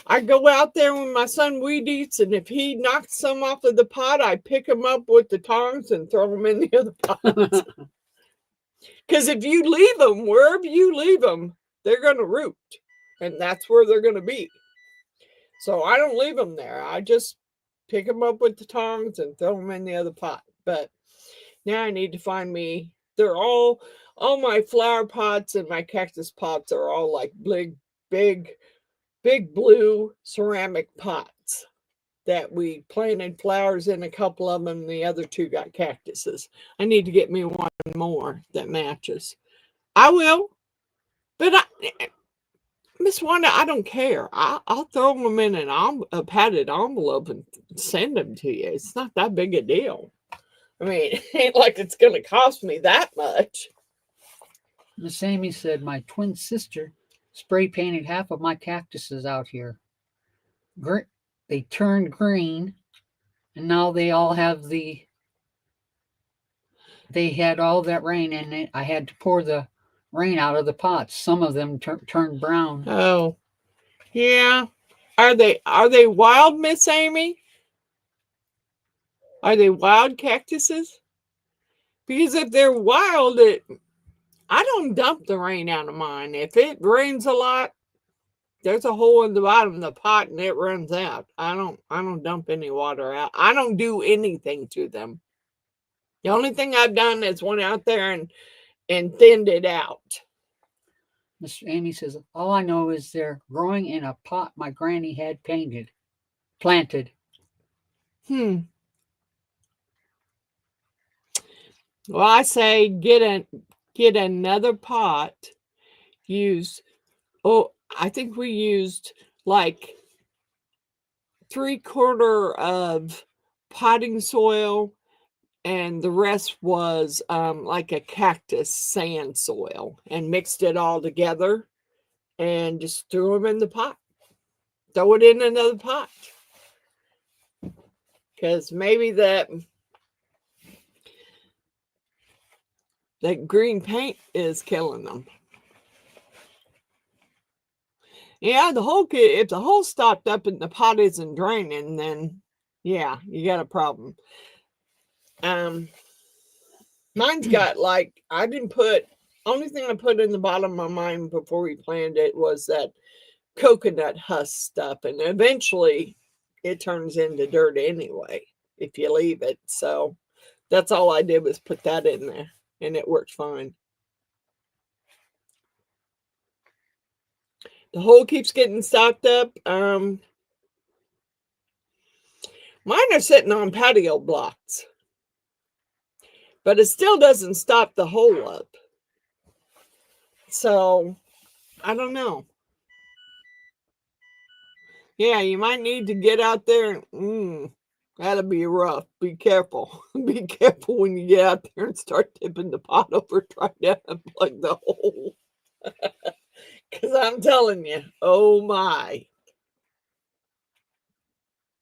I go out there when my son weed eats, and if he knocks some off of the pot, I pick them up with the tongs and throw them in the other pot. Because if you leave them, wherever you leave them, they're going to root. And that's where they're going to be. So I don't leave them there. I just pick them up with the tongs and throw them in the other pot. But now I need to find me, all my flower pots and my cactus pots are all like big blue ceramic pots that we planted flowers in, a couple of them. The other two got cactuses. I need to get me one more that matches. I will, but Miss Wanda, I don't care. I'll throw them in a padded envelope and send them to you. It's not that big a deal. I mean, it ain't like it's going to cost me that much. Miss Amy said, my twin sister spray painted half of my cactuses out here. They turned green, and now they all have they had all that rain, and I had to pour the rain out of the pots. Some of them turned brown. Oh, Yeah. Are they wild, Miss Amy? Are they wild cactuses? Because if they're wild, I don't dump the rain out of mine. If it rains a lot, there's a hole in the bottom of the pot and it runs out. I don't dump any water out. I don't do anything to them. The only thing I've done is went out there and thinned it out. Miss Amy says, all I know is they're growing in a pot my granny had planted. Well, I say get another pot. I think we used like 3/4 of potting soil, and the rest was like a cactus sand soil, and mixed it all together and just threw them in the pot. Throw it in another pot. Because maybe that green paint is killing them. Yeah, if the hole stopped up and the pot isn't draining, then yeah, you got a problem. Mine's got like, only thing I put in the bottom of mine before we planted it was that coconut husk stuff, and eventually it turns into dirt anyway if you leave it. So that's all I did was put that in there, and it worked fine. The hole keeps getting stocked up. Mine are sitting on patio blocks, but it still doesn't stop the hole up. So I don't know. Yeah, you might need to get out there and that'll be rough. Be careful. Be careful when you get out there and start tipping the pot over trying to unplug the hole. Because I'm telling you, oh my.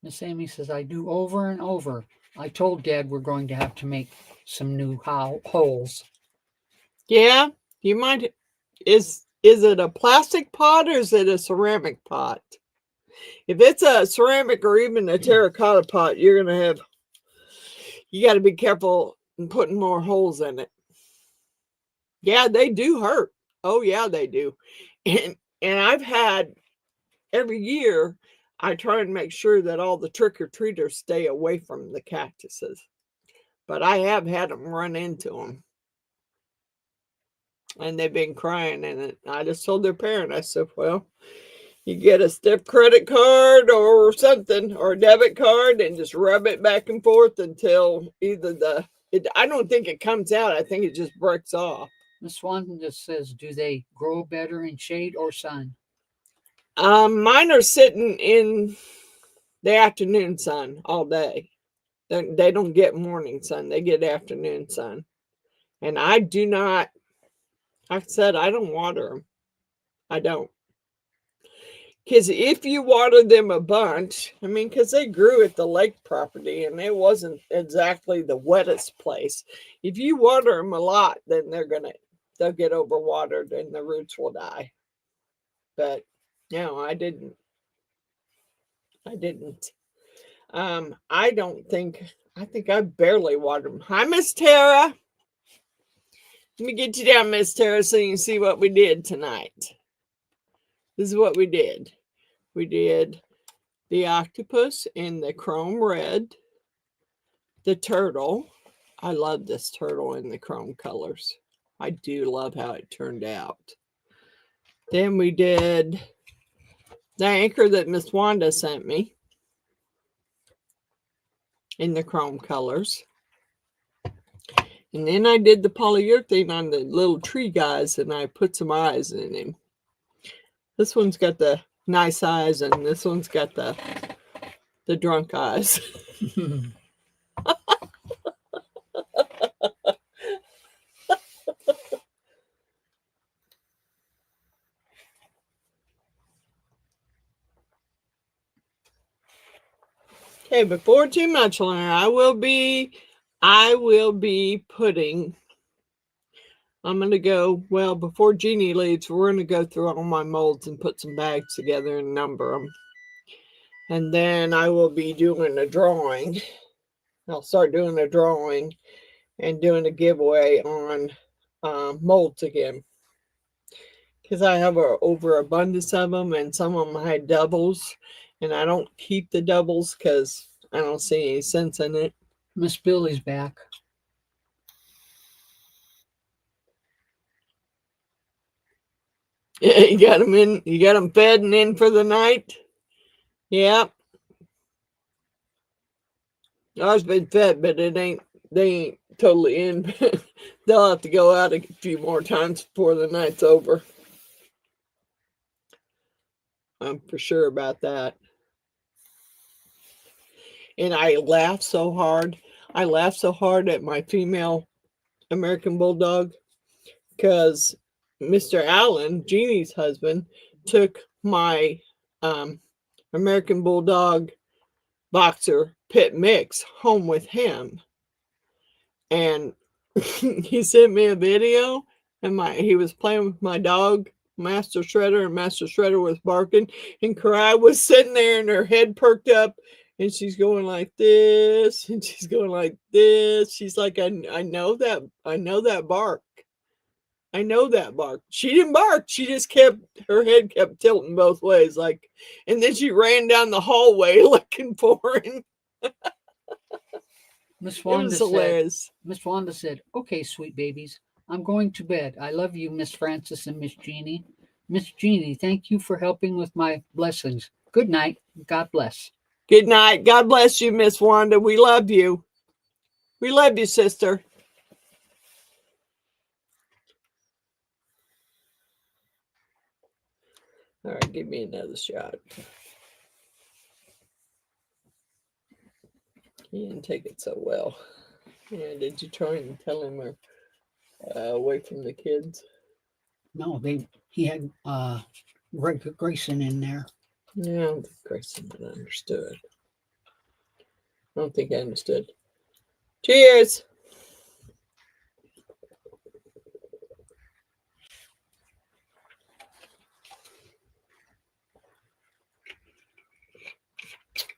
Miss Amy says, I do over and over. I told Dad we're going to have to make some new holes. Yeah, you might. Is it a plastic pot or is it a ceramic pot? If it's a ceramic or even a terracotta pot, you got to be careful in putting more holes in it. Yeah, they do hurt. Oh yeah, they do. And I've had every year I try and make sure that all the trick-or-treaters stay away from the cactuses. But I have had them run into them. And they've been crying, and I just told their parent, I said, well, you get a stiff credit card or something, or a debit card, and just rub it back and forth until either I don't think it comes out. I think it just breaks off. Miss Swanson just says, do they grow better in shade or sun? Mine are sitting in the afternoon sun all day. They don't get morning sun. They get afternoon sun. And I do not, like I said, I don't water them. I don't. Because if you water them a bunch, because they grew at the lake property and it wasn't exactly the wettest place. If you water them a lot, then they'll get overwatered and the roots will die. But no, I didn't. I think I barely watered them. Hi, Miss Tara. Let me get you down, Miss Tara, so you can see what we did tonight. This is what we did. We did the octopus in the chrome red, the turtle. I love this turtle in the chrome colors. I do love how it turned out. Then we did the anchor that Miss Wanda sent me in the chrome colors. And then I did the polyurethane on the little tree guys, and I put some eyes in him. This one's got the nice eyes, and this one's got the drunk eyes. Okay, before too much longer, I will be putting I'm going to go, well, before Jeannie leaves, we're going to go through all my molds and put some bags together and number them. And then I will be doing a drawing. I'll start doing a drawing and doing a giveaway on molds again. Because I have an overabundance of them, and some of them I had doubles. And I don't keep the doubles because I don't see any sense in it. Miss Billy's back. You got them in. You got them fed and in for the night. Yeah. Ours been fed, but it ain't. They ain't totally in. They'll have to go out a few more times before the night's over. I'm for sure about that. And I laughed so hard. I laughed so hard at my female American Bulldog because Mr. Allen, Jeannie's husband, took my American Bulldog boxer pit mix home with him. And he sent me a video, and he was playing with my dog, Master Shredder, and Master Shredder was barking, and Karai was sitting there and her head perked up, and she's going like this, and she's going like this. She's like, I know that bark. I know that bark. She didn't bark. She just her head kept tilting both ways. Like, and then she ran down the hallway looking for him. Miss Wanda said, okay, sweet babies, I'm going to bed. I love you, Miss Frances and Miss Jeannie. Miss Jeannie, thank you for helping with my blessings. Good night. God bless. Good night. God bless you, Miss Wanda. We love you. We love you, sister. All right, give me another shot. He didn't take it so well. Yeah, did you try and tell him away from the kids? No, he had Grayson in there. Yeah, I don't think Grayson understood. I don't think I understood. Cheers!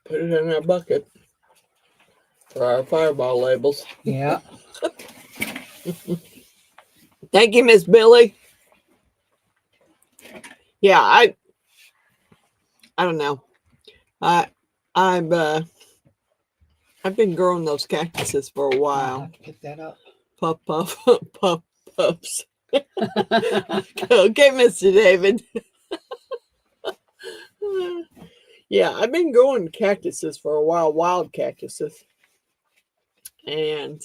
Put it in our bucket for our fireball labels. Yeah. Thank you, Miss Billy. Yeah, I don't know. I've been growing those cactuses for a while. I'll have to pick that up. Puff, puffs. Okay, Mr. David. Yeah, I've been growing cactuses for a while, wild cactuses. And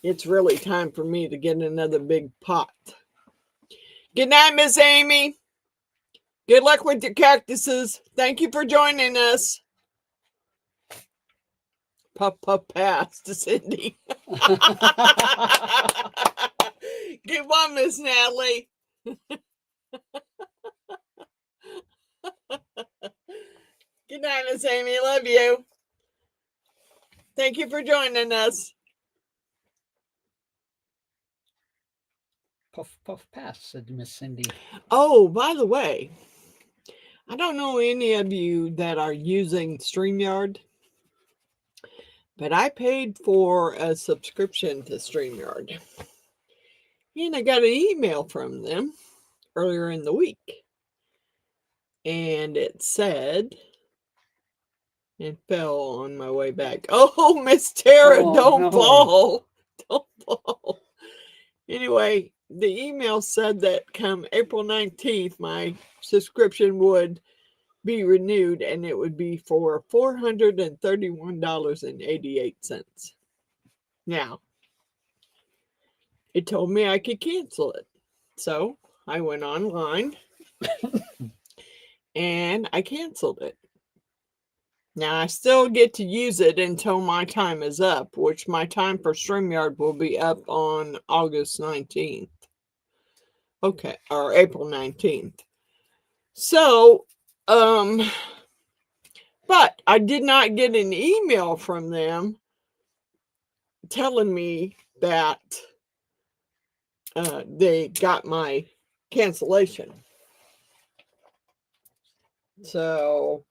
it's really time for me to get another big pot. Good night, Miss Amy. Good luck with your cactuses. Thank you for joining us. Puff, pass to Cindy. Good one, Miss Natalie. Good night, Miss Amy. Love you. Thank you for joining us. Puff, pass, said Miss Cindy. Oh, by the way, I don't know any of you that are using StreamYard, but I paid for a subscription to StreamYard. And I got an email from them earlier in the week. And it said, and fell on my way back. Oh, Miss Tara, don't fall. Don't fall. Anyway, the email said that come April 19th, my subscription would be renewed, and it would be for $431.88. Now, it told me I could cancel it. So I went online and I canceled it. Now, I still get to use it until my time is up, which my time for StreamYard will be up on August 19th. Okay, or April 19th. So, but I did not get an email from them telling me that they got my cancellation. So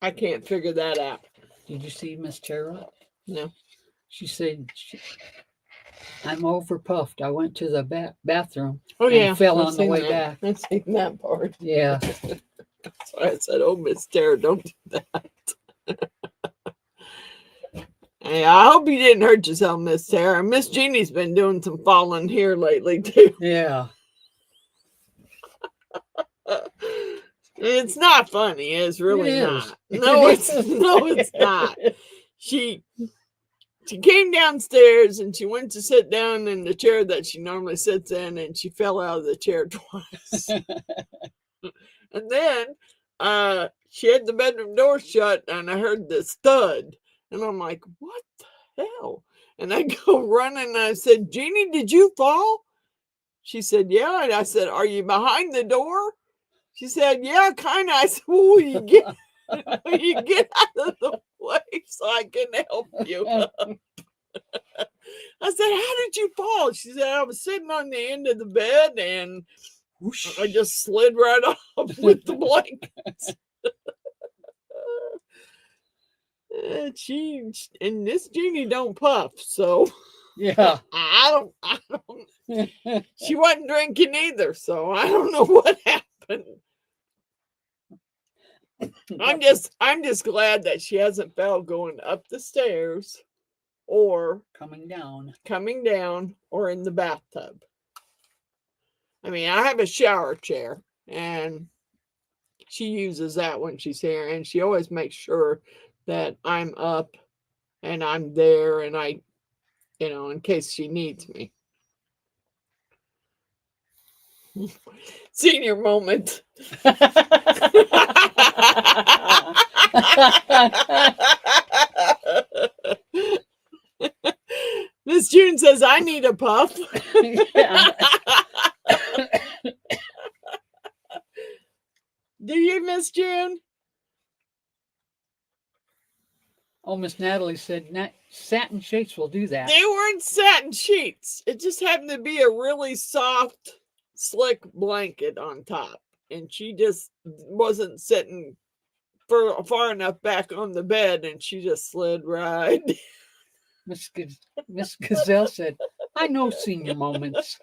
I can't figure that out. Did you see Miss Tara? No. She said, I'm overpuffed. I went to the bathroom Oh, and yeah. fell I've on the seen way that. back. I've seen that part. Yeah. That's why I said, oh, Miss Tara, don't do that. Hey, I hope you didn't hurt yourself, Miss Tara. Miss Jeannie's been doing some falling here lately, too. Yeah. It's not funny. It's really It not. is. No, It it's is. no, it's not. She came downstairs and she went to sit down in the chair that she normally sits in, and she fell out of the chair twice. And then she had the bedroom door shut, and I heard the stud, and I'm like, what the hell? And I go running, and I said, Jeannie, did you fall? She said, yeah. And I said, are you behind the door? She said, yeah, kind of. I said, well, you get out of the way so I can help you. I said, how did you fall? She said, I was sitting on the end of the bed and I just slid right off with the blankets. And this Jeannie don't puff, so Yeah. I don't. She wasn't drinking either, so I don't know what happened. I'm just glad that she hasn't fell going up the stairs or coming down or in the bathtub. I mean, I have a shower chair and she uses that when she's here, and she always makes sure that I'm up and I'm there, and I, in case she needs me. Senior moment. Miss June says, I need a puff. Do you, Miss June? Oh, Miss Natalie said satin sheets will do that. They weren't satin sheets. It just happened to be a really soft, slick blanket on top. And she just wasn't sitting far enough back on the bed, and she just slid right. Miss Gazelle said, I know senior moments.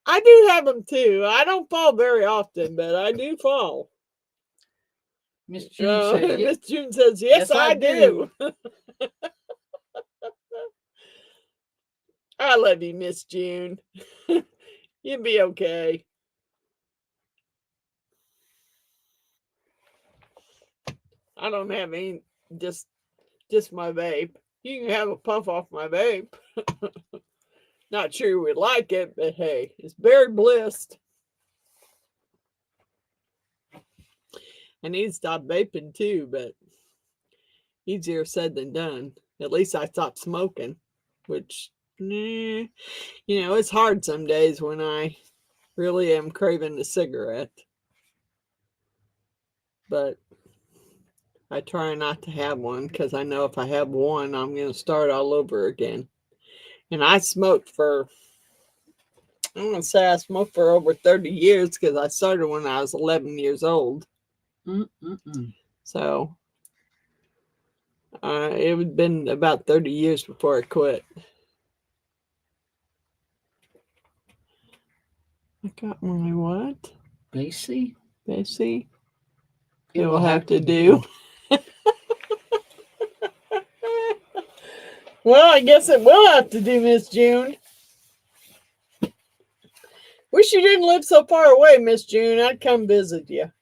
I do have them too. I don't fall very often, but I do fall. Miss June, Miss June says, yes, I do. I love you, Miss June. You'll be okay. I don't have any, just my vape. You can have a puff off my vape. Not sure you would like it, but hey, it's very blissed. I need to stop vaping too, but easier said than done. At least I stopped smoking, which, it's hard some days when I really am craving a cigarette. But I try not to have one because I know if I have one, I'm going to start all over again. And I smoked for, I'm going to say I smoked for over 30 years because I started when I was 11 years old. So it had been about 30 years before I quit. I got my what? Basie? It will have to do. Well, I guess it will have to do, Miss June. Wish you didn't live so far away, Miss June. I'd come visit you.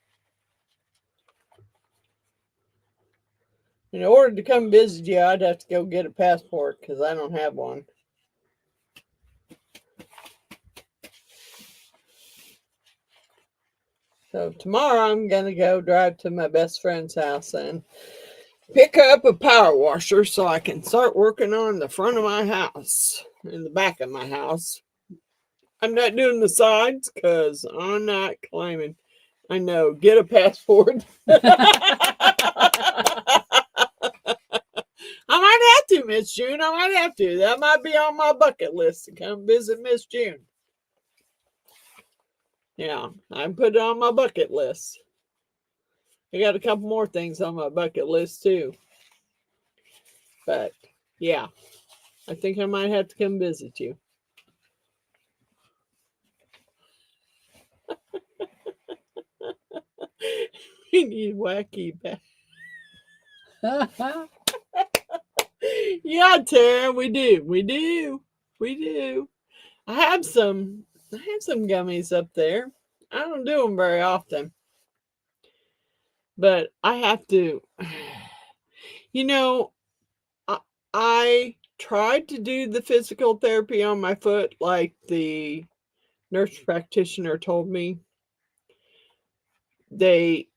In order to come visit you, I'd have to go get a passport because I don't have one. So tomorrow I'm going to go drive to my best friend's house and pick up a power washer so I can start working on the front of my house and the back of my house. I'm not doing the sides because I'm not claiming. I know. Get a passport. I might have to, Miss June. I might have to. That might be on my bucket list to come visit Miss June. Yeah, I put it on my bucket list. I got a couple more things on my bucket list too. But yeah, I think I might have to come visit you. We need wacky back. Yeah, Tara, we do. We do. We do. I have some gummies up there. I don't do them very often. But I have to, you know, I tried to do the physical therapy on my foot like the nurse practitioner told me.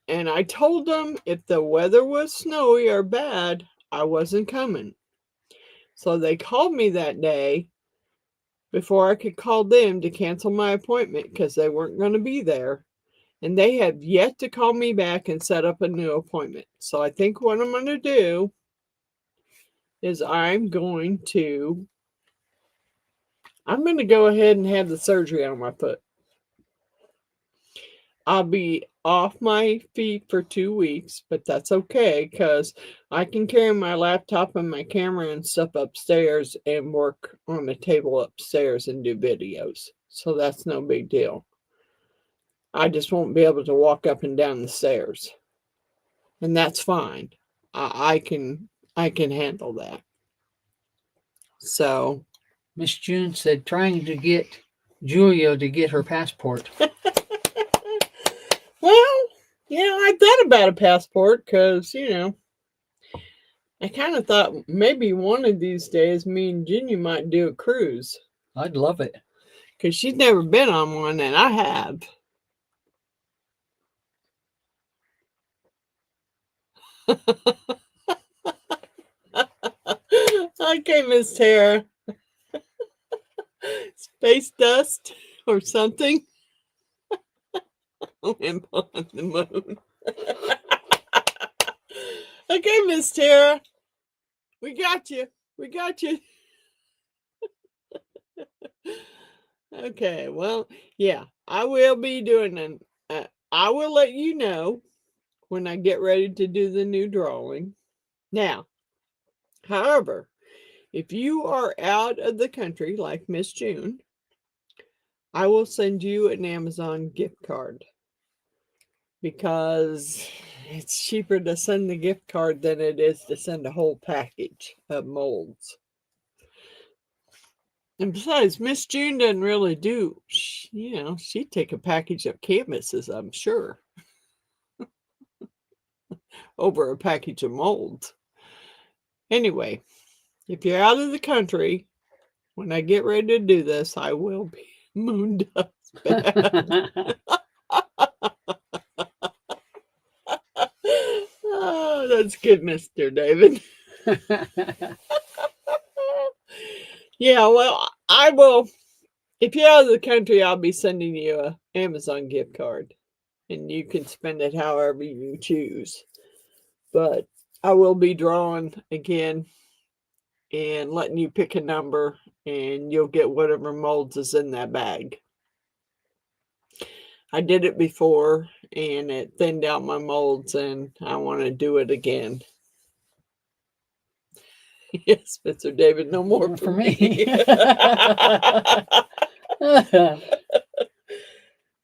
And I told them if the weather was snowy or bad, I wasn't coming. So they called me that day before I could call them to cancel my appointment because they weren't going to be there. And they have yet to call me back and set up a new appointment. So I think what I'm going to do is I'm going to go ahead and have the surgery on my foot. I'll be off my feet for 2 weeks, but that's okay because I can carry my laptop and my camera and stuff upstairs and work on the table upstairs and do videos. So that's no big deal. I just won't be able to walk up and down the stairs. And that's fine. I can handle that. So Miss June said trying to get Julia to get her passport. Well, I thought about a passport because, I kind of thought maybe one of these days me and Ginny might do a cruise. I'd love it. Because she's never been on one, and I have. Okay, Miss Tara. Space dust or something. I'm on the moon. Okay, Miss Tara. We got you. We got you. Okay, well, yeah, I will be doing I will let you know when I get ready to do the new drawing. Now, however, if you are out of the country like Miss June, I will send you an Amazon gift card because it's cheaper to send the gift card than it is to send a whole package of molds. And besides, Miss June doesn't really do, she'd take a package of canvases, I'm sure, over a package of molds. Anyway, if you're out of the country, when I get ready to do this, I will be moon dust bad. Oh, that's good, Mr. David. Yeah, well, I will. If you're out of the country, I'll be sending you an Amazon gift card. And you can spend it however you choose. But I will be drawing again and letting you pick a number. And you'll get whatever molds is in that bag. I did it before and it thinned out my molds. And I want to do it again. Yes, Mr. David, no more for me.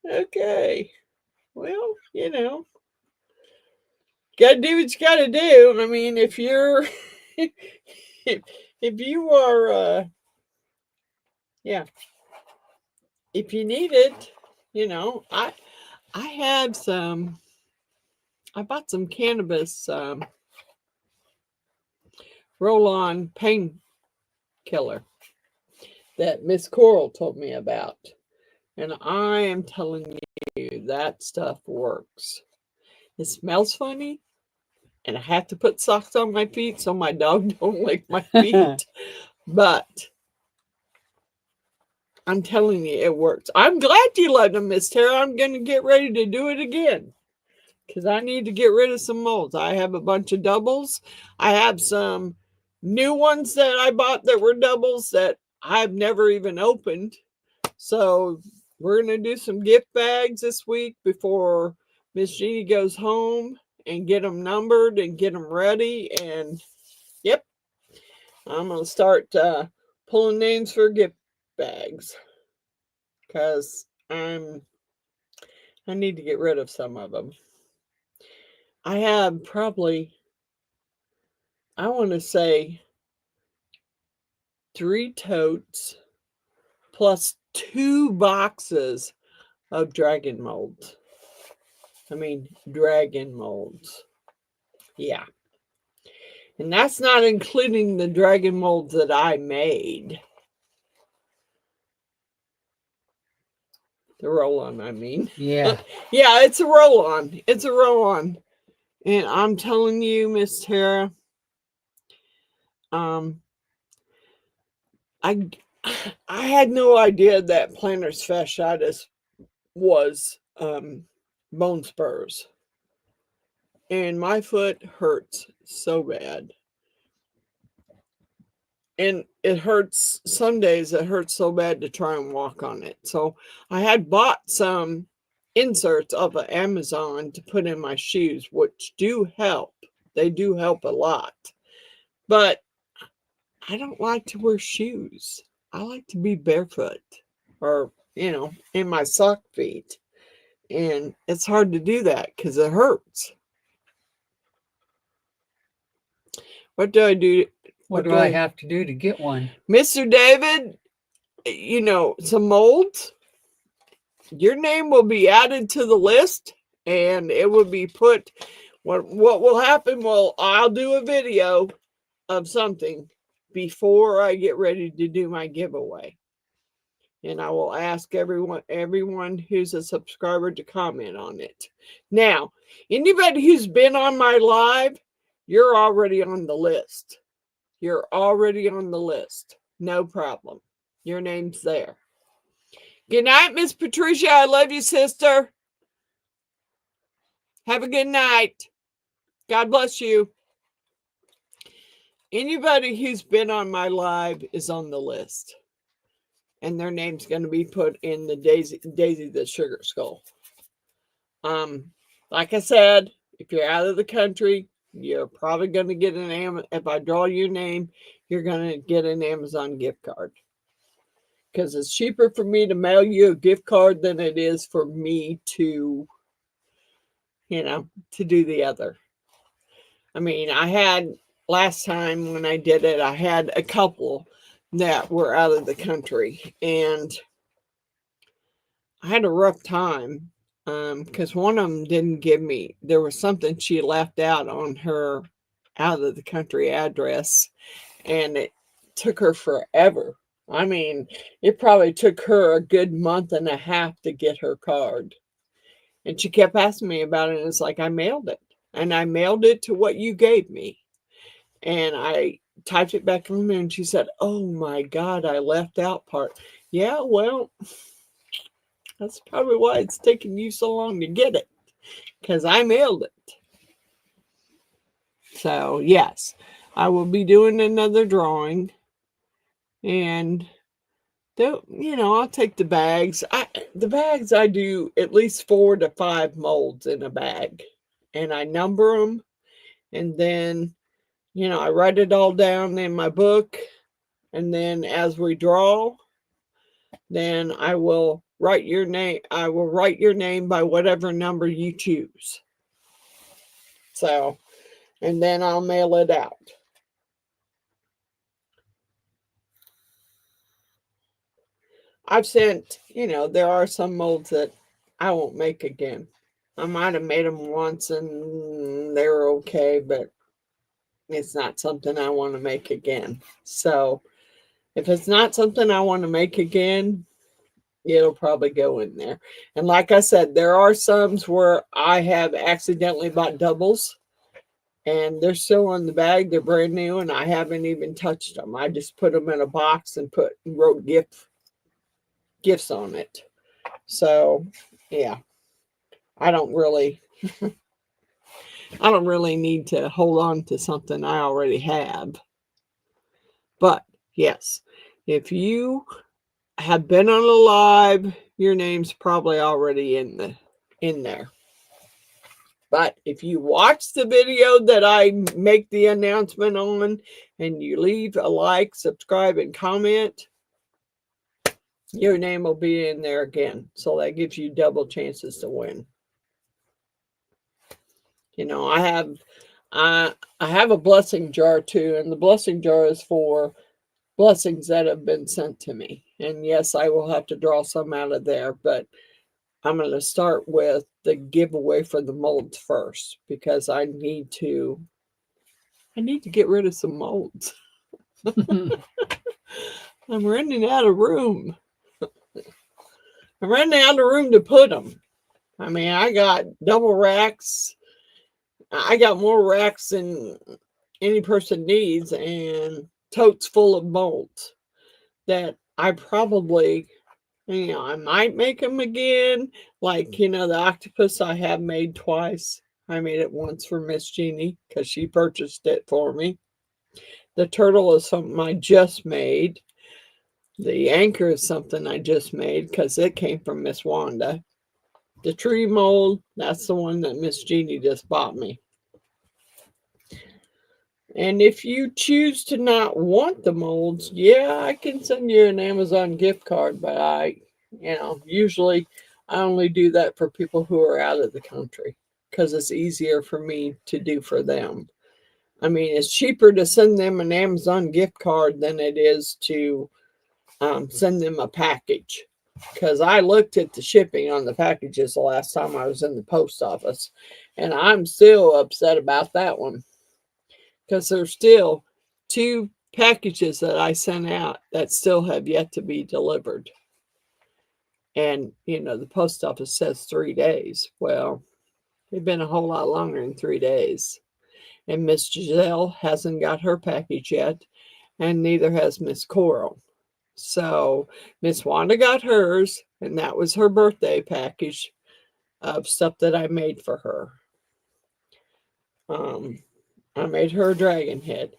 Okay. Well, gotta do what you gotta do. I mean, if you're, if you are, if you need it, I had I bought some cannabis roll-on painkiller that Miss Coral told me about. And I am telling you, that stuff works. It smells funny. And I have to put socks on my feet so my dog don't lick my feet. But I'm telling you, it works. I'm glad you loved them, Miss Tara. I'm going to get ready to do it again. Because I need to get rid of some molds. I have a bunch of doubles. I have some new ones that I bought that were doubles that I've never even opened. So we're going to do some gift bags this week before Miss Jeannie goes home and get them numbered and get them ready. And yep, I'm going to start pulling names for gift bags because I need to get rid of some of them. I have probably, I want to say 3 totes plus 2 boxes of dragon molds. I mean, dragon molds. Yeah. And that's not including the dragon molds that I made. The roll-on, I mean. Yeah. Yeah, it's a roll-on. It's a roll-on. And I'm telling you, Miss Tara, I had no idea that plantar fasciitis was bone spurs. And my foot hurts so bad. And it hurts, some days it hurts so bad to try and walk on it. So I had bought some inserts off of Amazon to put in my shoes, which do help. They do help a lot. But I don't like to wear shoes. I like to be barefoot or, you know, in my sock feet. And it's hard to do that because it hurts. What do I do? What do I have to do to get one? Mr. David, you know, some molds. Your name will be added to the list and it will be put. What will happen? Well, I'll do a video of something before I get ready to do my giveaway. And I will ask everyone who's a subscriber to comment on it. Now, anybody who's been on my live, you're already on the list. You're already on the list. No problem. Your name's there. Good night, Miss Patricia. I love you, sister. Have a good night. God bless you. Anybody who's been on my live is on the list. And their name's going to be put in the Daisy the Sugar Skull. Like I said, if you're out of the country, you're probably going to get if I draw your name, you're going to get an Amazon gift card. Because it's cheaper for me to mail you a gift card than it is for me to, you know, to do the other. I mean, I had, last time when I did it, I had a couple that were out of the country. And I had a rough time. Because one of them didn't give me, there was something she left out on her out of the country address, and it took her forever. I mean, it probably took her a good month and a half to get her card. And she kept asking me about it, and it's like, I mailed it. And I mailed it to what you gave me. And I typed it back from there, and she said, oh my God, I left out part. Yeah, well, that's probably why it's taking you so long to get it, because I mailed it. So, yes, I will be doing another drawing. And, you know, I'll take the bags. The bags, I do at least 4 to 5 molds in a bag. And I number them. And then, you know, I write it all down in my book. And then as we draw, then I will write your name. I will write your name by whatever number you choose. So, and then I'll mail it out. I've sent, you know, there are some molds that I won't make again. I might have made them once and they were okay, but it's not something I want to make again. So, if it's not something I want to make again, it'll probably go in there. And like I said, there are some where I have accidentally bought doubles and they're still in the bag. They're brand new and I haven't even touched them. I just put them in a box and wrote gifts on it. So, yeah, I don't really need to hold on to something I already have. But yes, if you have been on a live, your name's probably already in there. But if you watch the video that I make the announcement on and you leave a like, subscribe, and comment, your name will be in there again. So that gives you double chances to win. You know, I have a blessing jar too, and the blessing jar is for blessings that have been sent to me. And yes, I will have to draw some out of there, but I'm going to start with the giveaway for the molds first because I need to get rid of some molds. I'm running out of room. I'm running out of room to put them. I mean, I got double racks. I got more racks than any person needs and totes full of molds that I probably, you know, I might make them again. Like, you know, the octopus I have made twice. I made it once for Miss Jeannie because she purchased it for me. The turtle is something I just made. The anchor is something I just made because it came from Miss Wanda. The tree mold, that's the one that Miss Jeannie just bought me. And if you choose to not want the molds, yeah, I can send you an Amazon gift card, but usually I only do that for people who are out of the country because it's easier for me to do for them. I mean, it's cheaper to send them an Amazon gift card than it is to send them a package. Because I looked at the shipping on the packages the last time I was in the post office, and I'm still upset about that one. Because there's still 2 packages that I sent out that still have yet to be delivered. And, you know, the post office says 3 days. Well, they've been a whole lot longer than 3 days. And Miss Giselle hasn't got her package yet, and neither has Miss Coral. So Miss Wanda got hers, and that was her birthday package of stuff that I made for her. I made her a dragon head.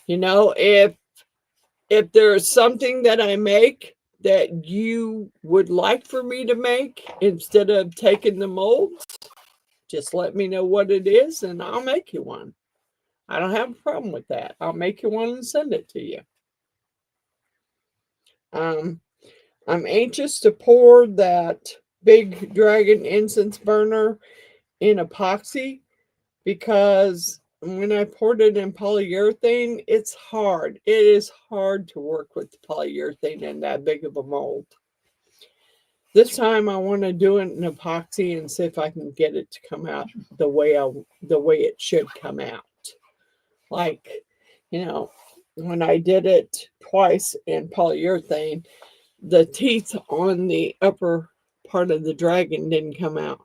You know, if there's something that I make that you would like for me to make instead of taking the molds, just let me know what it is and I'll make you one. I don't have a problem with that. I'll make you one and send it to you. I'm anxious to pour that big dragon incense burner in epoxy because when I poured it in polyurethane, it's hard. It is hard to work with the polyurethane in that big of a mold. This time I want to do it in epoxy and see if I can get it to come out the way it should come out. Like, you know, when I did it twice in polyurethane, the teeth on the upper part of the dragon didn't come out.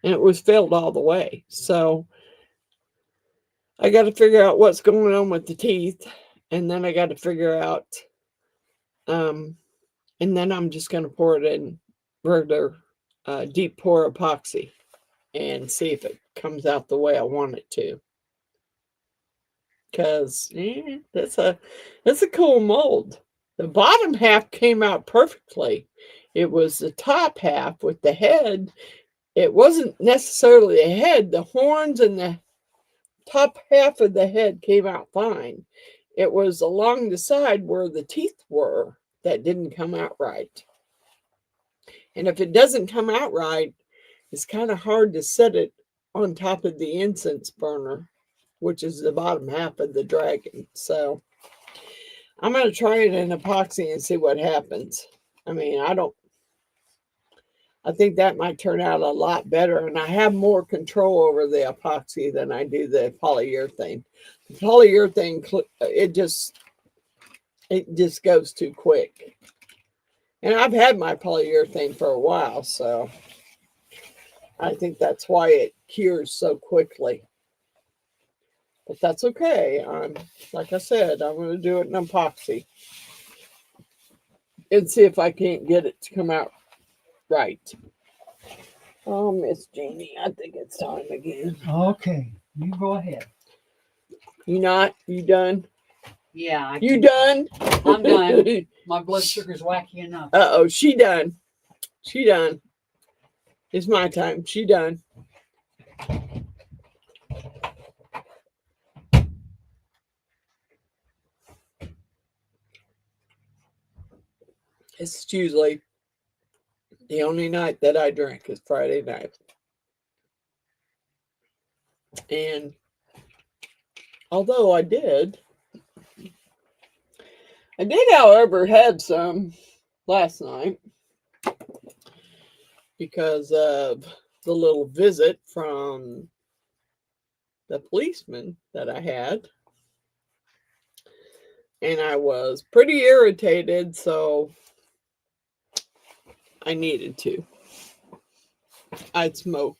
And it was filled all the way. So I got to figure out what's going on with the teeth. And then I got to figure out, and then I'm just going to pour it in regular deep pour epoxy and see if it comes out the way I want it to. Because that's a cool mold. The bottom half came out perfectly. It was the top half with the head. It wasn't necessarily the head. The horns and the top half of the head came out fine. It was along the side where the teeth were that didn't come out right. And if it doesn't come out right, it's kind of hard to set it on top of the incense burner, which is the bottom half of the dragon. So I'm going to try it in epoxy and see what happens. I mean, I think that might turn out a lot better. And I have more control over the epoxy than I do the polyurethane. The polyurethane, it just goes too quick. And I've had my polyurethane for a while, so I think that's why it cures so quickly. But that's okay. Like I said, I'm going to do it in epoxy and see if I can't get it to come out right. Oh, Miss Jeannie, I think it's time again. Okay, you go ahead. You not? You done? Yeah. You done? I'm done. My blood sugar's wacky enough. Uh-oh, she done. She done. It's my time. She done. It's usually the only night that I drink is Friday night. And although I did, however, have some last night because of the little visit from the policeman that I had. And I was pretty irritated, so I needed to. I'd smoke.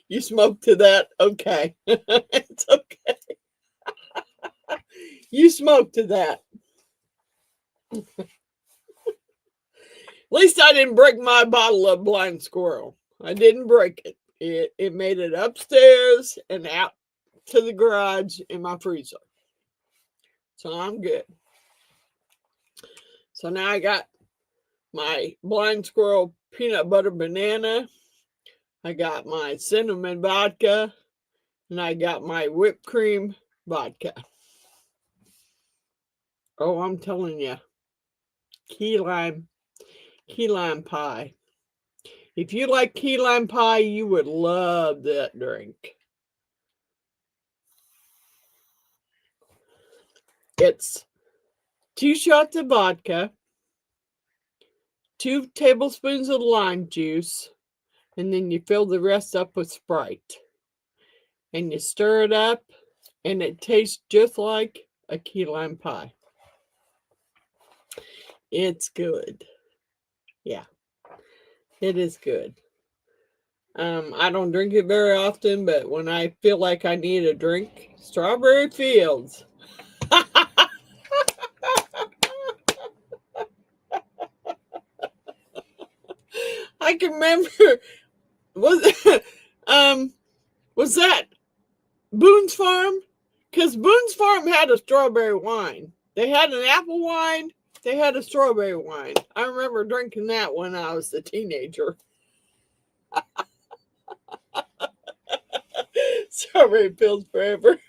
You smoke to that? Okay. It's okay. You smoke to that. At least I didn't break my bottle of blind squirrel. I didn't break it. It made it upstairs and out to the garage in my freezer. So I'm good. So now I got my blind squirrel peanut butter banana. I got my cinnamon vodka. And I got my whipped cream vodka. Oh, I'm telling you. Key lime pie. If you like key lime pie, you would love that drink. It's 2 shots of vodka, 2 tablespoons of lime juice, and then you fill the rest up with Sprite. And you stir it up, and it tastes just like a key lime pie. It's good. Yeah, it is good. I don't drink it very often, but when I feel like I need a drink, Strawberry Fields. I can remember, was that Boone's Farm? Because Boone's Farm had a strawberry wine. They had an apple wine. They had a strawberry wine. I remember drinking that when I was a teenager. Strawberry Fields forever.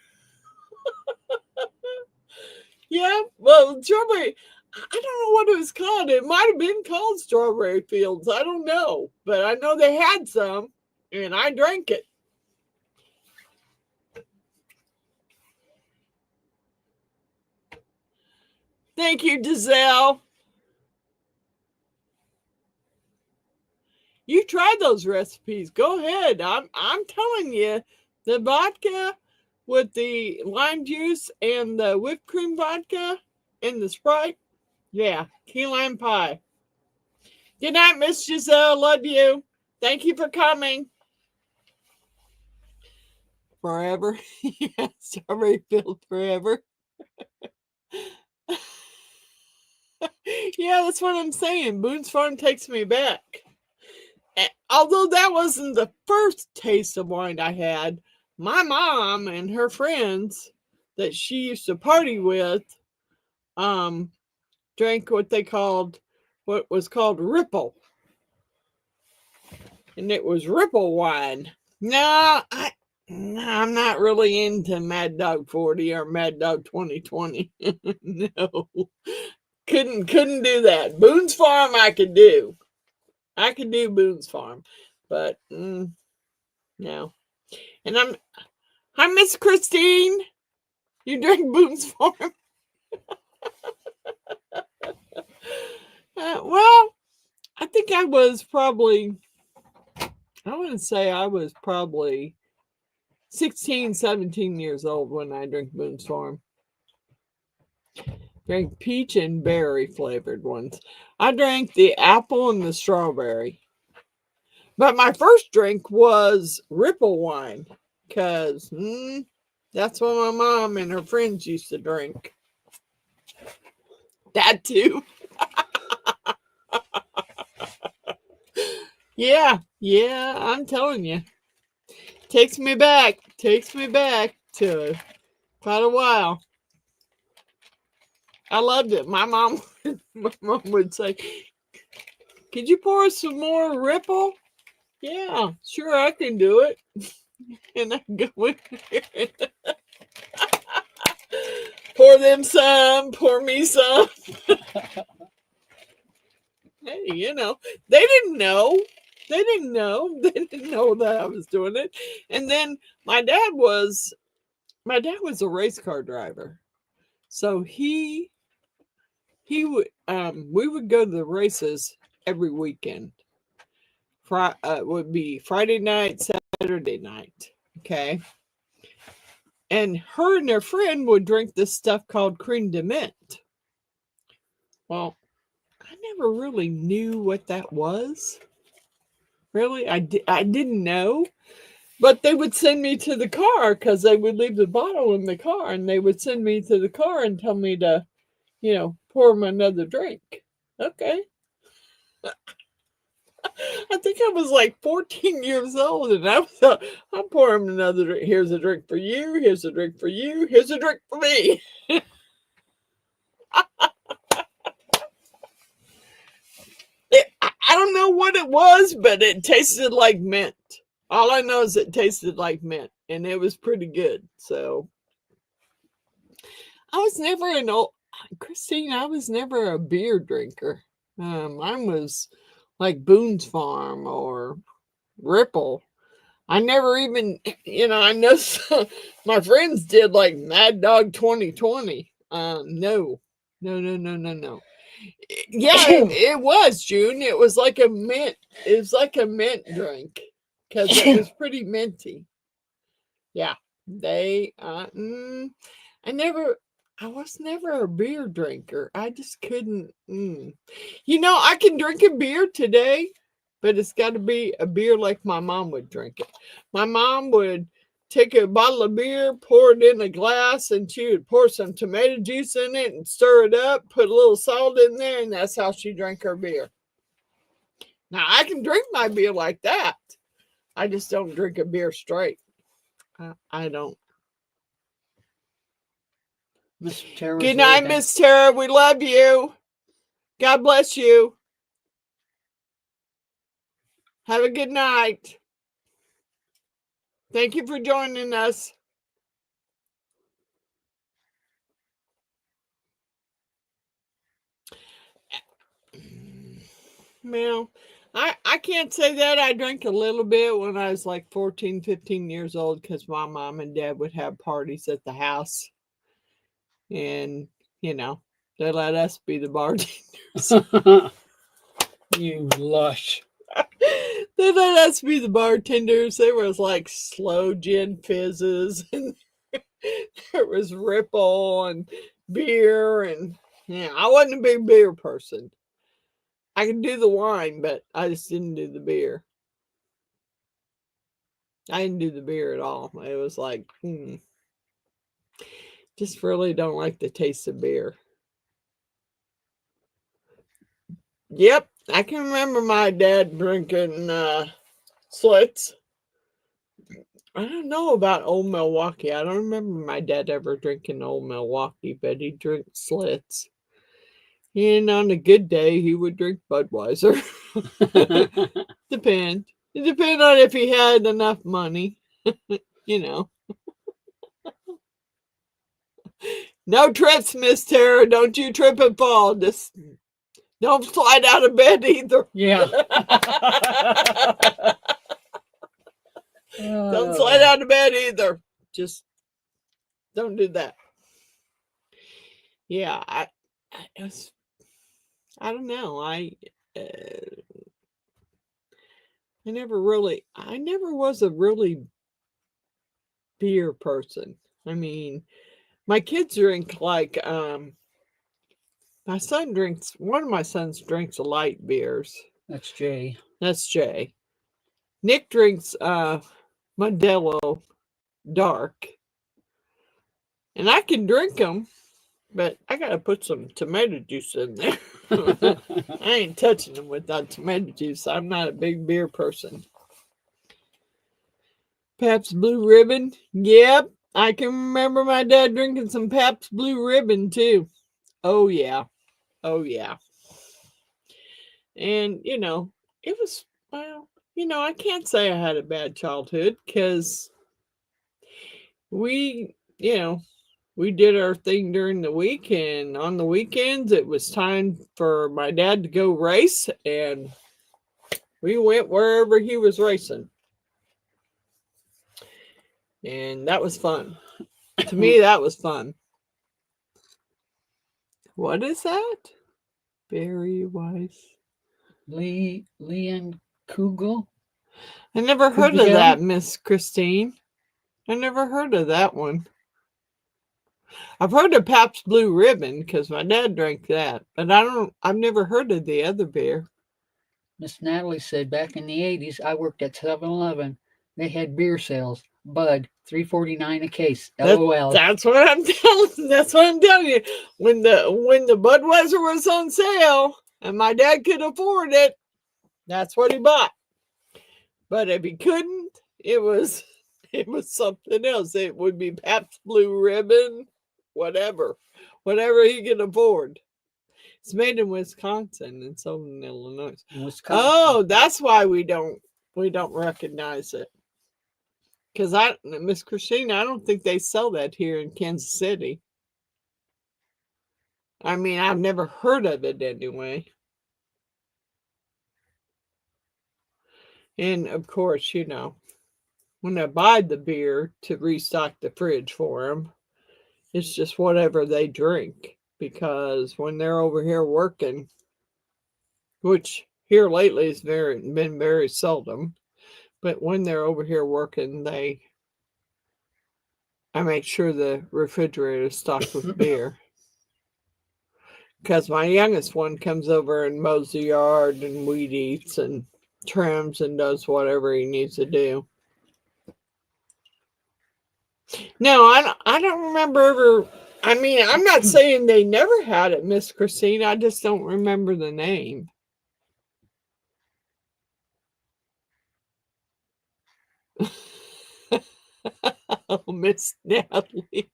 Yeah, well, strawberry, I don't know what it was called. It might have been called Strawberry Fields. I don't know. But I know they had some, and I drank it. Thank you, Giselle. You try those recipes. Go ahead. I'm telling you, the vodka with the lime juice and the whipped cream vodka and the Sprite. Yeah, key lime pie. Good night, Miss Giselle. Love you. Thank you for coming. Forever. Yeah, Strawberry Fields forever. Yeah, that's what I'm saying. Boone's Farm takes me back. Although that wasn't the first taste of wine I had, my mom and her friends that she used to party with drank what was called Ripple. And it was Ripple wine. No, I'm not really into Mad Dog 40 or Mad Dog 2020. No. Couldn't do that. Boone's Farm I could do. I could do Boone's Farm. But no. And hi, Miss Christine. You drink Boone's Farm? Well, I think I was probably 16, 17 years old when I drank Boone's Farm. Drank peach and berry flavored ones. I drank the apple and the strawberry. But my first drink was Ripple wine because that's what my mom and her friends used to drink. That too. Yeah, I'm telling you. Takes me back to quite a while. I loved it. My mom would say, "Could you pour us some more Ripple?" Yeah, sure, I can do it. And I go in there and pour them some, pour me some. Hey, you know, they didn't know. They didn't know. They didn't know that I was doing it. And then my dad was a race car driver. So he would we would go to the races every weekend. Would be Friday night, Saturday night. Okay. And her and her friend would drink this stuff called cream de mint. Well, I never really knew what that was. Really, I didn't know. But they would send me to the car because they would leave the bottle in the car, and they would send me to the car and tell me to, pour them another drink. Okay. I think I was like 14 years old, and I was, I'm pouring another drink. Here's a drink for you. Here's a drink for you. Here's a drink for me. I don't know what it was, but it tasted like mint. All I know is it tasted like mint, and it was pretty good. So I was never Christine, I was never a beer drinker. Mine was like Boone's Farm or Ripple. I never even, I know my friends did like Mad Dog 2020. No. Yeah, it was, June. It was like a mint. It was like a mint drink because it was pretty minty. Yeah, I was never a beer drinker. I just couldn't. I can drink a beer today, but it's got to be a beer like my mom would drink it. My mom would take a bottle of beer, pour it in a glass, and she would pour some tomato juice in it and stir it up, put a little salt in there, and that's how she drank her beer. Now, I can drink my beer like that. I just don't drink a beer straight. I don't. Miss Tara. Good night, Miss Tara. We love you. God bless you. Have a good night. Thank you for joining us. Well, I can't say that. I drank a little bit when I was like 14, 15 years old because my mom and dad would have parties at the house. And, they let us be the bartenders. You lush. They let us be the bartenders. There was like slow gin fizzes, and there was Ripple and beer. And, I wasn't a big beer person. I could do the wine, but I just didn't do the beer. I didn't do the beer at all. It was like, just really don't like the taste of beer. Yep, I can remember my dad drinking Slits. I don't know about Old Milwaukee. I don't remember my dad ever drinking Old Milwaukee, but he drank Slits. And on a good day, he would drink Budweiser. Depend. It depends on if he had enough money. No trips, Miss Tara. Don't you trip and fall. Just don't slide out of bed either. Yeah. Don't slide out of bed either. Just don't do that. Yeah, I don't know. I never was a really beer person. I mean, my kids drink like one of my sons drinks light beers. That's Jay. Nick drinks Modelo dark. And I can drink them, but I got to put some tomato juice in there. I ain't touching them without tomato juice. I'm not a big beer person. Pabst Blue Ribbon. Yep. I can remember my dad drinking some Pabst Blue Ribbon too. Oh, yeah. Oh, yeah. And, you know, it was, well, you know, I can't say I had a bad childhood because we, you know, we did our thing during the week, and on the weekends it was time for my dad to go race, and we went wherever he was racing. And that was fun. To me, that was fun. What is that? Barry Weiss. Leon Kugel. I never heard of Kugel? that, Miss Christine. I never heard of that one. I've heard of Pabst Blue Ribbon because my dad drank that, but I've never heard of the other beer. Miss Natalie said back in the 80s, I worked at 7-Eleven. They had beer sales. Bud, $3.49 a case. LOL. That's what I'm telling. That's what I'm telling you. When the Budweiser was on sale and my dad could afford it, that's what he bought. But if he couldn't, it was something else. It would be Pabst Blue Ribbon, whatever he could afford. It's made in Wisconsin and sold in Illinois. Wisconsin. Oh, that's why we don't recognize it. Because Miss Christine, I don't think they sell that here in Kansas City. I mean, I've never heard of it anyway. And of course, you know, when I buy the beer to restock the fridge for them, it's just whatever they drink. Because when they're over here working, which here lately has been very seldom, but when they're over here working, I make sure the refrigerator is stocked with beer. Because my youngest one comes over and mows the yard and weed eats and trims and does whatever he needs to do. No, I don't remember ever. I mean, I'm not saying they never had it, Miss Christine. I just don't remember the name. Oh, Miss Natalie.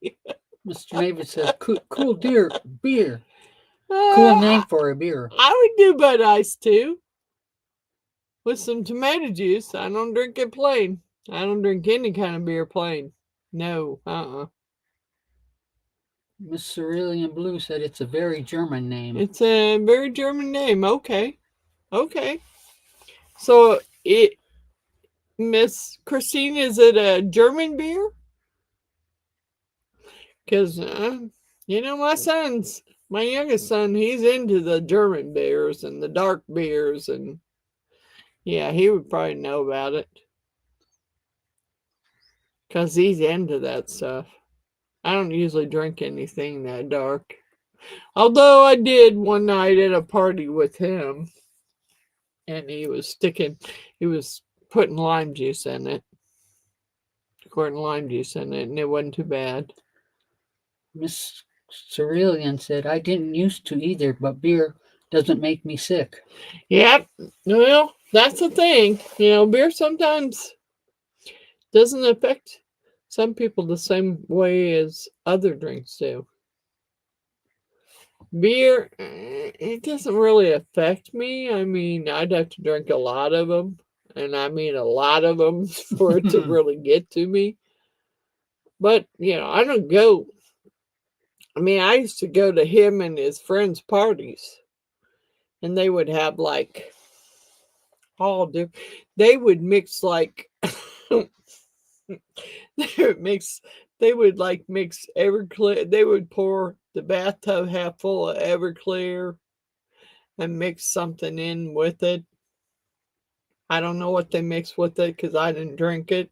Mr. David says, cool beer. Cool name for a beer. I would do Bud Ice too. With some tomato juice. I don't drink it plain. I don't drink any kind of beer plain. No, Miss Cerulean Blue said it's a very German name. It's a very German name. Okay. So Miss Christine, is it a German beer? Because, you know, my youngest son, he's into the German beers and the dark beers. And yeah, he would probably know about it. Because he's into that stuff. I don't usually drink anything that dark. Although I did one night at a party with him. And he was putting lime juice in it. Pouring lime juice in it, and it wasn't too bad. Miss Cerulean said, I didn't used to either, but beer doesn't make me sick. Yep. Well, that's the thing. You know, beer sometimes doesn't affect some people the same way as other drinks do. Beer, it doesn't really affect me. I mean, I'd have to drink a lot of them. And I mean a lot of them for it to really get to me. But, you know, I don't go. I mean, I used to go to him and his friends' parties. And they would have like all different. They would mix like they would like mix Everclear. They would pour the bathtub half full of Everclear and mix something in with it. I don't know what they mixed with it because I didn't drink it.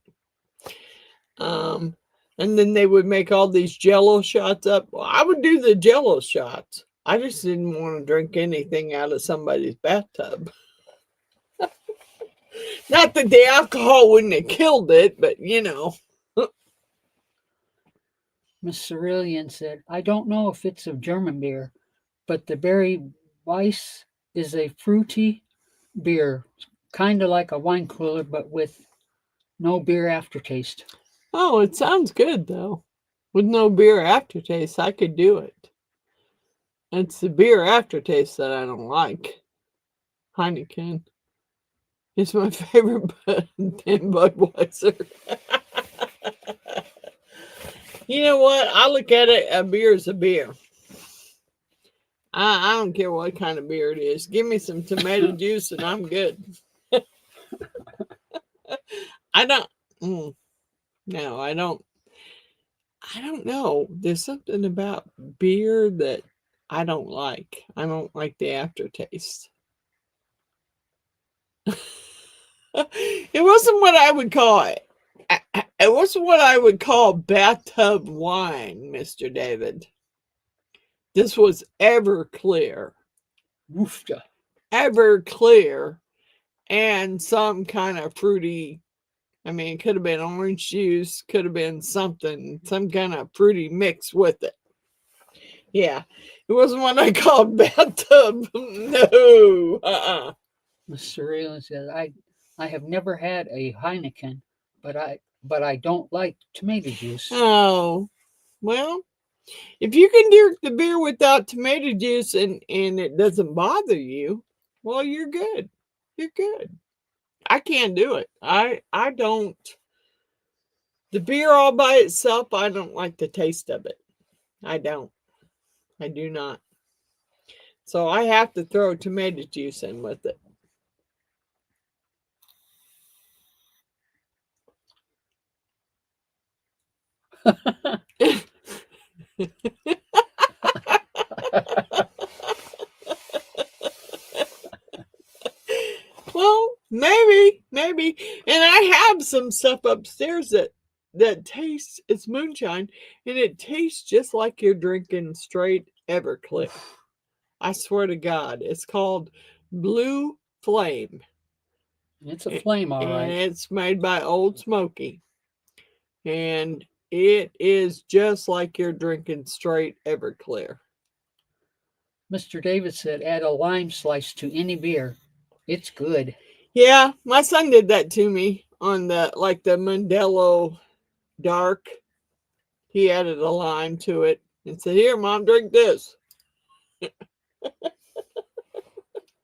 And then they would make all these Jello shots up. Well, I would do the Jello shots. I just didn't want to drink anything out of somebody's bathtub. Not that the alcohol wouldn't have killed it, but you know. Miss Cerulean said, I don't know if it's a German beer, but the Berry Weiss is a fruity beer, kind of like a wine cooler, but with no beer aftertaste. Oh, it sounds good though. With no beer aftertaste, I could do it. It's the beer aftertaste that I don't like. Heineken. It's my favorite than Budweiser. You know what? I look at it, a beer is a beer. I don't care what kind of beer it is. Give me some tomato juice and I'm good. I don't. No, I don't. I don't know. There's something about beer that I don't like. I don't like the aftertaste. It wasn't what I would call it. It wasn't what I would call bathtub wine, Mr. David. This was Everclear. Woofta. Everclear and some kind of fruity. I mean, it could have been orange juice, could have been something, some kind of fruity mix with it. Yeah, it wasn't what I called bathtub. No. Mr. Raylan says, I have never had a Heineken, but I don't like tomato juice. Oh, well, if you can drink the beer without tomato juice and it doesn't bother you, well, you're good. You're good. I can't do it. I don't. The beer all by itself, I don't like the taste of it. I don't. I do not. So I have to throw tomato juice in with it. Well, maybe. And I have some stuff upstairs that tastes, it's moonshine, and it tastes just like you're drinking straight Everclear. I swear to God, it's called Blue Flame. It's a flame, all right. And it's made by Old Smoky. And it is just like you're drinking straight Everclear. Mr. David said, add a lime slice to any beer. It's good. Yeah, my son did that to me on the Modelo Dark. He added a lime to it and said, "Here, Mom, drink this."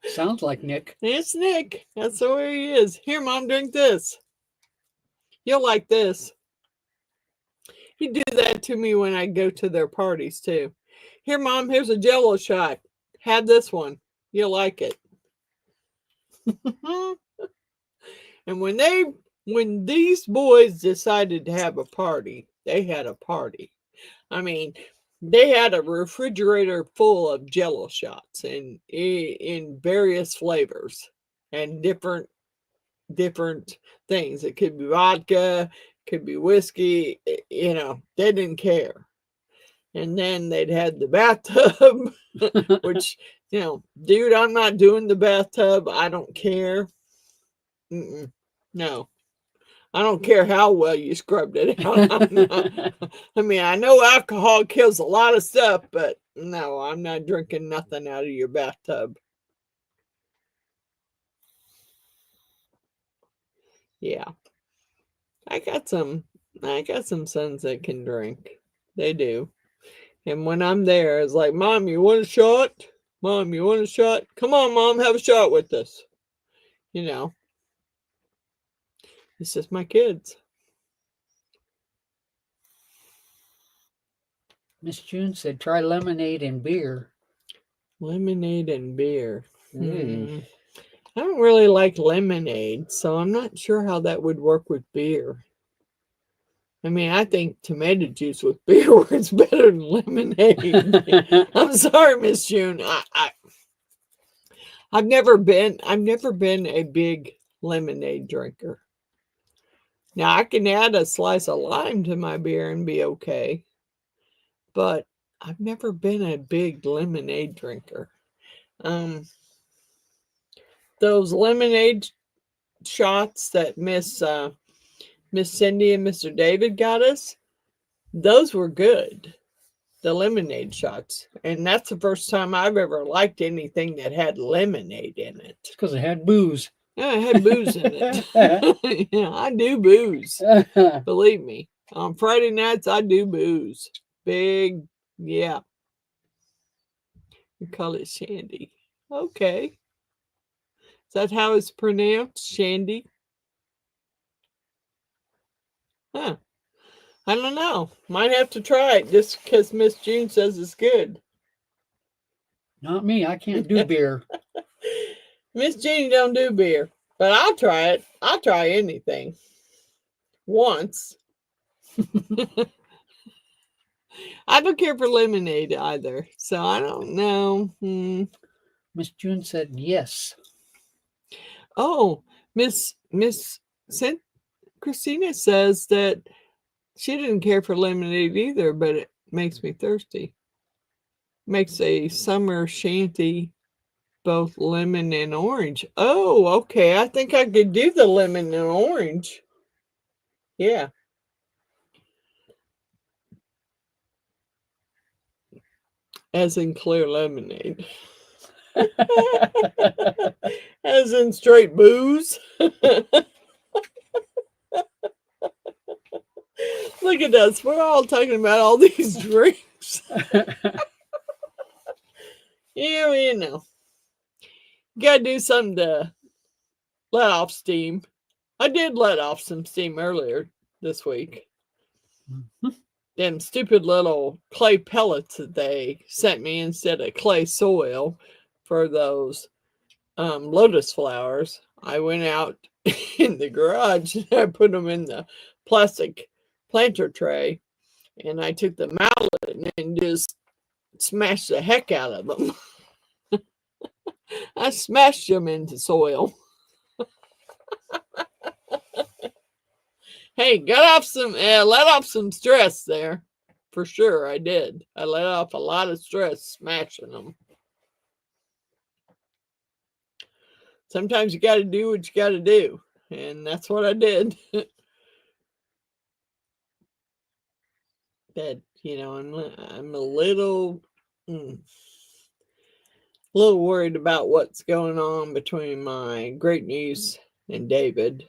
Sounds like Nick. It's Nick. That's the way he is. "Here, Mom, drink this. You'll like this." He'd do that to me when I go to their parties too. "Here, Mom, here's a Jello shot. Have this one. You'll like it." And when these boys decided to have a party, they had a party. I mean, they had a refrigerator full of Jello shots in various flavors and different things. It could be vodka, could be whiskey, they didn't care. And then they'd had the bathtub, which, dude, I'm not doing the bathtub. I don't care. No. I don't care how well you scrubbed it out. I mean, I know alcohol kills a lot of stuff, but no, I'm not drinking nothing out of your bathtub. Yeah. I got some sons that can drink. They do. And when I'm there, it's like, "Mom, you want a shot? Mom, you want a shot? Come on, Mom, have a shot with us." It's just my kids. Miss June said, try lemonade and beer. Lemonade and beer. I don't really like lemonade, so I'm not sure how that would work with beer. I mean, I think tomato juice with beer works better than lemonade. I'm sorry, Miss June. I've never been a big lemonade drinker. Now I can add a slice of lime to my beer and be okay, but I've never been a big lemonade drinker. Those lemonade shots that Miss Cindy and Mr. David got us, those were good. The lemonade shots. And that's the first time I've ever liked anything that had lemonade in it. It's because it had booze. Yeah, it had booze in it. Yeah, I do booze. Believe me. On Friday nights, I do booze. Big, yeah. You call it Shandy. Okay. Is that how it's pronounced? Shandy? Huh. I don't know. Might have to try it just because Miss June says it's good. Not me. I can't do beer. Miss Jeannie don't do beer, but I'll try it. I'll try anything. Once. I don't care for lemonade either, so I don't know. Miss June said yes. Oh, Miss Christina says that she didn't care for lemonade either, but it makes me thirsty. Makes a summer shanty both lemon and orange. Oh, okay. I think I could do the lemon and orange. Yeah. As in clear lemonade. As in straight booze. Look at us. We're all talking about all these drinks. Yeah, you know. You gotta do something to let off steam. I did let off some steam earlier this week. Them stupid little clay pellets that they sent me instead of clay soil for those lotus flowers. I went out in the garage and I put them in the plastic planter tray, and I took the mallet and just smashed the heck out of them. I smashed them into soil. Hey, let off some stress there. For sure, I did. I let off a lot of stress smashing them. Sometimes you got to do what you got to do, and that's what I did. That, you know, I'm a little worried about what's going on between my great niece and David.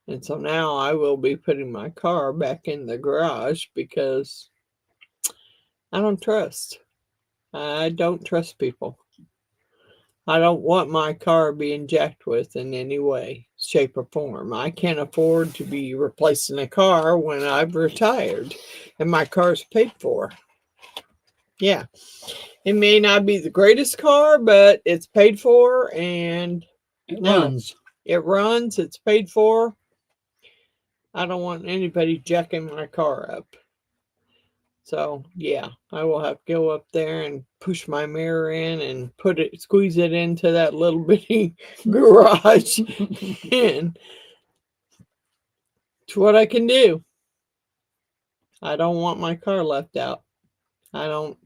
And so now I will be putting my car back in the garage because I don't trust. I don't trust people. I don't want my car being jacked with in any way, shape, or form. I can't afford to be replacing a car when I've retired and my car's paid for. Yeah. It may not be the greatest car, but it's paid for and it runs. It runs, it's paid for. I don't want anybody jacking my car up. So, yeah, I will have to go up there and push my mirror in and squeeze it into that little bitty garage. And it's what I can do. I don't want my car left out. I don't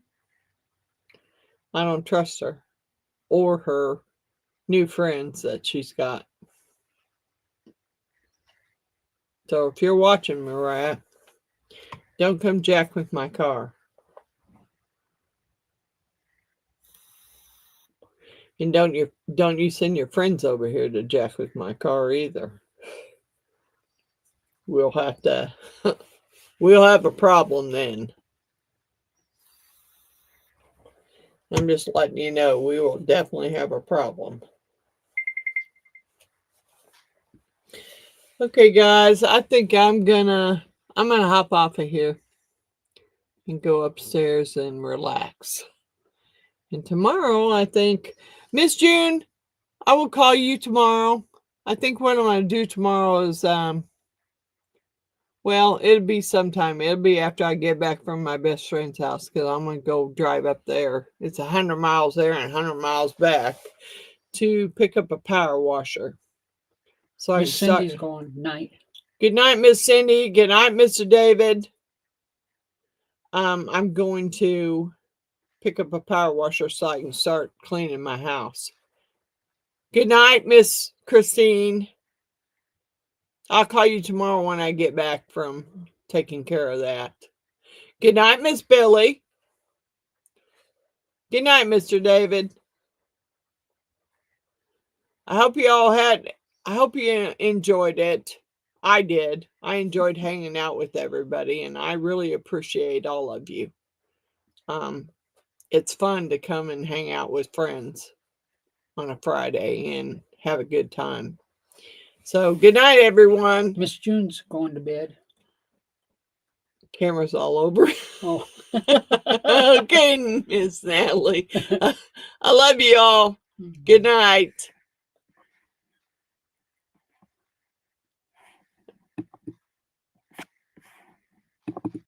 trust her or her new friends that she's got. So if you're watching, Mariah, don't come jack with my car. And don't you send your friends over here to jack with my car either. We'll have a problem then. I'm just letting you know we will definitely have a problem. Okay, guys, I think I'm gonna hop off of here and go upstairs and relax. And tomorrow, I think, Miss June, I will call you tomorrow. I think what I'm going to do tomorrow is, well, it'll be sometime. It'll be after I get back from my best friend's house because I'm going to go drive up there. It's 100 miles there and 100 miles back to pick up a power washer. So Miss Cindy's going night. Good night, Miss Cindy. Good night, Mr. David. I'm going to pick up a power washer so I can start cleaning my house. Good night, Miss Christine. I'll call you tomorrow when I get back from taking care of that. Good night, Miss Billy. Good night, Mr. David. I hope you enjoyed it. I did. I enjoyed hanging out with everybody, and I really appreciate all of you. it's fun to come and hang out with friends on a Friday and have a good time. So good night, everyone. Miss June's going to bed. Camera's all over. Oh. Okay, Miss Natalie. I love you all. Good night.